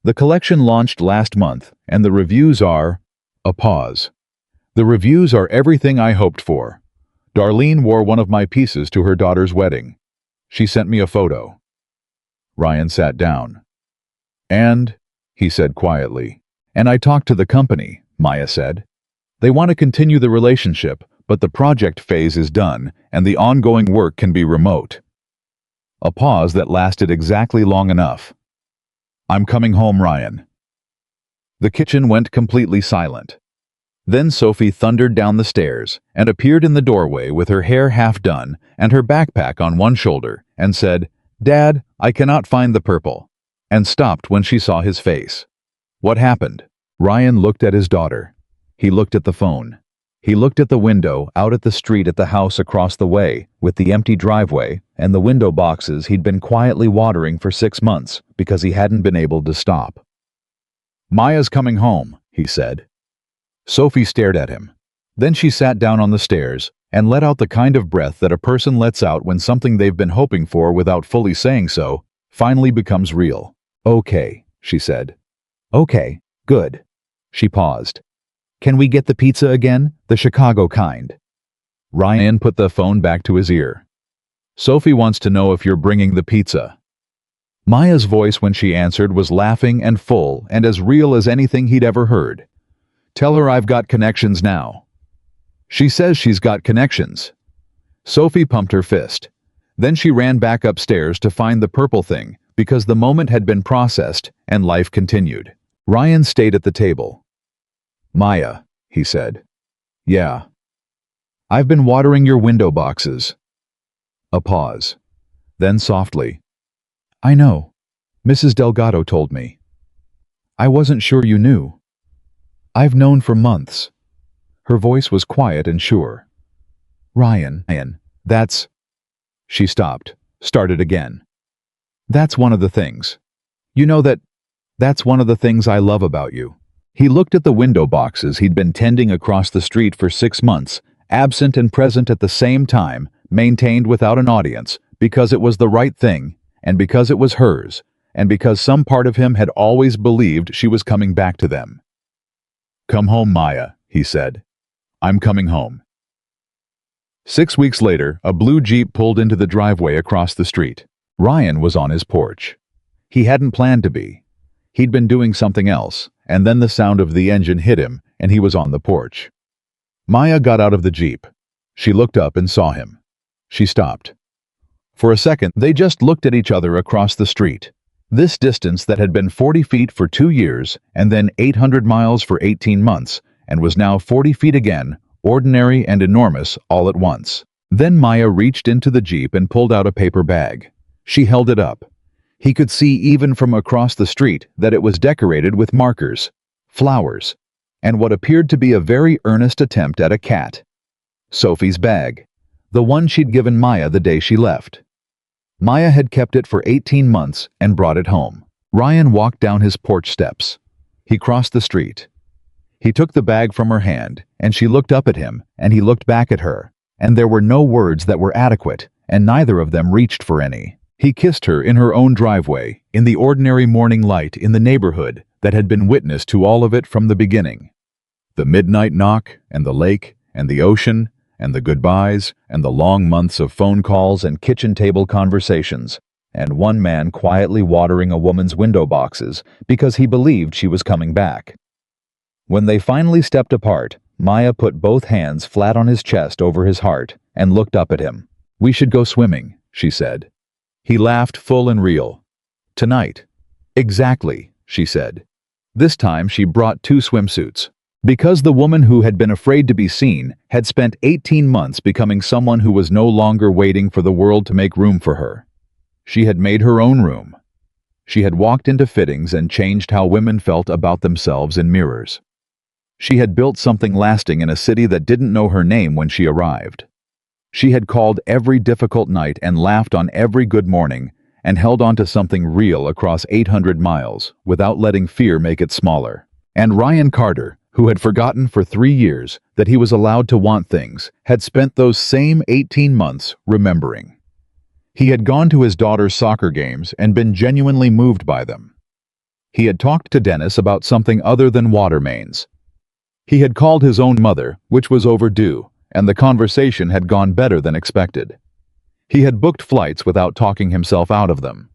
"The collection launched last month, and the reviews are..." A pause. "The reviews are everything I hoped for. Darlene wore one of my pieces to her daughter's wedding. She sent me a photo." Ryan sat down. "And," he said quietly, "and I talked to the company," Maya said. "They want to continue the relationship, but the project phase is done, and the ongoing work can be remote." A pause that lasted exactly long enough. "I'm coming home, Ryan." The kitchen went completely silent. Then Sophie thundered down the stairs and appeared in the doorway with her hair half done and her backpack on one shoulder and said, "Dad, I cannot find the purple," and stopped when she saw his face. "What happened?" Ryan looked at his daughter. He looked at the phone. He looked at the window out at the street at the house across the way, with the empty driveway and the window boxes he'd been quietly watering for 6 months because he hadn't been able to stop. "Maya's coming home," he said. Sophie stared at him. Then she sat down on the stairs and let out the kind of breath that a person lets out when something they've been hoping for without fully saying so finally becomes real. "Okay," she said. "Okay, good." She paused. "Can we get the pizza again? The Chicago kind?" Ryan put the phone back to his ear. "Sophie wants to know if you're bringing the pizza." Maya's voice when she answered was laughing and full and as real as anything he'd ever heard. "Tell her I've got connections now." "She says she's got connections." Sophie pumped her fist. Then she ran back upstairs to find the purple thing because the moment had been processed and life continued. Ryan stayed at the table. "Maya," he said. "Yeah." "I've been watering your window boxes." A pause. Then softly. "I know. Mrs. Delgado told me. I wasn't sure you knew. I've known for months." Her voice was quiet and sure. Ryan, that's..." She stopped, started again. "That's one of the things. You know that's one of the things I love about you." He looked at the window boxes he'd been tending across the street for 6 months, absent and present at the same time, maintained without an audience, because it was the right thing, and because it was hers, and because some part of him had always believed she was coming back to them. "Come home, Maya," he said. "I'm coming home." 6 weeks later, a blue Jeep pulled into the driveway across the street. Ryan was on his porch. He hadn't planned to be. He'd been doing something else, and then the sound of the engine hit him, and he was on the porch. Maya got out of the Jeep. She looked up and saw him. She stopped. For a second, they just looked at each other across the street. This distance that had been 40 feet for 2 years, and then 800 miles for 18 months, and was now 40 feet again, ordinary and enormous all at once. Then Maya reached into the Jeep and pulled out a paper bag. She held it up. He could see even from across the street that it was decorated with markers, flowers, and what appeared to be a very earnest attempt at a cat. Sophie's bag. The one she'd given Maya the day she left. Maya had kept it for 18 months and brought it home. Ryan walked down his porch steps. He crossed the street. He took the bag from her hand, and she looked up at him, and he looked back at her, and there were no words that were adequate, and neither of them reached for any. He kissed her in her own driveway, in the ordinary morning light in the neighborhood that had been witness to all of it from the beginning. The midnight knock, and the lake, and the ocean, and the goodbyes, and the long months of phone calls and kitchen table conversations, and one man quietly watering a woman's window boxes because he believed she was coming back. When they finally stepped apart, Maya put both hands flat on his chest over his heart and looked up at him. "We should go swimming," she said. He laughed full and real. "Tonight." "Exactly," she said. This time she brought 2 swimsuits. Because the woman who had been afraid to be seen had spent 18 months becoming someone who was no longer waiting for the world to make room for her. She had made her own room. She had walked into fittings and changed how women felt about themselves in mirrors. She had built something lasting in a city that didn't know her name when she arrived. She had called every difficult night and laughed on every good morning and held on to something real across 800 miles without letting fear make it smaller. And Ryan Carter, who had forgotten for 3 years that he was allowed to want things, had spent those same 18 months remembering. He had gone to his daughter's soccer games and been genuinely moved by them. He had talked to Dennis about something other than water mains. He had called his own mother, which was overdue, and the conversation had gone better than expected. He had booked flights without talking himself out of them.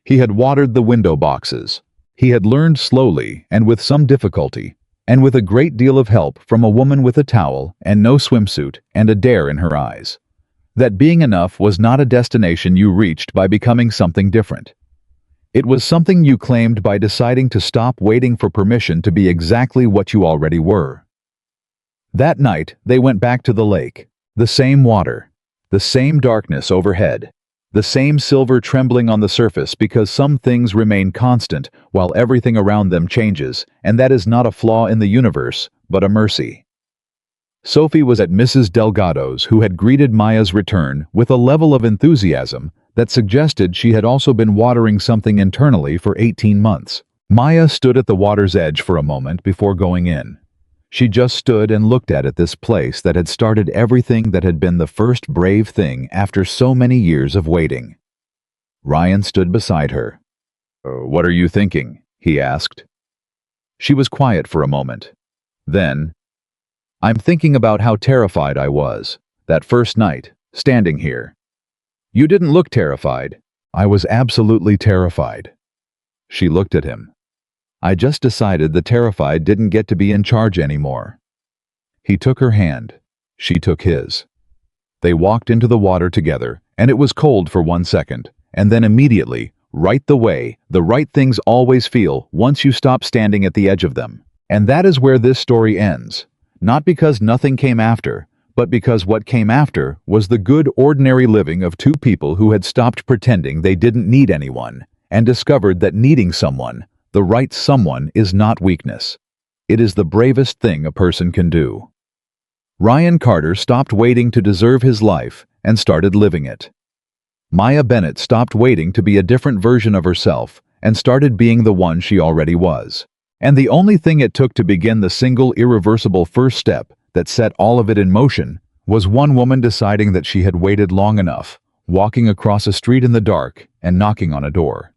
He had watered the window boxes. He had learned slowly and with some difficulty, and with a great deal of help from a woman with a towel and no swimsuit and a dare in her eyes, that being enough was not a destination you reached by becoming something different. It was something you claimed by deciding to stop waiting for permission to be exactly what you already were. That night, they went back to the lake. The same water, the same darkness overhead, the same silver trembling on the surface because some things remain constant while everything around them changes, and that is not a flaw in the universe, but a mercy. Sophie was at Mrs. Delgado's, who had greeted Maya's return with a level of enthusiasm that suggested she had also been watering something internally for 18 months. Maya stood at the water's edge for a moment before going in. She just stood and looked at this place that had started everything that had been the first brave thing after so many years of waiting. Ryan stood beside her. What are you thinking?" he asked. She was quiet for a moment. Then, "I'm thinking about how terrified I was, that first night, standing here." "You didn't look terrified." "I was absolutely terrified." She looked at him. "I just decided the terrified didn't get to be in charge anymore." He took her hand. She took his. They walked into the water together, and it was cold for 1 second, and then immediately, right the way the right things always feel once you stop standing at the edge of them. And that is where this story ends. Not because nothing came after, but because what came after was the good ordinary living of two people who had stopped pretending they didn't need anyone, and discovered that needing someone, the right someone, is not weakness. It is the bravest thing a person can do. Ryan Carter stopped waiting to deserve his life and started living it. Maya Bennett stopped waiting to be a different version of herself and started being the one she already was. And the only thing it took to begin the single irreversible first step that set all of it in motion was one woman deciding that she had waited long enough, walking across a street in the dark and knocking on a door.